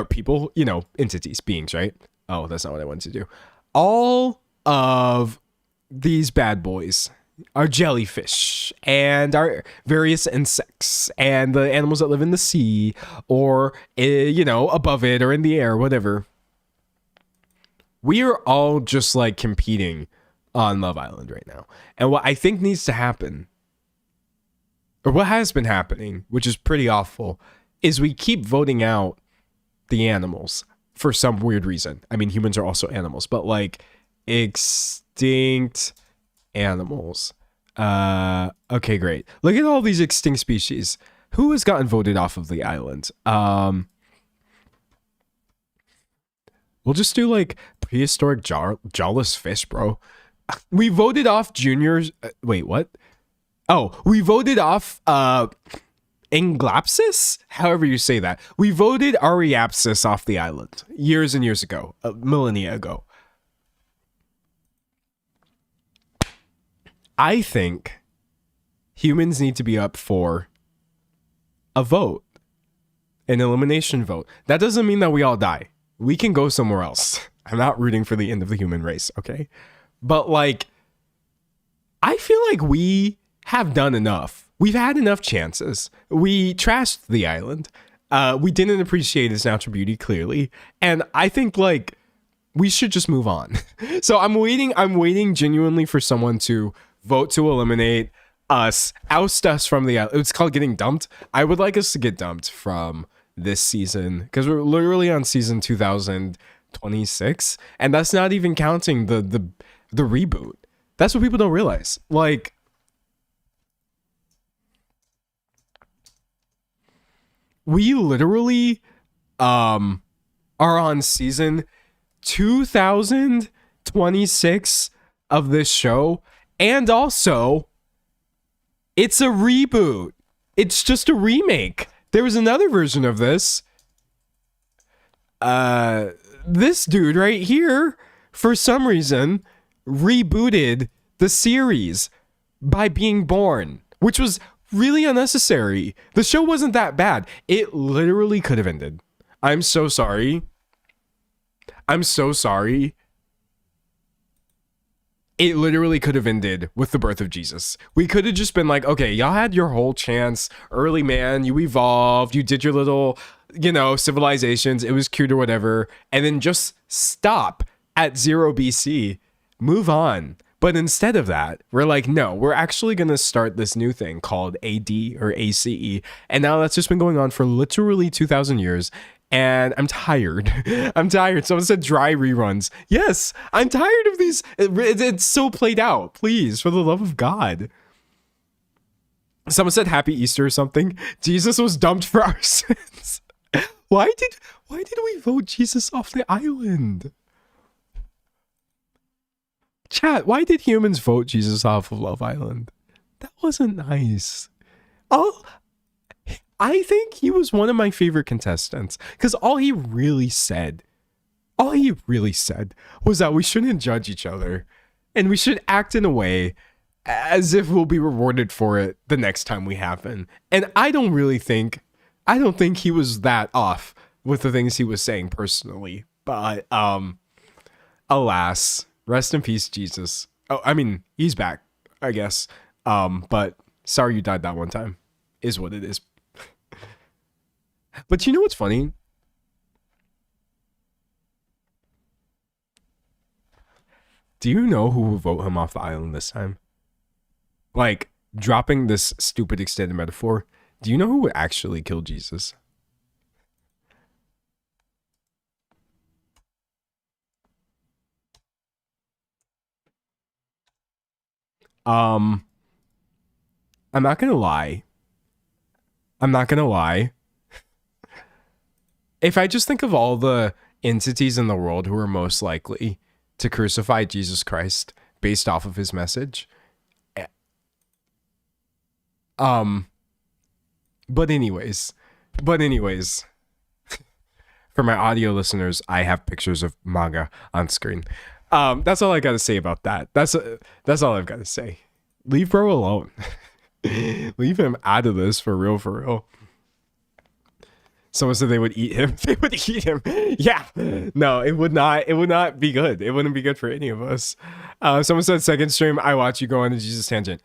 People, entities, beings, right? Oh, that's not what I wanted to do. All of these bad boys are jellyfish and are various insects and the animals that live in the sea or, above it or in the air, whatever. We are all just like competing on Love Island right now. And what I think needs to happen, or what has been happening, which is pretty awful, is we keep voting out the animals for some weird reason. I mean, humans are also animals, but like extinct animals. Okay, great. Look at all these extinct species. Who has gotten voted off of the island? We'll just do like prehistoric jawless fish, bro. We voted off juniors. Wait, what? Oh, we voted off Anglapsis? However you say that. We voted Ariapsis off the island years and years ago, millennia ago. I think humans need to be up for a vote, an elimination vote. That doesn't mean that we all die. We can go somewhere else. I'm not rooting for the end of the human race, okay? But like, I feel like we have done enough. We've had enough chances. We trashed the island. We didn't appreciate its natural beauty, clearly. And I think like we should just move on. So I'm waiting genuinely for someone to vote to eliminate us, oust us from the island. It's called getting dumped. I would like us to get dumped from this season because we're literally on season 2026, and that's not even counting the reboot. That's what people don't realize. Like, we literally are on season 2026 of this show, and also it's a reboot. It's just a remake. There was another version of this. This dude right here, for some reason, rebooted the series by being born, which was really unnecessary. The show wasn't that bad. It literally could have ended. I'm so sorry. I'm so sorry. It literally could have ended with the birth of Jesus. We could have just been like, okay, y'all had your whole chance. Early man, you evolved. You did your little, civilizations. It was cute or whatever. And then just stop at 0 BC. Move on. But instead of that, we're like, no, we're actually going to start this new thing called AD or ACE. And now that's just been going on for literally 2,000 years. And I'm tired. I'm tired. Someone said dry reruns. Yes, I'm tired of these. It's so played out. Please, for the love of God. Someone said happy Easter or something. Jesus was dumped for our sins. Why did we vote Jesus off the island? Chat, why did humans vote Jesus off of Love Island? That wasn't nice. I think he was one of my favorite contestants because all he really said was that we shouldn't judge each other and we should act in a way as if we'll be rewarded for it the next time we happen. And I don't think he was that off with the things he was saying personally. But alas, rest in peace, Jesus. Oh, I mean, he's back, I guess. But sorry you died that one time, is what it is. But you know what's funny? Do you know who will vote him off the island this time? Like, dropping this stupid extended metaphor, do you know who would actually kill Jesus? I'm not gonna lie. I'm not gonna lie. If I just think of all the entities in the world who are most likely to crucify Jesus Christ based off of his message, but anyways, for my audio listeners, I have pictures of manga on screen. That's all I gotta say about that. That's all I've got to say. Leave bro alone. Leave him out of this for real, for real. Someone said they would eat him. They would eat him. Yeah. No, it would not. It would not be good. It wouldn't be good for any of us. Someone said second stream, I watch you go on a Jesus tangent.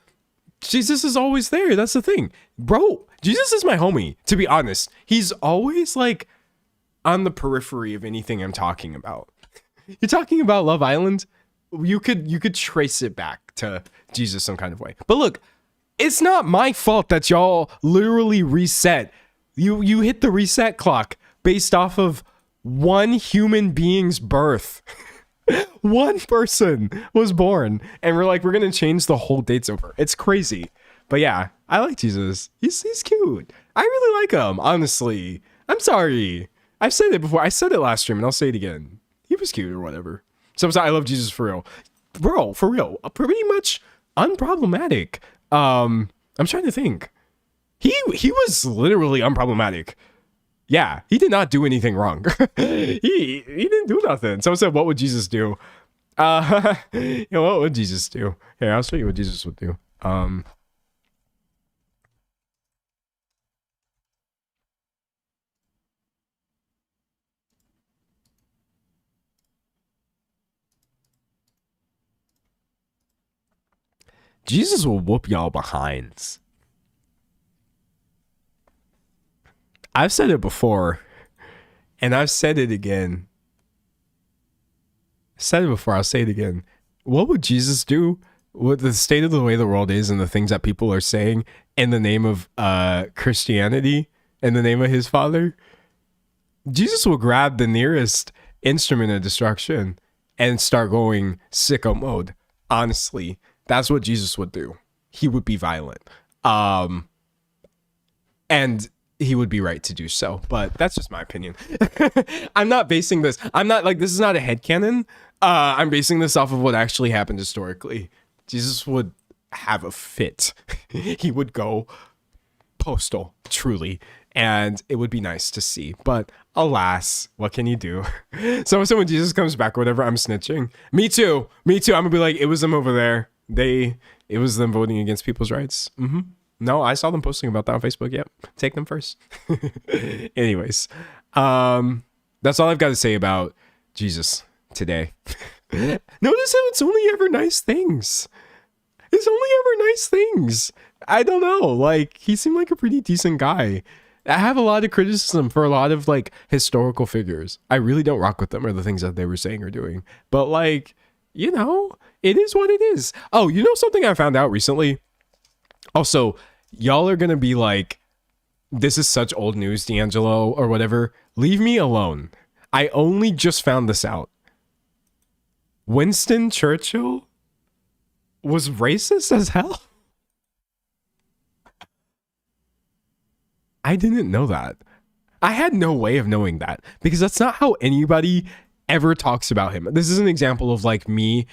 Jesus is always there. That's the thing. Bro, Jesus is my homie, to be honest. He's always like on the periphery of anything I'm talking about. You're talking about Love Island? You could trace it back to Jesus some kind of way. But look, it's not my fault that y'all literally reset. You hit the reset clock based off of one human being's birth. One person was born, and we're like, we're gonna change the whole dates over. It's crazy. But yeah, I like Jesus. He's cute. I really like him, honestly. I'm sorry. I've said it before. I said it last stream, and I'll say it again. He was cute or whatever. So I love Jesus for real. Bro, for real. Pretty much unproblematic. I'm trying to think. He was literally unproblematic. Yeah, he did not do anything wrong. he didn't do nothing. Someone said, what would Jesus do? What would Jesus do? Here, I'll show you what Jesus would do. Jesus will whoop y'all behinds. I've said it before, and I've said it again. I said it before, I'll say it again. What would Jesus do with the state of the way the world is and the things that people are saying in the name of Christianity, in the name of his father? Jesus will grab the nearest instrument of destruction and start going sicko mode. Honestly, that's what Jesus would do. He would be violent. And he would be right to do so, but that's just my opinion. I'm not basing this. I'm not like, this is not a headcanon. I'm basing this off of what actually happened historically. Jesus would have a fit. He would go postal, truly. And it would be nice to see. But alas, what can you do? So when Jesus comes back or whatever, I'm snitching. Me too. I'm gonna be like, it was them over there. It was them voting against people's rights. Mm-hmm. No, I saw them posting about that on Facebook. Yep. Take them first. Anyways, that's all I've got to say about Jesus today. Notice how it's only ever nice things. It's only ever nice things. I don't know. Like, he seemed like a pretty decent guy. I have a lot of criticism for a lot of like historical figures. I really don't rock with them or the things that they were saying or doing. But like, you know, it is what it is. Oh, you know something I found out recently? Also, y'all are gonna be like, this is such old news, D'Angelo, or whatever. Leave me alone. I only just found this out. Winston Churchill was racist as hell? I didn't know that. I had no way of knowing that because that's not how anybody ever talks about him. This is an example of like me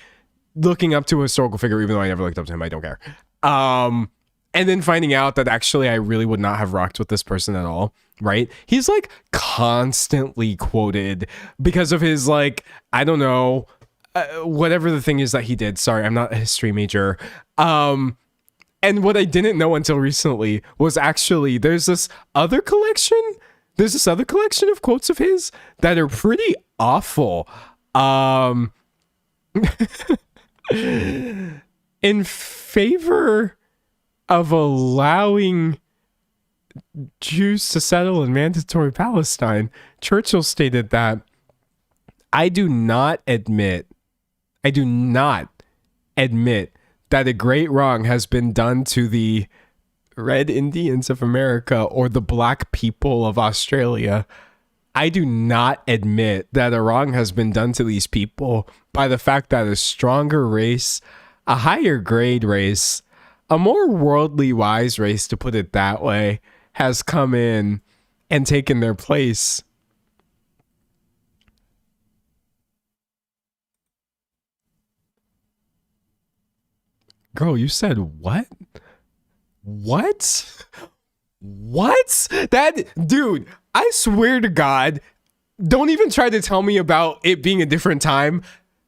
looking up to a historical figure, even though I never looked up to him. I don't care. And then finding out that actually I really would not have rocked with this person at all, right? He's like constantly quoted because of his like, I don't know, whatever the thing is that he did. Sorry, I'm not a history major. And what I didn't know until recently was actually there's this other collection of quotes of his that are pretty awful. In favor of allowing Jews to settle in mandatory Palestine, Churchill stated that I do not admit that a great wrong has been done to the Red Indians of America or the Black people of Australia. I do not admit that a wrong has been done to these people by the fact that a stronger race, a higher grade race, a more worldly wise race, to put it that way, has come in and taken their place. Girl, you said what? What? What? That dude, I swear to God, don't even try to tell me about it being a different time.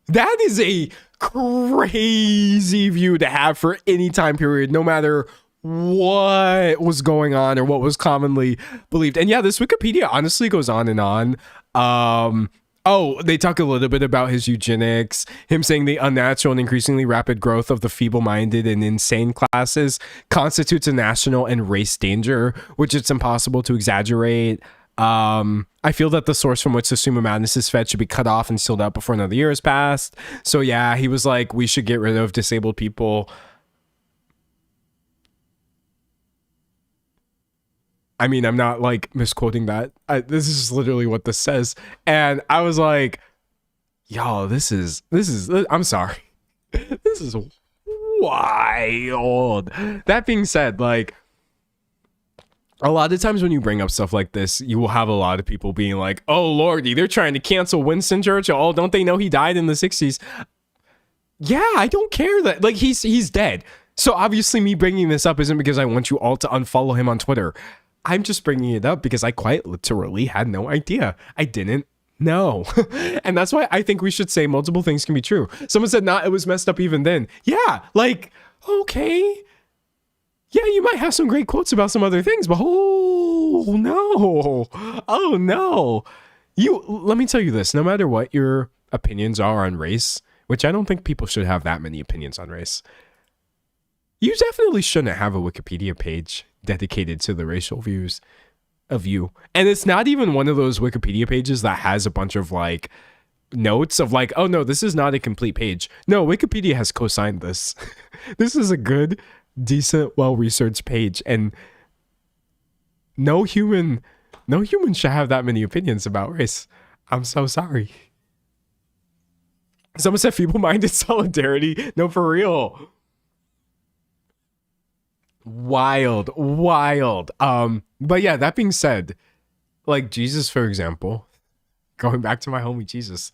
That is a crazy view to have for any time period, no matter what was going on or what was commonly believed. And yeah, this Wikipedia honestly goes on and on. Oh, they talk a little bit about his eugenics, him saying the unnatural and increasingly rapid growth of the feeble-minded and insane classes constitutes a national and race danger, which it's impossible to exaggerate. I feel that the source from which the Summa Madness is fed should be cut off and sealed up before another year has passed. So yeah, he was like, we should get rid of disabled people. I mean, I'm not like misquoting that. This is literally what this says. And I was like, yo, this is, I'm sorry. This is wild. That being said, like, a lot of times when you bring up stuff like this, you will have a lot of people being like, oh, Lordy, they're trying to cancel Winston Churchill. Oh, don't they know he died in the 60s? Yeah, I don't care that, like, he's dead. So obviously me bringing this up isn't because I want you all to unfollow him on Twitter. I'm just bringing it up because I quite literally had no idea. I didn't know. And that's why I think we should say multiple things can be true. Someone said, nah, it was messed up even then. Yeah, like, okay. Yeah, you might have some great quotes about some other things, but oh no. Oh no. Let me tell you this, no matter what your opinions are on race, which I don't think people should have that many opinions on race, you definitely shouldn't have a Wikipedia page dedicated to the racial views of you. And it's not even one of those Wikipedia pages that has a bunch of like notes of like, oh no, this is not a complete page. No, Wikipedia has co-signed this. This is a good, decent, well-researched page, and no human should have that many opinions about race. I'm so sorry. Someone said feeble-minded solidarity. No, for real. Wild. But yeah, that being said, like Jesus, for example, going back to my homie Jesus,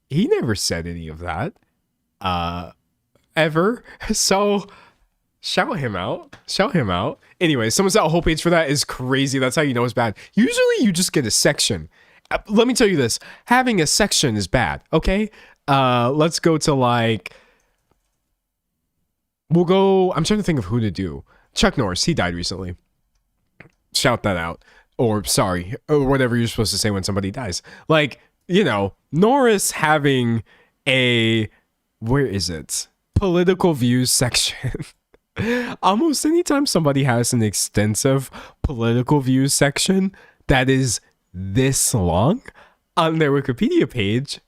he never said any of that ever. So shout him out. Anyway, someone said a whole page for that is crazy. That's how you know it's bad. Usually you just get a section. Let me tell you this, having a section is bad. Okay, let's go to like, we'll go, I'm trying to think of who to do. Chuck Norris, he died recently. Shout that out. Or sorry, or whatever you're supposed to say when somebody dies. Like, you know, Norris having a, where is it? Political views section. Almost anytime somebody has an extensive political views section that is this long on their Wikipedia page,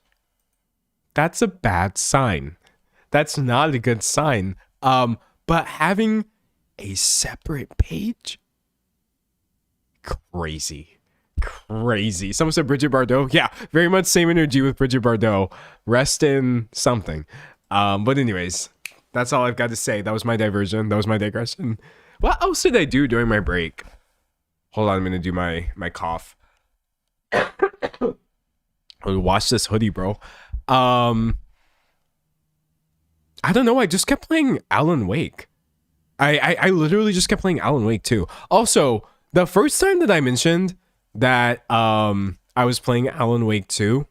that's a bad sign. That's not a good sign. But having a separate page, crazy. Someone said Bridget Bardot. Yeah, very much same energy with Bridget Bardot. Rest in something. But anyways, that's all I've got to say. That was my diversion. That was my digression. What else did I do during my break? Hold on, I'm gonna do my cough. Wash this hoodie, bro. I don't know. I just kept playing Alan Wake. I literally just kept playing Alan Wake too. Also, the first time that I mentioned that I was playing Alan Wake 2,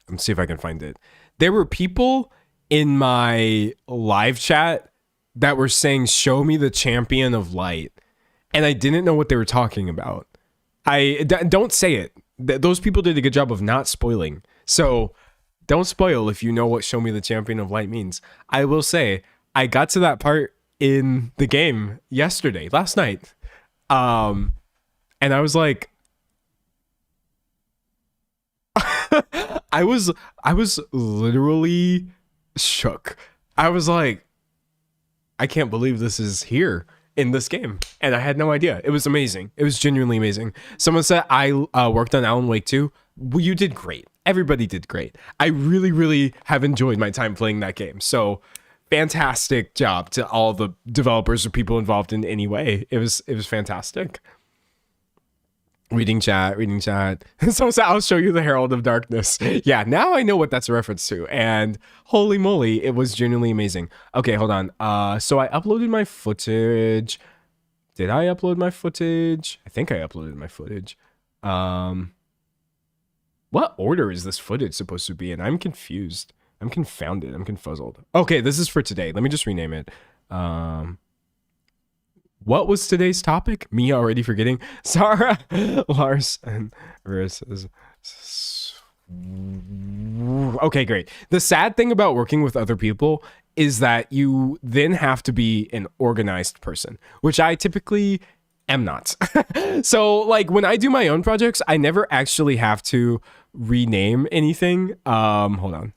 let's see if I can find it. There were people in my live chat that were saying, show me the champion of light. And I didn't know what they were talking about. Don't say it. Those people did a good job of not spoiling. So don't spoil if you know what show me the champion of light means. I will say, I got to that part in the game last night. And I was like, I was literally shook. I was like, I can't believe this is here in this game. And I had no idea. It was amazing. It was genuinely amazing. Someone said I worked on Alan Wake 2. Well, you did great. Everybody did great. I really, really have enjoyed my time playing that game. So fantastic job to all the developers or people involved in any way. It was fantastic. Reading chat. So I'll show you the Herald of Darkness. Yeah, now I know what that's a reference to. And holy moly, it was genuinely amazing. Okay, hold on. So I uploaded my footage. Did I upload my footage? I think I uploaded my footage. What order is this footage supposed to be in? I'm confused. I'm confounded. I'm confuzzled. Okay, this is for today. Let me just rename it. What was today's topic? Me already forgetting. Zara Larsson versus... Okay, great. The sad thing about working with other people is that you then have to be an organized person, which I typically am not. So like when I do my own projects, I never actually have to rename anything. Hold on.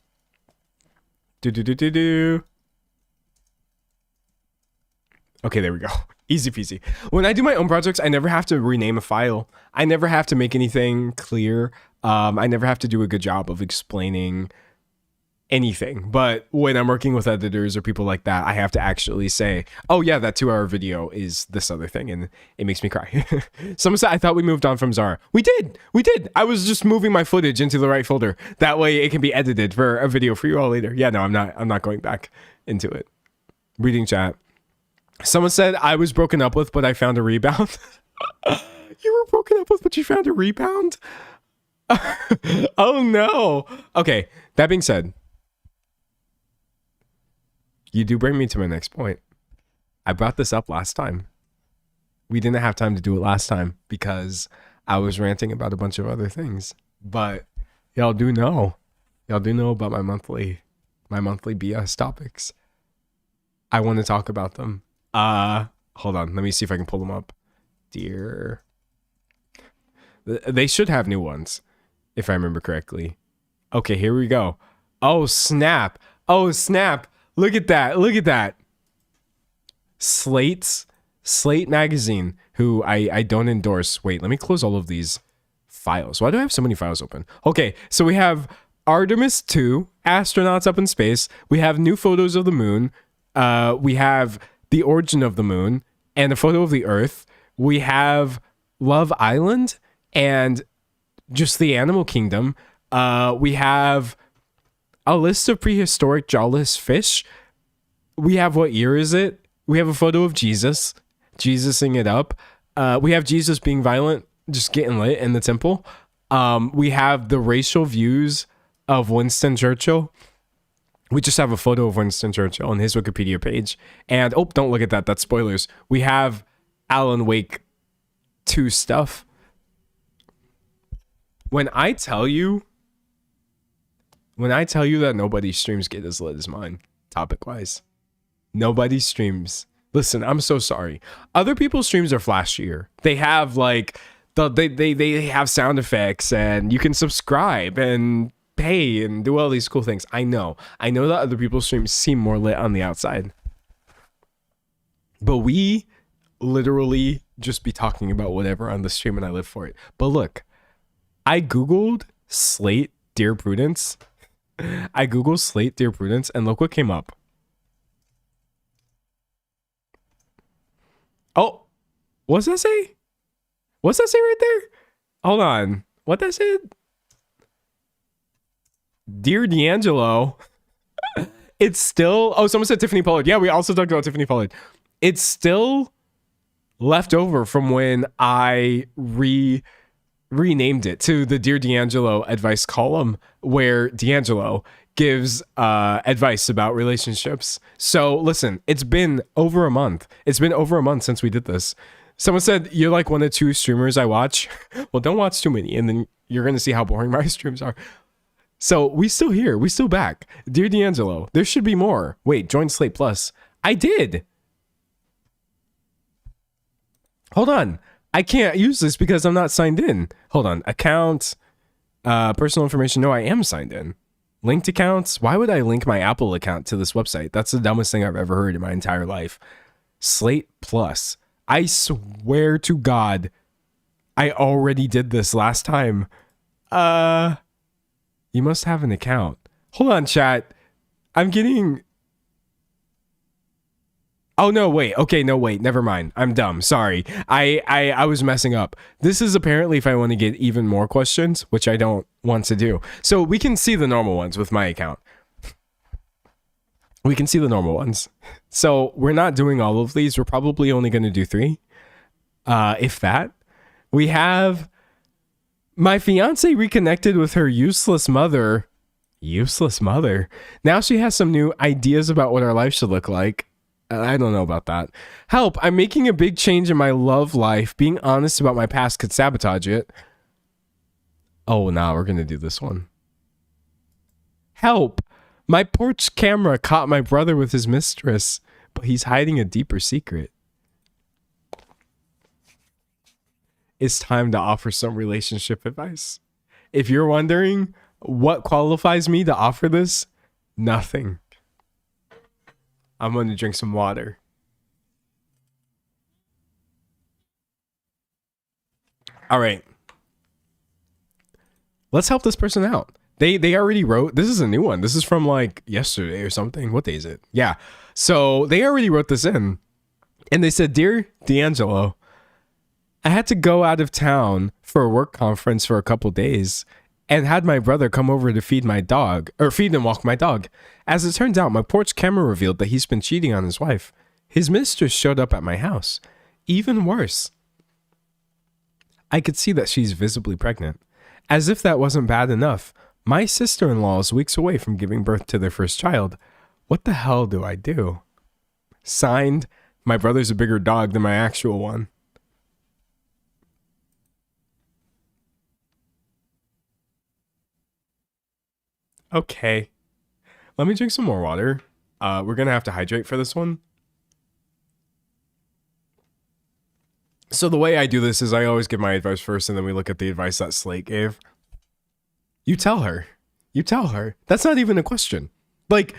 Okay, there we go. Easy peasy. When I do my own projects, I never have to rename a file. I never have to make anything clear. I never have to do a good job of explaining anything. But when I'm working with editors or people like that, I have to actually say, oh yeah, that 2-hour video is this other thing. And it makes me cry. Someone said, I thought we moved on from Zara. We did. I was just moving my footage into the right folder. That way it can be edited for a video for you all later. Yeah, no, I'm not going back into it. Reading chat. Someone said I was broken up with, but I found a rebound. You were broken up with, but you found a rebound? Oh no. Okay, that being said, you do bring me to my next point. I brought this up last time. We didn't have time to do it last time because I was ranting about a bunch of other things. But y'all do know about my monthly BS topics. I want to talk about them. Hold on. Let me see if I can pull them up. Dear. They should have new ones, if I remember correctly. Okay, here we go. Oh, snap. Look at that. Slate magazine, who I don't endorse. Wait, let me close all of these files. Why do I have so many files open? Okay, so we have Artemis 2, astronauts up in space. We have new photos of the moon. We have the origin of the moon and a photo of the Earth. We have Love Island and just the animal kingdom. We have a list of prehistoric jawless fish. We have what year is it? We have a photo of Jesusing it up. We have Jesus being violent, just getting lit in the temple. We have the racial views of Winston Churchill. We just have a photo of Winston Churchill on his Wikipedia page. And, oh, don't look at that. That's spoilers. We have Alan Wake 2 stuff. When I tell you that nobody's streams get as lit as mine, topic-wise. Nobody's streams. Listen, I'm so sorry. Other people's streams are flashier. They have, like, they have sound effects, and you can subscribe, and pay and do all these cool things. I know that other people's streams seem more lit on the outside, but we literally just be talking about whatever on the stream and I live for it. But look, I googled Slate Dear Prudence. And look what came up. Oh, what's that say right there? Hold on, what that said? Dear D'Angelo, it's still... Oh, someone said Tiffany Pollard. Yeah, we also talked about Tiffany Pollard. It's still left over from when I renamed it to the Dear D'Angelo advice column, where D'Angelo gives advice about relationships. So listen, it's been over a month. Since we did this. Someone said, you're like one of 2 streamers I watch. Well, don't watch too many, and then you're going to see how boring my streams are. So we still here. We still back. Dear D'Angelo, there should be more. Wait, join Slate Plus. I did. Hold on. I can't use this because I'm not signed in. Hold on. Account, personal information. No, I am signed in. Linked accounts. Why would I link my Apple account to this website? That's the dumbest thing I've ever heard in my entire life. Slate Plus. I swear to God, I already did this last time. You must have an account. Hold on, chat. I'm getting Oh no, wait. Okay, no, wait. Never mind. I'm dumb. Sorry. I was messing up. This is apparently if I want to get even more questions, which I don't want to do. So we can see the normal ones with my account. We can see the normal ones. So we're not doing all of these. We're probably only going to do 3. If that. We have my fiance reconnected with her useless mother. Useless mother. Now she has some new ideas about what our life should look like. I don't know about that. Help, I'm making a big change in my love life. Being honest about my past could sabotage it. Oh, nah, we're going to do this one. Help, my porch camera caught my brother with his mistress, but he's hiding a deeper secret. It's time to offer some relationship advice. If you're wondering what qualifies me to offer this, nothing. I'm going to drink some water. All right. Let's help this person out. They already wrote, this is a new one. This is from like yesterday or something. What day is it? Yeah. So they already wrote this in. And they said, Dear D'Angelo, I had to go out of town for a work conference for a couple days and had my brother come over to feed and walk my dog. As it turns out, my porch camera revealed that he's been cheating on his wife. His mistress showed up at my house. Even worse, I could see that she's visibly pregnant. As if that wasn't bad enough, my sister-in-law is weeks away from giving birth to their first child. What the hell do I do? Signed, my brother's a bigger dog than my actual one. Okay. Let me drink some more water. We're going to have to hydrate for this one. So the way I do this is I always give my advice first and then we look at the advice that Slate gave. You tell her. You tell her. That's not even a question. Like,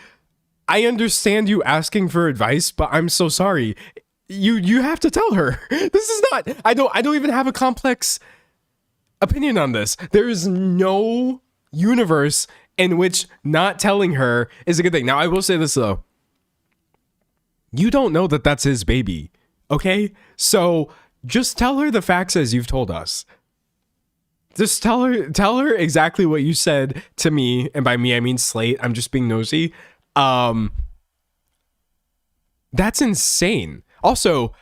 I understand you asking for advice, but I'm so sorry. You have to tell her. This is not, I don't even have a complex opinion on this. There is no universe in which not telling her is a good thing. Now, I will say this, though. You don't know that that's his baby, okay? So just tell her the facts as you've told us. Just tell her exactly what you said to me, and by me, I mean Slate. I'm just being nosy. That's insane. Also,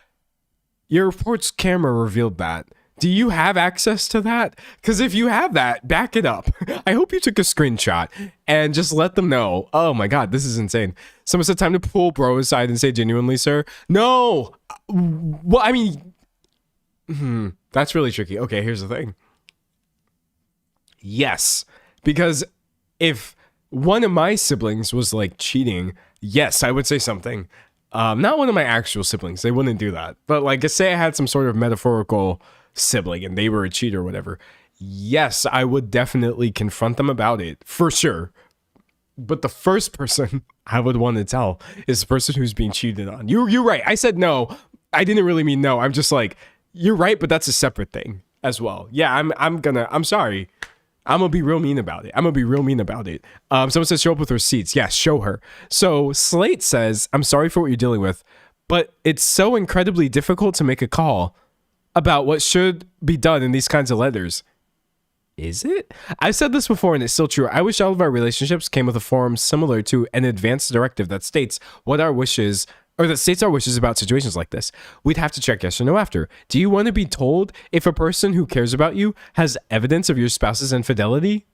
your report's camera revealed that. Do you have access to that? Because if you have that, back it up. I hope you took a screenshot and just let them know. Oh my God, this is insane. Someone said time to pull bro aside and say genuinely, sir. No. Well, I mean, that's really tricky. Okay, here's the thing. Yes, because if one of my siblings was like cheating, yes, I would say something. Not one of my actual siblings. They wouldn't do that. But like, say I had some sort of metaphorical sibling and they were a cheater or whatever, yes, I would definitely confront them about it for sure. But the first person I would want to tell is the person who's being cheated on. You're right. I said no. I didn't really mean no. I'm just like, you're right, but that's a separate thing as well. Yeah, I'm sorry. I'm gonna be real mean about it. Someone says show up with receipts. Yeah, show her. So Slate says, I'm sorry for what you're dealing with, but it's so incredibly difficult to make a call about what should be done in these kinds of letters. Is it? I've said this before and it's still true. I wish all of our relationships came with a form similar to an advance directive that states what our wishes, or that states our wishes about situations like this. We'd have to check yes or no after. Do you want to be told if a person who cares about you has evidence of your spouse's infidelity?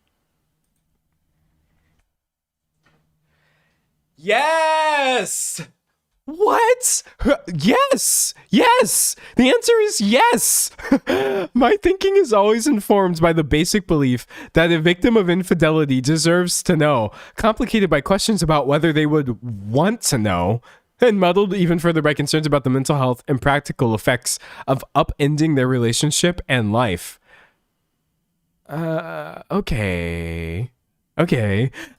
Yes! What? Yes! Yes! The answer is yes! My thinking is always informed by the basic belief that a victim of infidelity deserves to know, complicated by questions about whether they would want to know, and muddled even further by concerns about the mental health and practical effects of upending their relationship and life. Okay.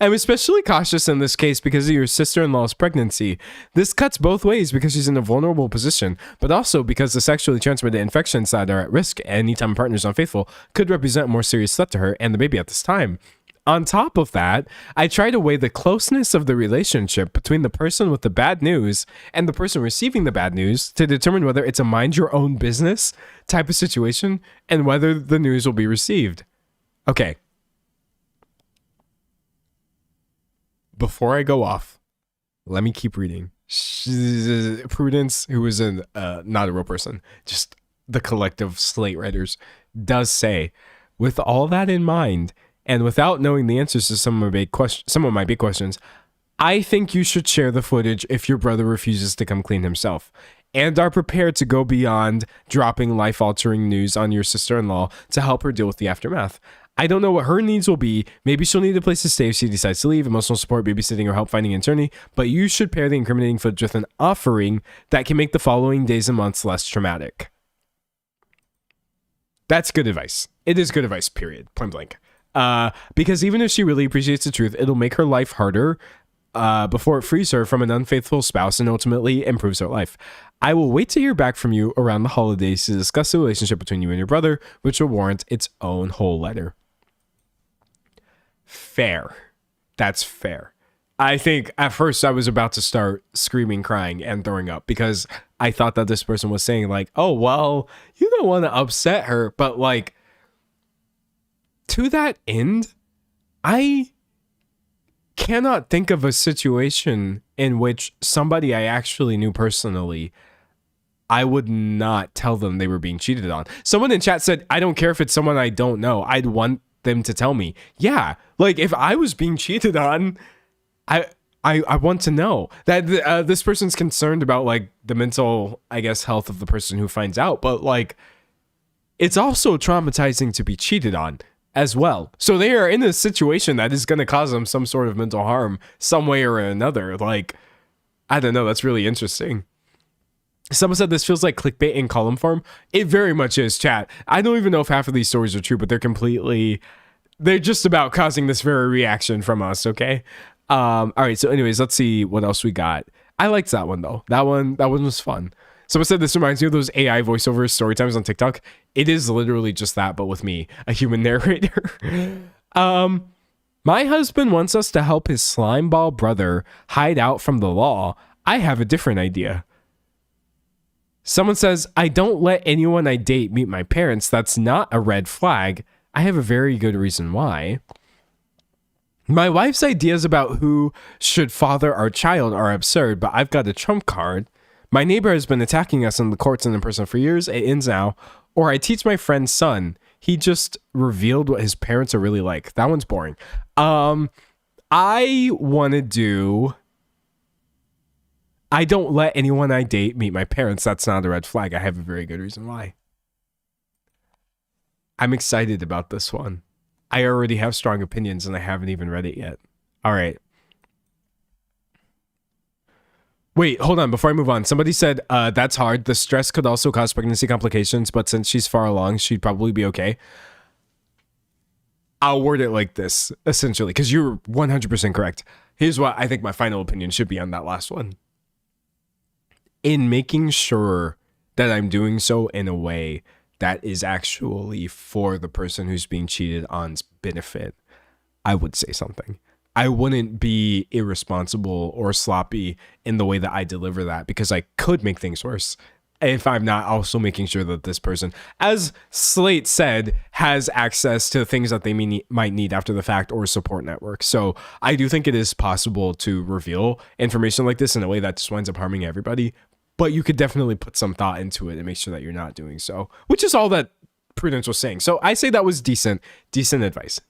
I'm especially cautious in this case because of your sister-in-law's pregnancy. This cuts both ways because she's in a vulnerable position, but also because the sexually transmitted infections that are at risk anytime a partner is unfaithful could represent a more serious threat to her and the baby at this time. On top of that, I try to weigh the closeness of the relationship between the person with the bad news and the person receiving the bad news to determine whether it's a mind your own business type of situation and whether the news will be received. Okay. Before I go off, let me keep reading. Prudence, who is not a real person, just the collective Slate writers, does say, with all that in mind, and without knowing the answers to some of my big questions, I think you should share the footage if your brother refuses to come clean himself, and are prepared to go beyond dropping life-altering news on your sister-in-law to help her deal with the aftermath. I don't know what her needs will be. Maybe she'll need a place to stay if she decides to leave, emotional support, babysitting, or help finding an attorney, but you should pair the incriminating footage with an offering that can make the following days and months less traumatic. That's good advice. It is good advice, period. Point blank. Because even if she really appreciates the truth, it'll make her life harder before it frees her from an unfaithful spouse and ultimately improves her life. I will wait to hear back from you around the holidays to discuss the relationship between you and your brother, which will warrant its own whole letter. Fair. That's fair. I think at first I was about to start screaming, crying, and throwing up because I thought that this person was saying like, oh, well, you don't want to upset her, but like, to that end, I cannot think of a situation in which somebody I actually knew personally, I would not tell them they were being cheated on. Someone in chat said, I don't care if it's someone I don't know. I'd want them to tell me. Yeah, like if I was being cheated on, I want to know that this person's concerned about like the mental, I guess, health of the person who finds out. But like, it's also traumatizing to be cheated on as well. So they are in a situation that is going to cause them some sort of mental harm some way or another. Like, I don't know. That's really interesting. Someone said this feels like clickbait in column form. It very much is, chat. I don't even know if half of these stories are true, but they're just about causing this very reaction from us, okay? All right, so anyways, let's see what else we got. I liked that one, though. That one was fun. Someone said this reminds me of those AI voiceover story times on TikTok. It is literally just that, but with me, a human narrator. My husband wants us to help his slimeball brother hide out from the law. I have a different idea. Someone says, I don't let anyone I date meet my parents. That's not a red flag. I have a very good reason why. My wife's ideas about who should father our child are absurd, but I've got a trump card. My neighbor has been attacking us in the courts and in person for years. It ends now. Or I teach my friend's son. He just revealed what his parents are really like. That one's boring. I want to do... I don't let anyone I date meet my parents. That's not a red flag. I have a very good reason why. I'm excited about this one. I already have strong opinions and I haven't even read it yet. All right. Wait, hold on. Before I move on, somebody said, that's hard. The stress could also cause pregnancy complications, but since she's far along, she'd probably be okay. I'll word it like this, essentially, because you're 100% correct. Here's what I think my final opinion should be on that last one. In making sure that I'm doing so in a way that is actually for the person who's being cheated on's benefit, I would say something. I wouldn't be irresponsible or sloppy in the way that I deliver that, because I could make things worse if I'm not also making sure that this person, as Slate said, has access to things that they might need after the fact or support network. So I do think it is possible to reveal information like this in a way that just winds up harming everybody, but you could definitely put some thought into it and make sure that you're not doing so, which is all that Prudence was saying. So I say that was decent advice.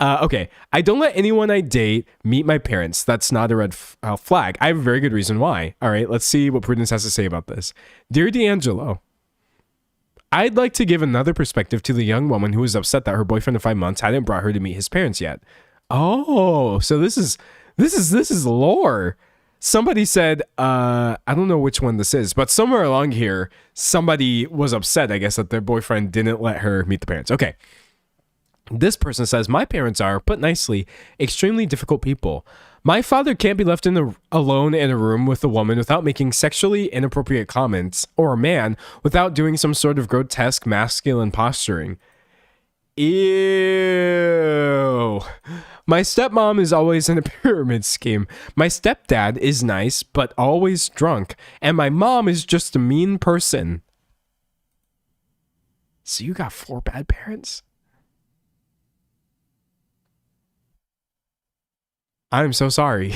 Okay, I don't let anyone I date meet my parents. That's not a red flag. I have a very good reason why. All right, let's see what Prudence has to say about this. Dear D'Angelo, I'd like to give another perspective to the young woman who was upset that her boyfriend of 5 months hadn't brought her to meet his parents yet. Oh, so this is lore. Somebody said, I don't know which one this is, but somewhere along here, somebody was upset, I guess, that their boyfriend didn't let her meet the parents. Okay. This person says, my parents are, put nicely, extremely difficult people. My father can't be left alone in a room with a woman without making sexually inappropriate comments, or a man without doing some sort of grotesque masculine posturing. Ew. My stepmom is always in a pyramid scheme. My stepdad is nice, but always drunk. And my mom is just a mean person. So you got 4 bad parents? I'm so sorry.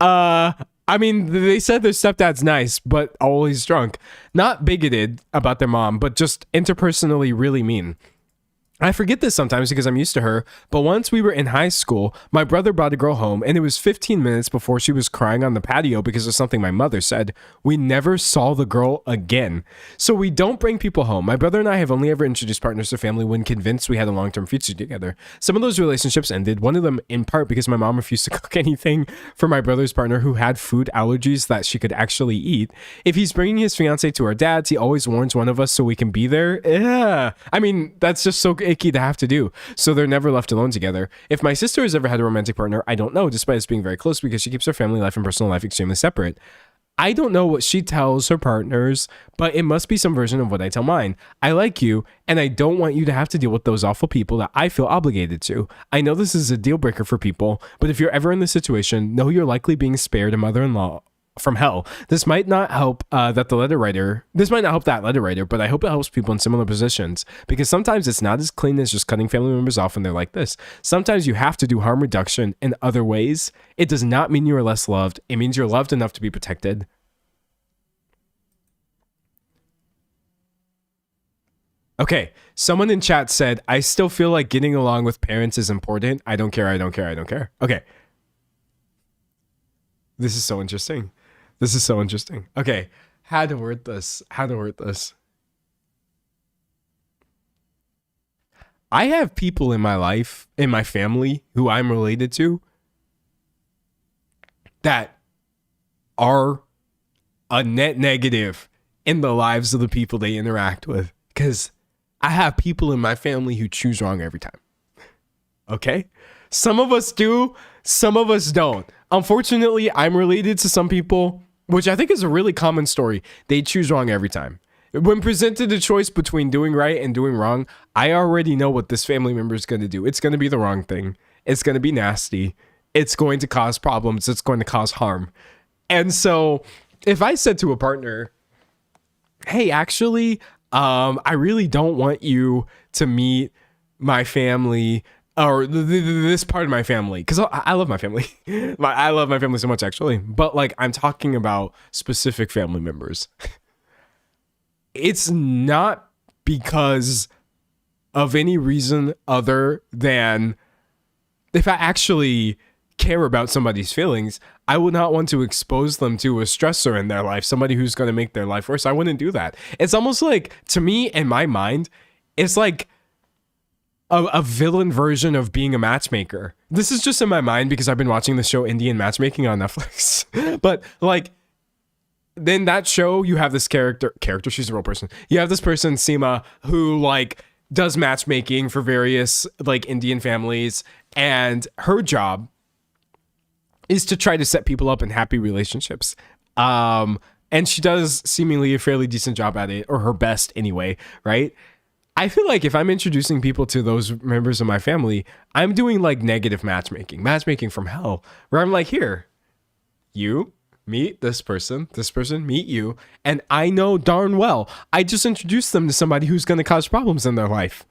I mean, they said their stepdad's nice, but always drunk. Not bigoted about their mom, but just interpersonally really mean. I forget this sometimes because I'm used to her, but once we were in high school, my brother brought a girl home, and it was 15 minutes before she was crying on the patio because of something my mother said. We never saw the girl again. So we don't bring people home. My brother and I have only ever introduced partners to family when convinced we had a long-term future together. Some of those relationships ended, one of them in part because my mom refused to cook anything for my brother's partner who had food allergies that she could actually eat. If he's bringing his fiance to our dad's, he always warns one of us so we can be there. Yeah. I mean, that's just so icky to have to do. So they're never left alone together. If my sister has ever had a romantic partner, I don't know, despite us being very close because she keeps her family life and personal life extremely separate. I don't know what she tells her partners, but it must be some version of what I tell mine. I like you, and I don't want you to have to deal with those awful people that I feel obligated to. I know this is a deal breaker for people, but if you're ever in this situation, know you're likely being spared a mother-in-law from hell. This might not help that letter writer, but I hope it helps people in similar positions, because sometimes it's not as clean as just cutting family members off when they're like this. Sometimes you have to do harm reduction in other ways. It does not mean you are less loved. It means you're loved enough to be protected. Okay, someone in chat said, I still feel like getting along with parents is important. I don't care. Okay. This is so interesting. Okay, how to word this. I have people in my life, in my family, who I'm related to that are a net negative in the lives of the people they interact with. Because I have people in my family who choose wrong every time. Okay? Some of us do, some of us don't. Unfortunately, I'm related to some people, which I think is a really common story. They choose wrong every time. When presented a choice between doing right and doing wrong, I already know what this family member is going to do. It's going to be the wrong thing. It's going to be nasty. It's going to cause problems. It's going to cause harm. And so if I said to a partner, hey, actually, I really don't want you to meet my family or this part of my family, because I love my family. I love my family so much, actually. But like, I'm talking about specific family members. It's not because of any reason other than if I actually care about somebody's feelings, I would not want to expose them to a stressor in their life, somebody who's going to make their life worse. I wouldn't do that. It's almost like, to me, in my mind, it's like a villain version of being a matchmaker. This is just in my mind because I've been watching the show Indian Matchmaking on Netflix. But like, then that show, you have this character, she's a real person. You have this person, Seema, who like does matchmaking for various like Indian families, and her job is to try to set people up in happy relationships. And she does seemingly a fairly decent job at it, or her best anyway, right? I feel like if I'm introducing people to those members of my family, I'm doing like negative matchmaking from hell, where I'm like, here, you meet this person meet you, and I know darn well I just introduced them to somebody who's going to cause problems in their life.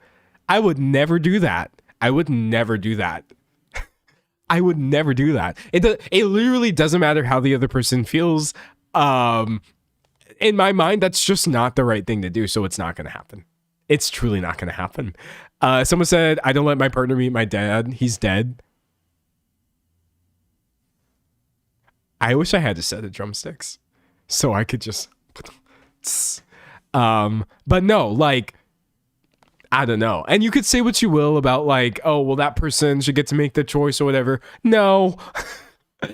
I would never do that. I would never do that. It literally doesn't matter how the other person feels. In my mind, that's just not the right thing to do, so it's not going to happen. It's truly not going to happen. Someone said, I don't let my partner meet my dad. He's dead. I wish I had a set of drumsticks so I could just... But no, like, I don't know. And you could say what you will about like, oh, well, that person should get to make the choice or whatever. No.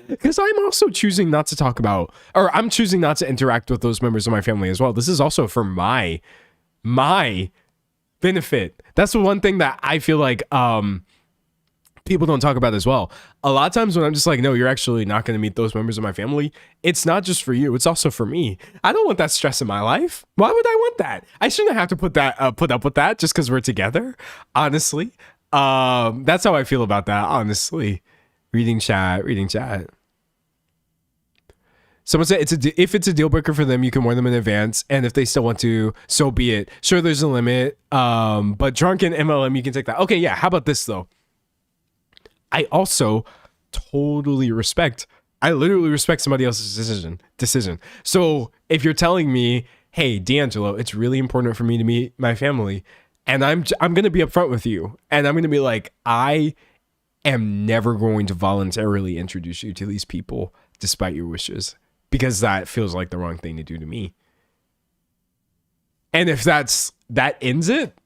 Because I'm also choosing not to talk about, or I'm choosing not to interact with those members of my family as well. This is also for my benefit. That's the one thing that I feel like people don't talk about as well. A lot of times when I'm just like, no, you're actually not going to meet those members of my family, it's not just for you, it's also for me. I don't want that stress in my life. Why would I want that? I shouldn't have to put up with that just because we're together, honestly. That's how I feel about that, honestly. Reading chat. Someone said if it's a deal breaker for them, you can warn them in advance, and if they still want to, so be it. Sure, there's a limit, but drunken MLM, you can take that. Okay, yeah, how about this though? I also totally respect. I literally respect somebody else's decision. So if you're telling me, hey, D'Angelo, it's really important for me to meet my family, and I'm gonna be upfront with you, and I'm gonna be like, I am never going to voluntarily introduce you to these people despite your wishes, because that feels like the wrong thing to do to me. And if that ends it,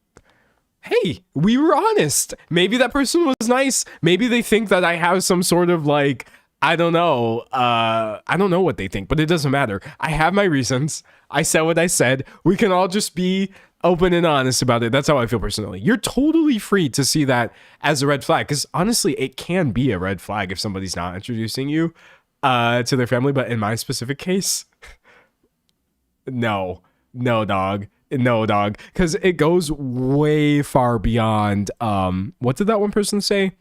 hey, we were honest. Maybe that person was nice. Maybe they think that I have some sort of like, I don't know. I don't know what they think, but it doesn't matter. I have my reasons. I said what I said. We can all just be open and honest about it. That's how I feel personally. You're totally free to see that as a red flag, because honestly, it can be a red flag if somebody's not introducing you to their family. But in my specific case, no, dog. No, dog, because it goes way far beyond. What did that one person say?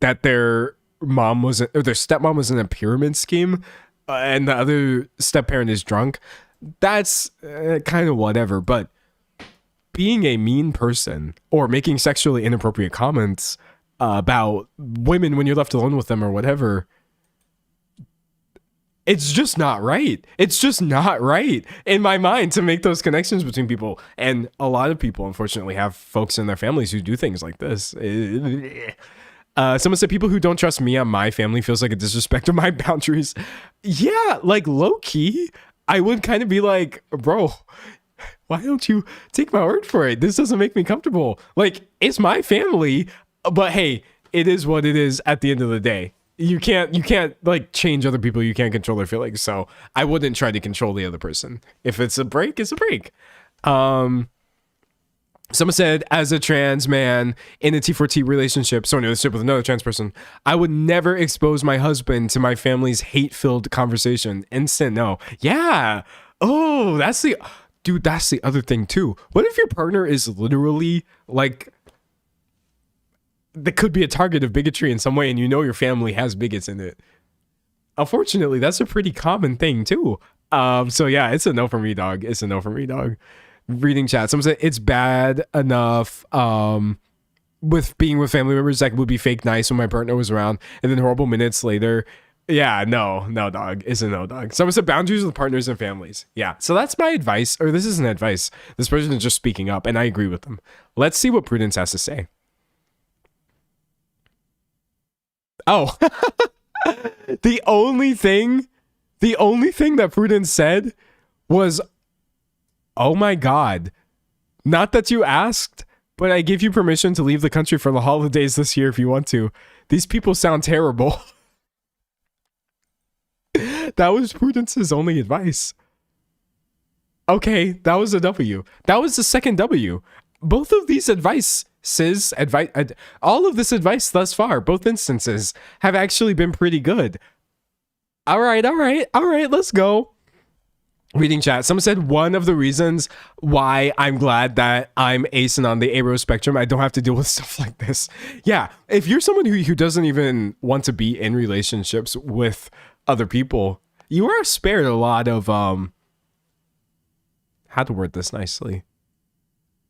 That their mom was, or their stepmom was in a pyramid scheme, and the other step parent is drunk. That's kind of whatever. But being a mean person or making sexually inappropriate comments about women when you're left alone with them or whatever, it's just not right. It's just not right in my mind to make those connections between people. And a lot of people, unfortunately, have folks in their families who do things like this. Someone said, people who don't trust me on my family feels like a disrespect of my boundaries. Yeah, like low key, I would kind of be like, bro, why don't you take my word for it? This doesn't make me comfortable. Like, it's my family, but hey, it is what it is at the end of the day. You can't like change other people. You can't control their feelings. So I wouldn't try to control the other person. If it's a break, it's a break. Someone said, as a trans man in a T4T relationship, so in a relationship with another trans person, I would never expose my husband to my family's hate-filled conversation. Instant no. Yeah. Oh, that's the other thing too. What if your partner is literally like, that could be a target of bigotry in some way, and you know your family has bigots in it? Unfortunately, that's a pretty common thing too. So yeah, it's a no for me, dog. It's a no for me, dog. Reading chat. Someone said it's bad enough with being with family members that would be fake nice when my partner was around, and then horrible minutes later. Yeah, no, dog. It's a no, dog. Someone said boundaries with partners and families. Yeah, so that's my advice, or this isn't advice. This person is just speaking up, and I agree with them. Let's see what Prudence has to say. Oh, the only thing that Prudence said was, oh my God, not that you asked, but I give you permission to leave the country for the holidays this year if you want to. These people sound terrible. That was Prudence's only advice. Okay, that was a W. That was the second W. Both of these all of this advice thus far, both instances, have actually been pretty good. All right, let's go. Reading chat. Someone said, one of the reasons why I'm glad that I'm acing on the ARO spectrum, I don't have to deal with stuff like this. Yeah, if you're someone who doesn't even want to be in relationships with other people, you are spared a lot of how to word this nicely,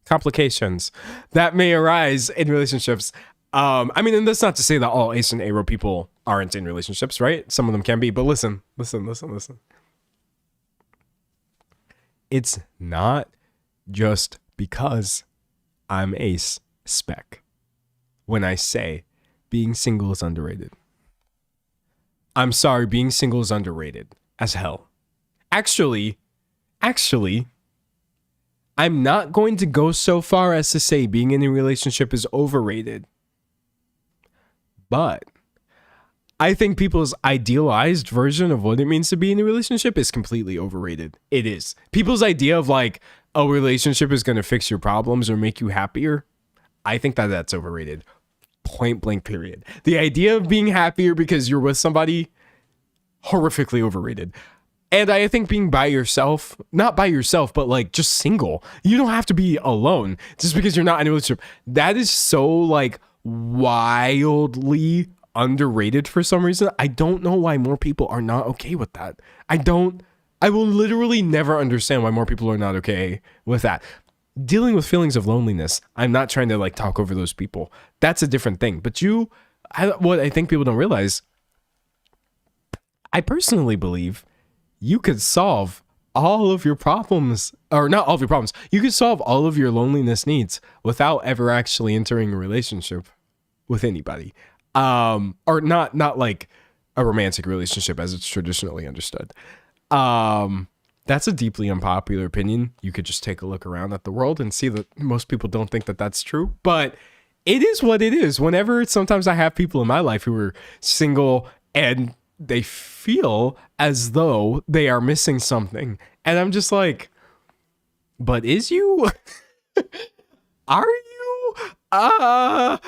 complications that may arise in relationships. I mean, and that's not to say that all ace and ARO people aren't in relationships, right? Some of them can be, but listen. It's not just because I'm ace spec when I say being single is underrated. I'm sorry, being single is underrated as hell. Actually, I'm not going to go so far as to say being in a relationship is overrated. But I think people's idealized version of what it means to be in a relationship is completely overrated. It is. People's idea of like a relationship is going to fix your problems or make you happier, I think that that's overrated. Point blank period. The idea of being happier because you're with somebody, horrifically overrated. And I think being by yourself, not by yourself, but like just single, you don't have to be alone just because you're not in a relationship. That is so like wildly underrated for some reason. I don't know why more people are not okay with that. I will literally never understand why more people are not okay with that. Dealing with feelings of loneliness, I'm not trying to like talk over those people. That's a different thing. But what I think people don't realize, I personally believe you could solve all of your problems, or not all of your problems. You could solve all of your loneliness needs without ever actually entering a relationship with anybody. Or not like a romantic relationship as it's traditionally understood. That's a deeply unpopular opinion. You could just take a look around at the world and see that most people don't think that that's true, but it is what it is. Sometimes I have people in my life who are single and they feel as though they are missing something. And I'm just like, but is you? Are you?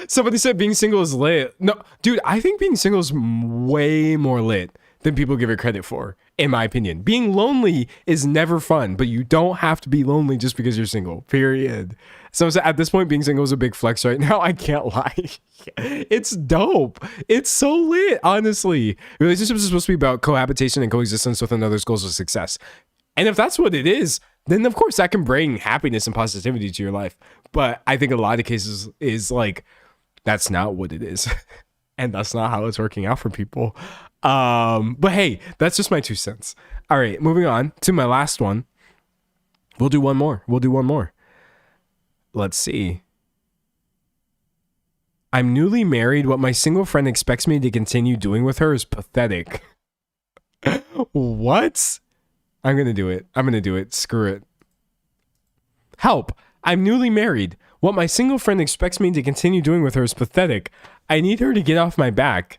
Somebody said being single is lit. No, dude, I think being single is way more lit than people give it credit for, in my opinion. Being lonely is never fun, but you don't have to be lonely just because you're single, period. So at this point, being single is a big flex right now. I can't lie. It's dope. It's so lit, honestly. Relationships are supposed to be about cohabitation and coexistence with another's goals of success. And if that's what it is, then of course that can bring happiness and positivity to your life. But I think a lot of cases is like, that's not what it is. And that's not how it's working out for people. But hey, that's just my 2 cents. All right, moving on to my last one. We'll do one more. Let's see. I'm newly married. What my single friend expects me to continue doing with her is pathetic. What? I'm going to do it. Screw it. Help. I'm newly married. What my single friend expects me to continue doing with her is pathetic. I need her to get off my back.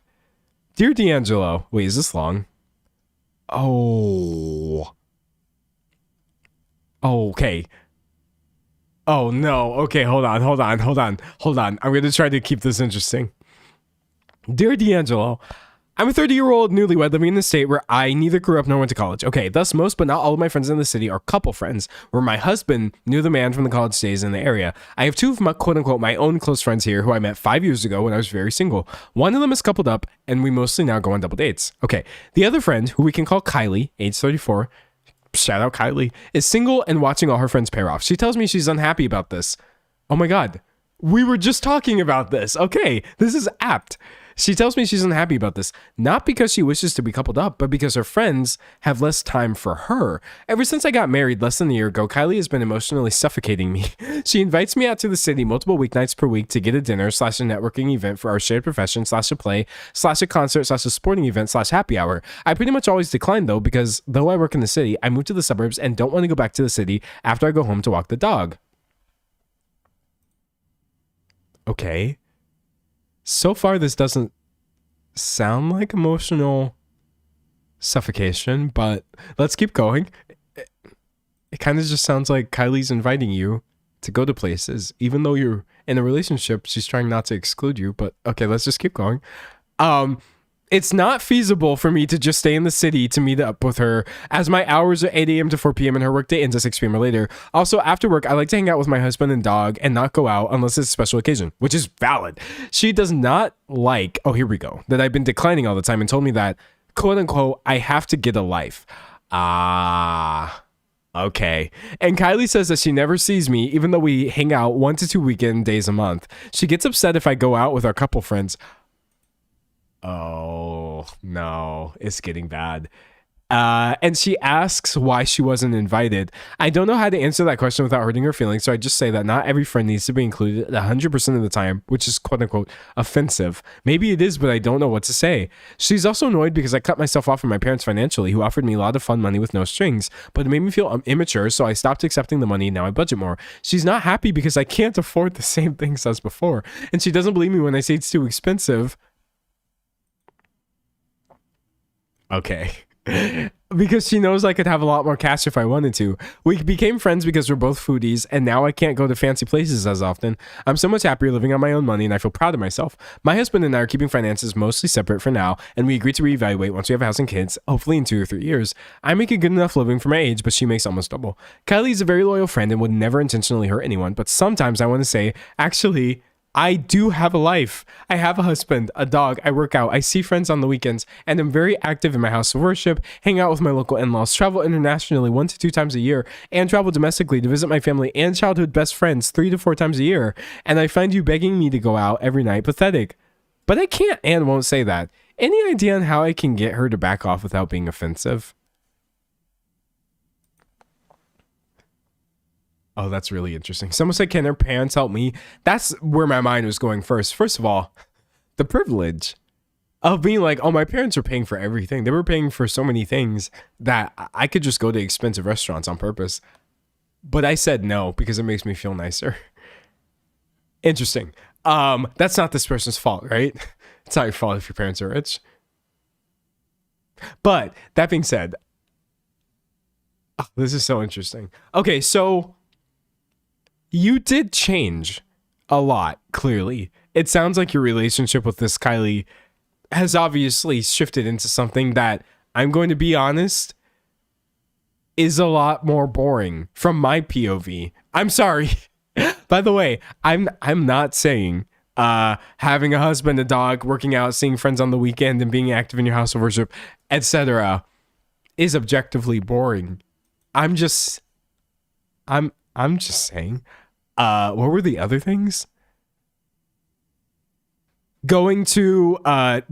Dear D'Angelo. Wait, is this long? Oh. Okay. Oh no. Okay, hold on. I'm going to try to keep this interesting. Dear D'Angelo, I'm a 30-year-old newlywed living in the state where I neither grew up nor went to college. Okay, thus most but not all of my friends in the city are couple friends, where my husband knew the man from the college days in the area. I have 2 of my quote-unquote my own close friends here who I met 5 years ago when I was very single. One of them is coupled up, and we mostly now go on double dates. Okay, the other friend, who we can call Kylie, age 34, shout out Kylie, is single and watching all her friends pair off. She tells me she's unhappy about this. Oh my God, we were just talking about this. Okay, this is apt. She tells me she's unhappy about this, not because she wishes to be coupled up, but because her friends have less time for her. Ever since I got married less than a year ago, Kylie has been emotionally suffocating me. She invites me out to the city multiple weeknights per week to get a dinner / a networking event for our shared profession / a play / a concert / a sporting event / happy hour. I pretty much always decline though, because though I work in the city, I moved to the suburbs and don't want to go back to the city after I go home to walk the dog. Okay. So far, this doesn't sound like emotional suffocation, but let's keep going. It kind of just sounds like Kylie's inviting you to go to places, even though you're in a relationship. She's trying not to exclude you, but okay, let's just keep going. It's not feasible for me to just stay in the city to meet up with her, as my hours are 8 a.m. to 4 p.m. and her workday ends at 6 p.m. or later. Also, after work, I like to hang out with my husband and dog and not go out unless it's a special occasion, which is valid. She does not like, oh, here we go, that I've been declining all the time and told me that, quote unquote, I have to get a life. Okay. And Kylie says that she never sees me, even though we hang out 1 to 2 weekend days a month. She gets upset if I go out with our couple friends. Oh, no, it's getting bad. And she asks why she wasn't invited. I don't know how to answer that question without hurting her feelings, so I just say that not every friend needs to be included 100% of the time, which is quote-unquote offensive. Maybe it is, but I don't know what to say. She's also annoyed because I cut myself off from my parents financially, who offered me a lot of fun money with no strings, but it made me feel immature, so I stopped accepting the money and now I budget more. She's not happy because I can't afford the same things as before, and she doesn't believe me when I say it's too expensive. Okay. because she knows I could have a lot more cash if I wanted to. We became friends because we're both foodies, and now I can't go to fancy places as often. I'm so much happier living on my own money, and I feel proud of myself. My husband and I are keeping finances mostly separate for now, and we agreed to reevaluate once we have a house and kids, hopefully in 2 or 3 years. I make a good enough living for my age, but she makes almost double. Kylie's a very loyal friend and would never intentionally hurt anyone, but sometimes I want to say, actually, I do have a life. I have a husband, a dog, I work out, I see friends on the weekends, and I'm very active in my house of worship, hang out with my local in-laws, travel internationally 1 to 2 times a year, and travel domestically to visit my family and childhood best friends 3 to 4 times a year. And I find you begging me to go out every night pathetic. But I can't and won't say that. Any idea on how I can get her to back off without being offensive? Oh, that's really interesting. Someone said, can her parents help me? That's where my mind was going first. First of all, the privilege of being like, oh, my parents are paying for everything. They were paying for so many things that I could just go to expensive restaurants on purpose. But I said no because it makes me feel nicer. Interesting. That's not this person's fault, right? It's not your fault if your parents are rich. But that being said, this is so interesting. Okay, so you did change a lot, clearly. It sounds like your relationship with this Kylie has obviously shifted into something that, I'm going to be honest, is a lot more boring from my POV. I'm sorry. By the way, I'm not saying having a husband, a dog, working out, seeing friends on the weekend, and being active in your house of worship, etc., is objectively boring. I'm just saying. What were the other things? Going to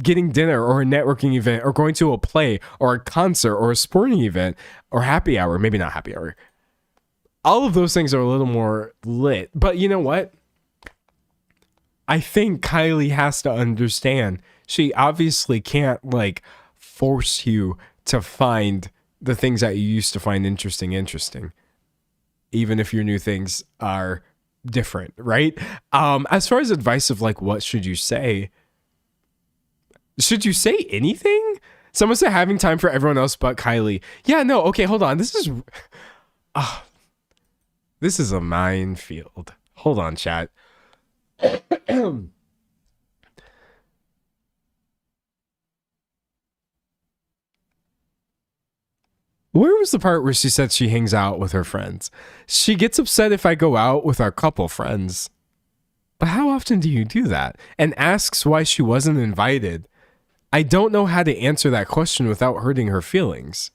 getting dinner or a networking event, or going to a play or a concert or a sporting event or happy hour. Maybe not happy hour. All of those things are a little more lit. But you know what? I think Kylie has to understand. She obviously can't force you to find the things that you used to find interesting, even if your new things are different, right? As far as advice of what should you say anything? Someone said having time for everyone else but Kylie. Yeah, no, okay, hold on. This is a minefield. Hold on, chat. Where was the part where she said she hangs out with her friends? She gets upset if I go out with our couple friends. But how often do you do that? And asks why she wasn't invited. I don't know how to answer that question without hurting her feelings.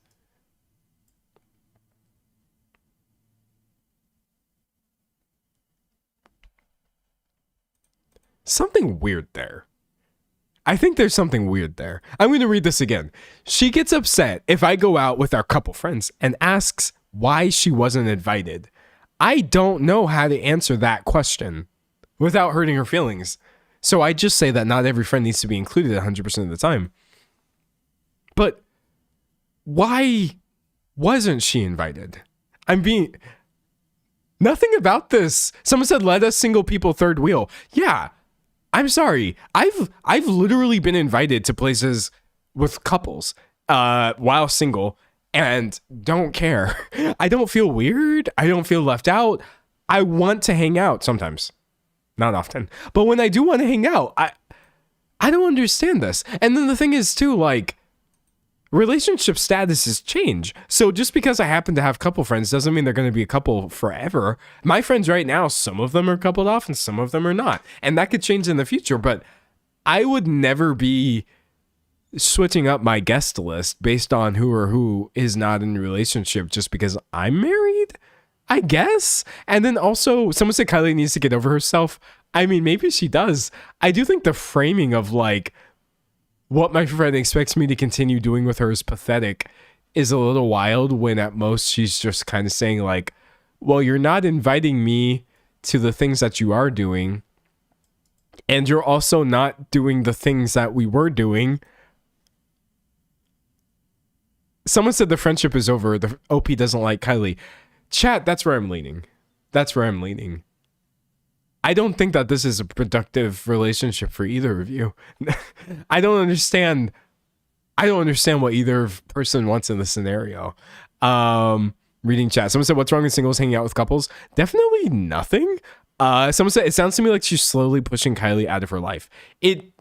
Something weird there. I think there's something weird there. I'm going to read this again. She gets upset if I go out with our couple friends and asks why she wasn't invited. I don't know how to answer that question without hurting her feelings. So I just say that not every friend needs to be included 100% of the time. But why wasn't she invited? Nothing about this. Someone said, let us single people third wheel. Yeah. I'm sorry. I've literally been invited to places with couples while single and don't care. I don't feel weird. I don't feel left out. I want to hang out sometimes. Not often. But when I do want to hang out, I don't understand this. And then the thing is too, relationship statuses change. So just because I happen to have couple friends doesn't mean they're going to be a couple forever. My friends right now, some of them are coupled off and some of them are not. And that could change in the future, but I would never be switching up my guest list based on who is not in a relationship just because I'm married, I guess. And then also someone said Kylie needs to get over herself. I mean, maybe she does. I do think the framing of what my friend expects me to continue doing with her is pathetic is a little wild, when at most she's just kind of saying well, you're not inviting me to the things that you are doing, and you're also not doing the things that we were doing. Someone said the friendship is over. The OP doesn't like Kylie. Chat, that's where I'm leaning. I don't think that this is a productive relationship for either of you. I don't understand I don't understand what either person wants in this scenario. Reading chat. Someone said, what's wrong with singles hanging out with couples? Definitely nothing. Someone said, it sounds to me like she's slowly pushing Kylie out of her life. It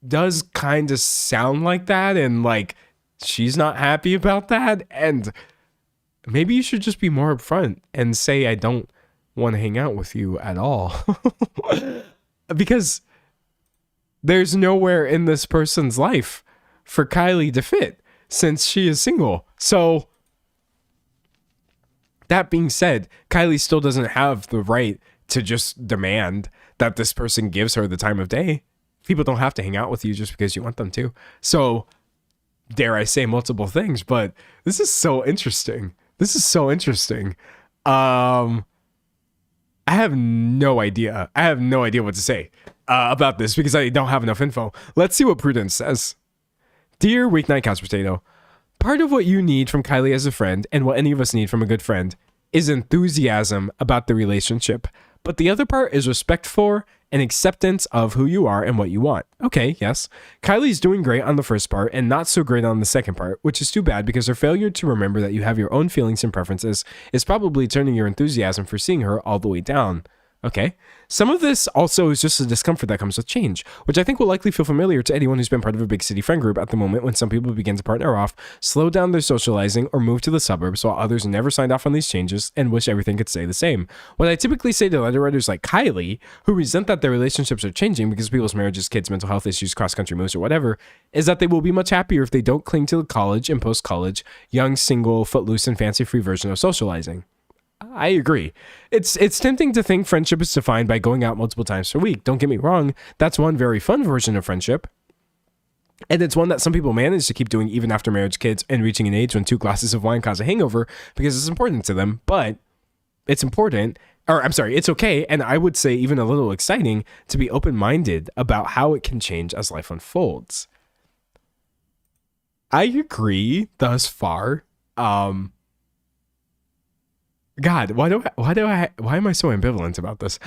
does kind of sound like that, and like she's not happy about that. And maybe you should just be more upfront and say, I don't want to hang out with you at all. Because there's nowhere in this person's life for Kylie to fit since she is single. So that being said, Kylie still doesn't have the right to just demand that this person gives her the time of day. People don't have to hang out with you just because you want them to. So dare I say multiple things, but this is so interesting. I have no idea. What to say about this because I don't have enough info. Let's see what Prudence says. Dear Weeknight Couch Potato, part of what you need from Kylie as a friend, and what any of us need from a good friend, is enthusiasm about the relationship. But the other part is respect for and acceptance of who you are and what you want. Okay, yes. Kylie's doing great on the first part and not so great on the second part, which is too bad because her failure to remember that you have your own feelings and preferences is probably turning your enthusiasm for seeing her all the way down. Okay. Some of this also is just a discomfort that comes with change, which I think will likely feel familiar to anyone who's been part of a big city friend group at the moment when some people begin to partner off, slow down their socializing, or move to the suburbs while others never signed off on these changes and wish everything could stay the same. What I typically say to letter writers like Kylie, who resent that their relationships are changing because of people's marriages, kids, mental health issues, cross-country moves, or whatever, is that they will be much happier if they don't cling to the college and post-college, young, single, footloose, and fancy-free version of socializing. I agree. It's tempting to think friendship is defined by going out multiple times per week. Don't get me wrong. That's one very fun version of friendship. And it's one that some people manage to keep doing even after marriage, kids, and reaching an age when 2 glasses of wine cause a hangover because it's important to them. But it's okay. And I would say even a little exciting to be open-minded about how it can change as life unfolds. I agree thus far. God, why am I so ambivalent about this?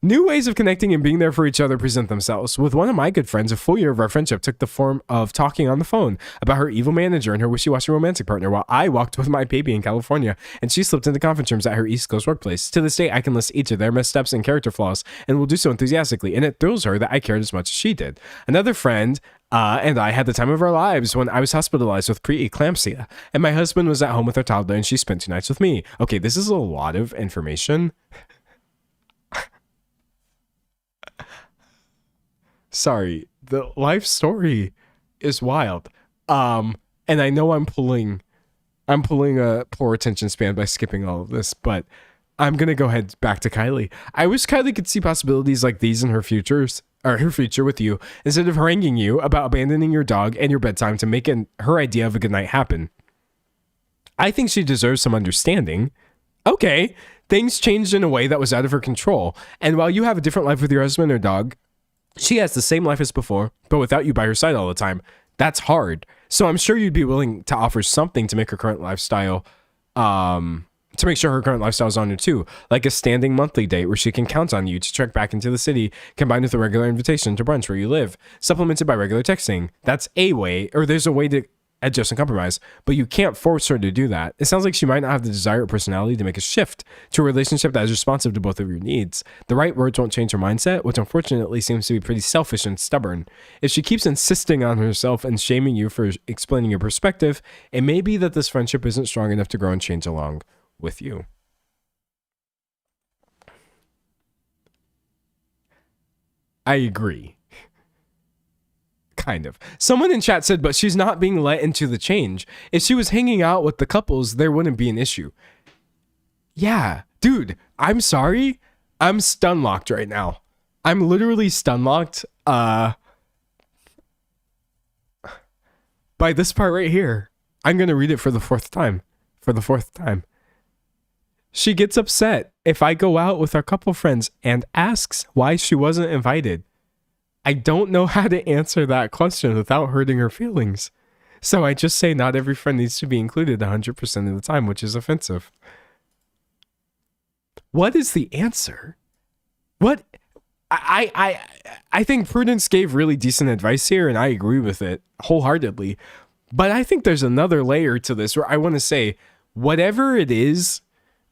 New ways of connecting and being there for each other present themselves. With one of my good friends, a full year of our friendship took the form of talking on the phone about her evil manager and her wishy-washy romantic partner while I walked with my baby in California and she slipped into conference rooms at her East Coast workplace. To this day, I can list each of their missteps and character flaws and will do so enthusiastically, and it thrills her that I cared as much as she did. Another friend and I had the time of our lives when I was hospitalized with preeclampsia, and my husband was at home with our toddler and she spent 2 nights with me. Okay, this is a lot of information. Sorry, the life story is wild. And I know I'm pulling a poor attention span by skipping all of this, but I'm gonna go ahead back to Kylie. I wish Kylie could see possibilities like these in her future with you, instead of haranguing you about abandoning your dog and your bedtime to make her idea of a good night happen. I think she deserves some understanding. Okay, things changed in a way that was out of her control, and while you have a different life with your husband or dog, she has the same life as before, but without you by her side all the time. That's hard. So I'm sure you'd be willing to offer something to make her current lifestyle, to make sure her current lifestyle is on her too, like a standing monthly date where she can count on you to trek back into the city, combined with a regular invitation to brunch where you live, supplemented by regular texting. That's a way, or there's a way to adjust and compromise, but you can't force her to do that. It sounds like she might not have the desire or personality to make a shift to a relationship that is responsive to both of your needs. The right words won't change her mindset, which unfortunately seems to be pretty selfish and stubborn. If she keeps insisting on herself and shaming you for explaining your perspective, it may be that this friendship isn't strong enough to grow and change along with you. I agree. Kind of. Someone in chat said, but she's not being let into the change. If she was hanging out with the couples, there wouldn't be an issue. Yeah, dude, I'm sorry. I'm stun locked right now. I'm literally stun locked by this part right here. I'm going to read it for the fourth time. She gets upset if I go out with our couple friends and asks why she wasn't invited. I don't know how to answer that question without hurting her feelings. So I just say not every friend needs to be included 100% of the time, which is offensive. What is the answer? What I think Prudence gave really decent advice here, and I agree with it wholeheartedly. But I think there's another layer to this where I want to say, whatever it is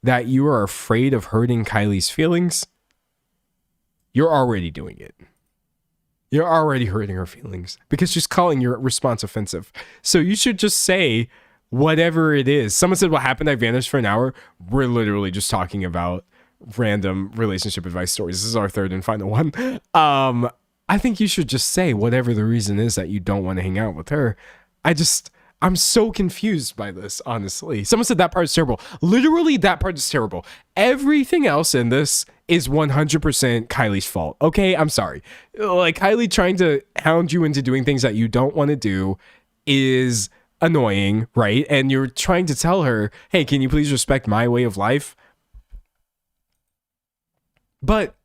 that you are afraid of hurting Kylie's feelings, you're already doing it. You're already hurting her feelings because she's calling your response offensive. So you should just say whatever it is. Someone said, what happened? I vanished for an hour. We're literally just talking about random relationship advice stories. This is our third and final one. I think you should just say whatever the reason is that you don't want to hang out with her. I'm so confused by this, honestly. Someone said that part is terrible. Literally, that part is terrible. Everything else in this is 100% Kylie's fault. Okay, I'm sorry. Like, Kylie trying to hound you into doing things that you don't want to do is annoying, right? And you're trying to tell her, hey, can you please respect my way of life? But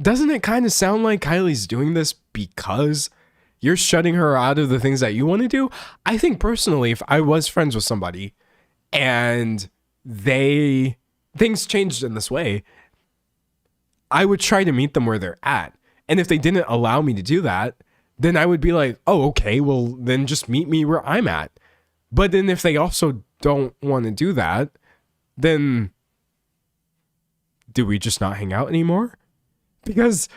doesn't it kind of sound like Kylie's doing this because you're shutting her out of the things that you want to do? I think personally, if I was friends with somebody and things changed in this way, I would try to meet them where they're at. And if they didn't allow me to do that, then I would be like, oh, okay, well, then just meet me where I'm at. But then if they also don't want to do that, then do we just not hang out anymore? Because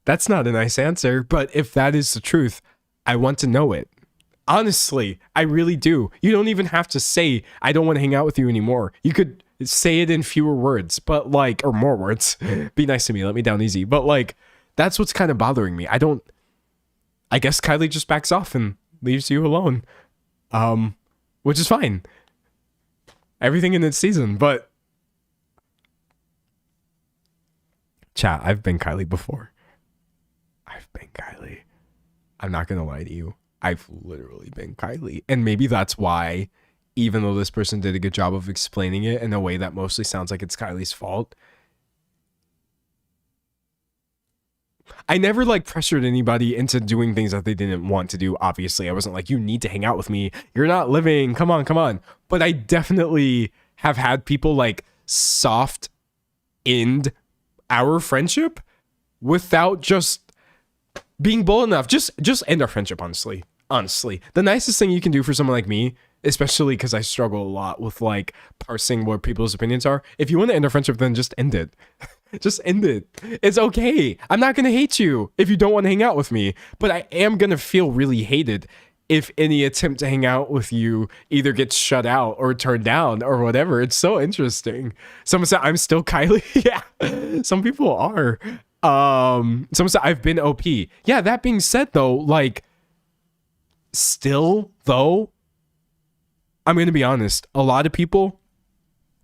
that's not a nice answer. But if that is the truth, I want to know it. Honestly, I really do. You don't even have to say, I don't want to hang out with you anymore. You could say it in fewer words, but like, or more words. Be nice to me. Let me down easy. But like, that's what's kind of bothering me. I guess Kylie just backs off and leaves you alone. Which is fine. Everything in its season, but chat, I've been Kylie before. I've been Kylie. I'm not gonna lie to you. I've literally been Kylie. And maybe that's why, even though this person did a good job of explaining it in a way that mostly sounds like it's Kylie's fault, I never like pressured anybody into doing things that they didn't want to do. Obviously, I wasn't like, you need to hang out with me. You're not living. Come on. But I definitely have had people like soft end our friendship without just being bold enough. Just end our friendship, honestly. The nicest thing you can do for someone like me, especially because I struggle a lot with like parsing what people's opinions are. If you want to end our friendship, then just end it. Just end it. It's okay. I'm not going to hate you if you don't want to hang out with me, but I am going to feel really hated if any attempt to hang out with you either gets shut out or turned down or whatever. It's so interesting. Someone said, I'm still Kylie. Yeah, some people are. Someone said, I've been OP. Yeah, that being said though, like, still though, I'm going to be honest. A lot of people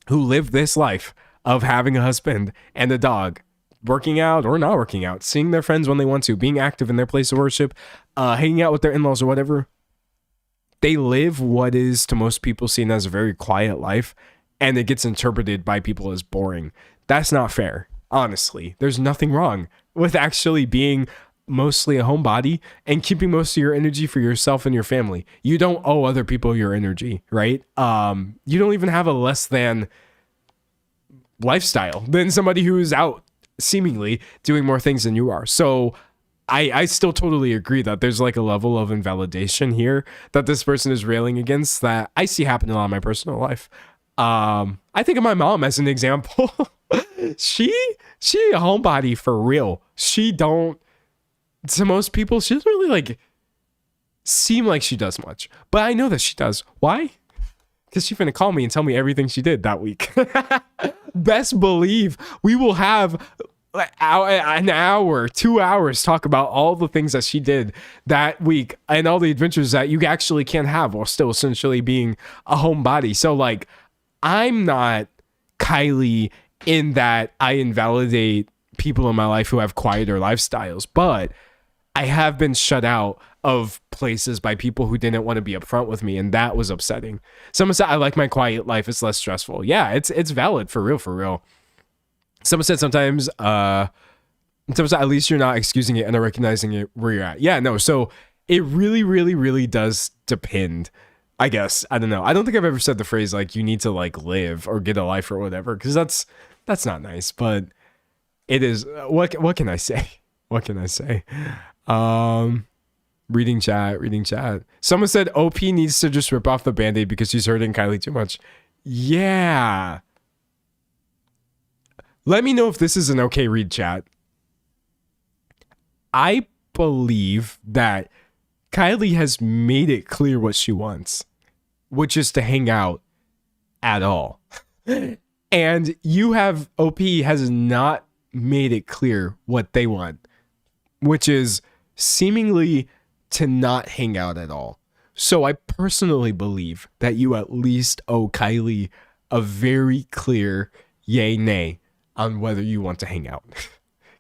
who live this life of having a husband and a dog, working out or not working out, seeing their friends when they want to, being active in their place of worship, hanging out with their in-laws or whatever, they live what is to most people seen as a very quiet life, and it gets interpreted by people as boring. That's not fair, honestly. There's nothing wrong with actually being mostly a homebody and keeping most of your energy for yourself and your family. You don't owe other people your energy, right? You don't even have a less than lifestyle than somebody who's out seemingly doing more things than you are. So I still totally agree that there's like a level of invalidation here that this person is railing against that I see happen a lot in my personal life. I think of my mom as an example. she a homebody for real. She don't, to most people, she doesn't really like seem like she does much, but I know that she does. Why? Because she's finna call me and tell me everything she did that week. Best believe we will have an hour, 2 hours talk about all the things that she did that week and all the adventures that you actually can have while still essentially being a homebody. So like, I'm not Kylie in that I invalidate people in my life who have quieter lifestyles, but I have been shut out of places by people who didn't want to be upfront with me, and that was upsetting. Someone said, I like my quiet life, it's less stressful. Yeah, it's valid, for real. Someone said sometimes at least you're not excusing it and are recognizing it where you're at. Yeah, no, so it really does depend, I guess. I don't know. I don't think I've ever said the phrase like you need to like live or get a life or whatever, because that's not nice. But It is. What can I say? What can I say? Reading chat. Someone said OP needs to just rip off the band-aid because she's hurting Kylie too much. Yeah. Let me know if this is an okay read, chat. I believe that Kylie has made it clear what she wants, which is to hang out at all. And OP has not made it clear what they want, which is seemingly to not hang out at all. So I personally believe that you at least owe Kylie a very clear yay, nay on whether you want to hang out.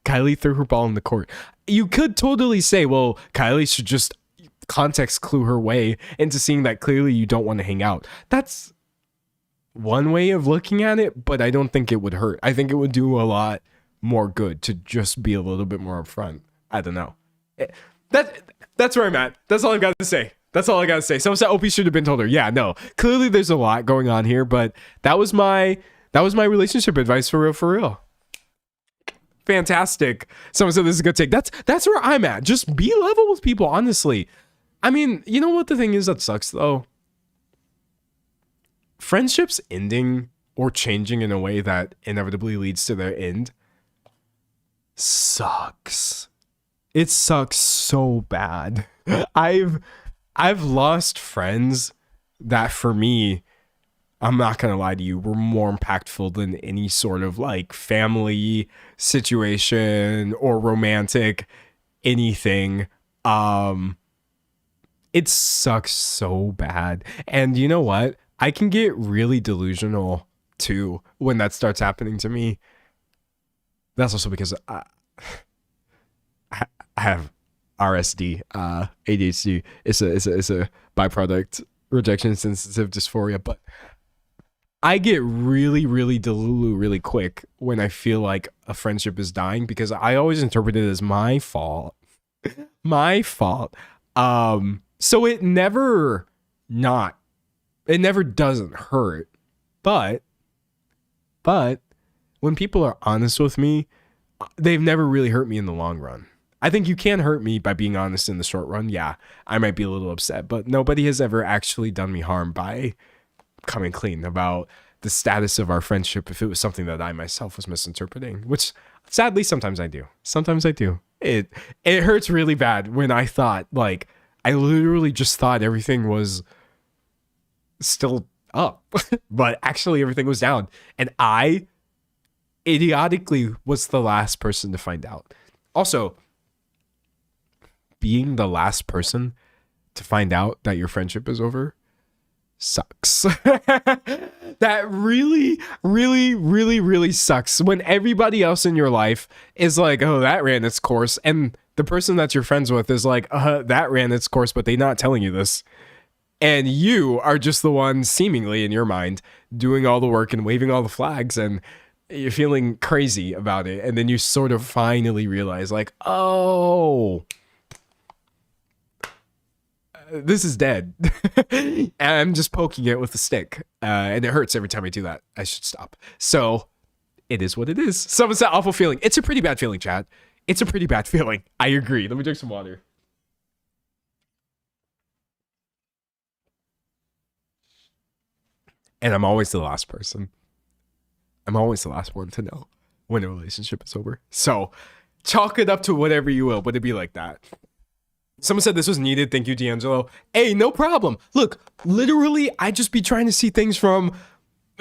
Kylie threw her ball in the court. You could totally say, well, Kylie should just context clue her way into seeing that clearly you don't want to hang out. That's one way of looking at it, but I don't think it would hurt. I think it would do a lot more good to just be a little bit more upfront. I don't know. That's where I'm at. That's all I've got to say. That's all I got to say. Someone said OP should have been told her. Yeah, no. Clearly there's a lot going on here, but that was my relationship advice for real. Fantastic. Someone said this is a good take. That's where I'm at. Just be level with people, honestly. I mean, you know what the thing is that sucks though? Friendships ending or changing in a way that inevitably leads to their end sucks. It sucks so bad. I've lost friends that for me, I'm not going to lie to you, were more impactful than any sort of like family situation or romantic anything. It sucks so bad. And you know what? I can get really delusional too when that starts happening to me. That's also because I have RSD, ADHD. It's a byproduct, rejection sensitive dysphoria, but I get really, really delulu really quick when I feel like a friendship is dying because I always interpret it as my fault. My fault. So it never doesn't hurt. But when people are honest with me, they've never really hurt me in the long run. I think you can hurt me by being honest in the short run. Yeah, I might be a little upset, but nobody has ever actually done me harm by coming clean about the status of our friendship if it was something that I myself was misinterpreting, which sadly sometimes I do. It hurts really bad when I thought, like, I literally just thought everything was still up, but actually everything was down. And I idiotically was the last person to find out. Also, being the last person to find out that your friendship is over sucks. That really, really, really, really sucks when everybody else in your life is like, oh, that ran its course. And the person that you're friends with is like, that ran its course, but they're not telling you this. And you are just the one seemingly in your mind doing all the work and waving all the flags and you're feeling crazy about it. And then you sort of finally realize like, oh, this is dead. And I'm just poking it with a stick. And it hurts every time I do that. I should stop. So it is what it is. Someone said awful feeling. It's a pretty bad feeling, Chad. It's a pretty bad feeling. I agree. Let me drink some water. And I'm always the last person. I'm always the last one to know when a relationship is over. So chalk it up to whatever you will, but it'd be like that. Someone said this was needed. Thank you, D'Angelo. Hey, no problem. Look, literally, I just be trying to see things from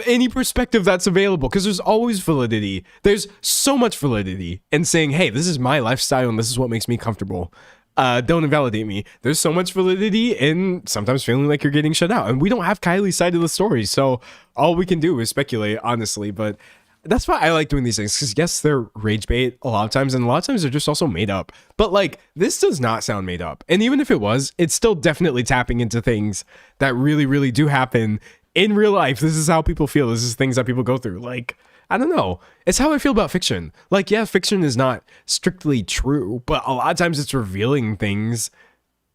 any perspective that's available because there's always validity. There's so much validity in saying, hey, this is my lifestyle and this is what makes me comfortable. Don't invalidate me. There's so much validity in sometimes feeling like you're getting shut out. And we don't have Kylie's side of the story. So all we can do is speculate, honestly. But that's why I like doing these things, because yes, they're rage bait a lot of times, and a lot of times they're just also made up. But like, this does not sound made up. And even if it was, it's still definitely tapping into things that really, really do happen in real life. This is how people feel. This is things that people go through. Like, I don't know. It's how I feel about fiction. Like, yeah, fiction is not strictly true, but a lot of times it's revealing things,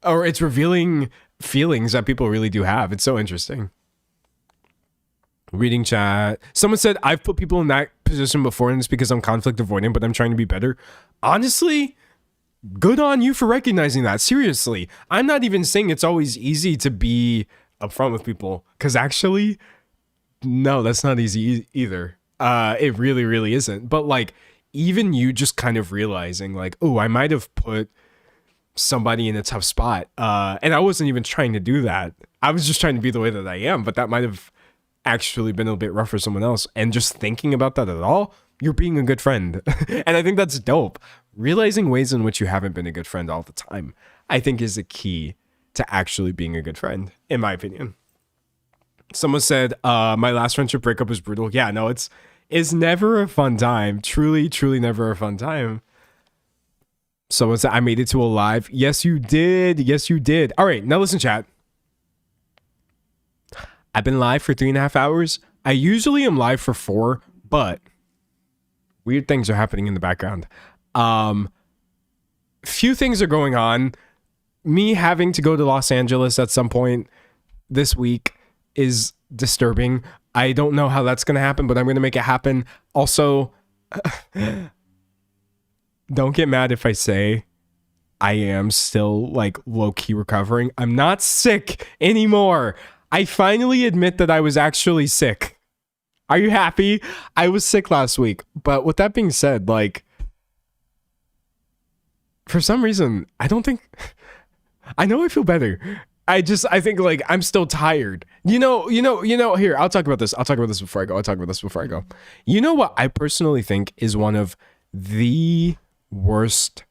or it's revealing feelings that people really do have. It's so interesting. Reading chat. Someone said, I've put people in that position before and it's because I'm conflict avoidant, but I'm trying to be better. Honestly, good on you for recognizing that. Seriously, I'm not even saying it's always easy to be upfront with people, because actually, no, that's not easy either. It really, really isn't. But like, even you just kind of realizing like, oh, I might have put somebody in a tough spot. And I wasn't even trying to do that. I was just trying to be the way that I am, but that might have actually been a bit rough for someone else. And just thinking about that at all, you're being a good friend. And I think that's dope. Realizing ways in which you haven't been a good friend all the time, I think is the key to actually being a good friend, in my opinion. Someone said, my last friendship breakup was brutal. Yeah, no, it's never a fun time. Truly, truly never a fun time. Someone said, I made it to a live. Yes, you did. Yes, you did. All right, now listen, chat. I've been live for 3.5 hours. I usually am live for 4, but weird things are happening in the background. Few things are going on. Me having to go to Los Angeles at some point this week is disturbing. I don't know how that's going to happen, but I'm going to make it happen. Also, don't get mad if I say I am still like low-key recovering. I'm not sick anymore. I finally admit that I was actually sick. Are you happy? I was sick last week. But with that being said, like, for some reason, I don't think, I know I feel better. I think like I'm still tired. You know, here, I'll talk about this before I go. You know what I personally think is one of the worst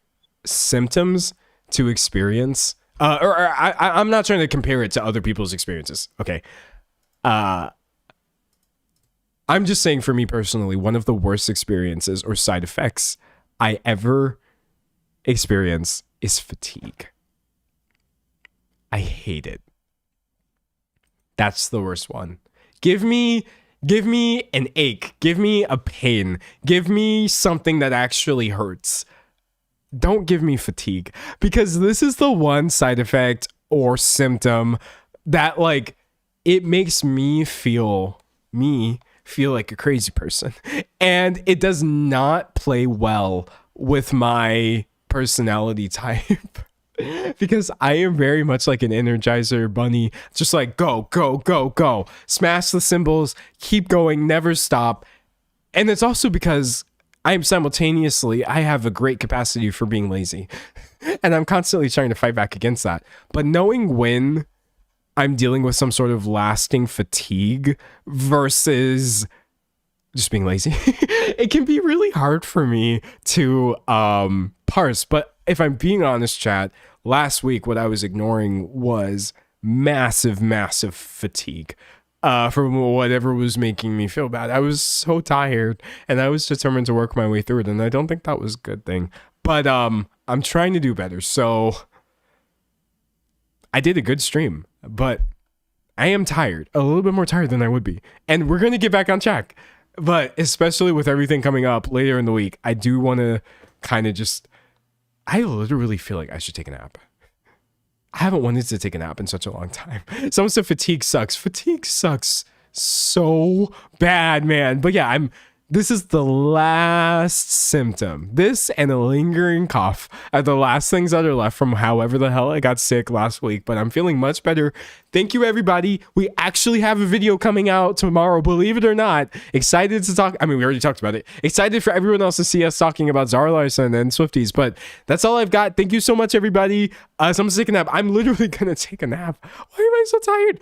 symptoms to experience? I'm not trying to compare it to other people's experiences. Okay. I'm just saying for me personally, one of the worst experiences or side effects I ever experience is fatigue. I hate it. That's the worst one. Give me an ache. Give me a pain. Give me something that actually hurts. Don't give me fatigue, because this is the one side effect or symptom that like it makes me feel like a crazy person, and it does not play well with my personality type. Because I am very much like an Energizer bunny, just like go, go, go, go, smash the cymbals, keep going, never stop. And it's also because I have a great capacity for being lazy, and I'm constantly trying to fight back against that. But knowing when I'm dealing with some sort of lasting fatigue versus just being lazy, it can be really hard for me to parse. But if I'm being honest, chat, last week what I was ignoring was massive fatigue from whatever was making me feel bad. I was so tired, and I was determined to work my way through it, and I don't think that was a good thing. But I'm trying to do better. So I did a good stream, but I am tired, a little bit more tired than I would be. And we're going to get back on track. But especially with everything coming up later in the week, I do want to kind of I literally feel like I should take a nap. I haven't wanted to take a nap in such a long time. Someone said fatigue sucks. Fatigue sucks so bad, man. But yeah, this is the last symptom. This and a lingering cough are the last things that are left from however the hell I got sick last week. But I'm feeling much better. Thank you, everybody. We actually have a video coming out tomorrow, believe it or not. Excited to talk. I mean, we already talked about it. Excited for everyone else to see us talking about Zara Larsson and Swifties. But that's all I've got. Thank you so much, everybody. Someone's taking a nap. I'm literally going to take a nap. Why am I so tired?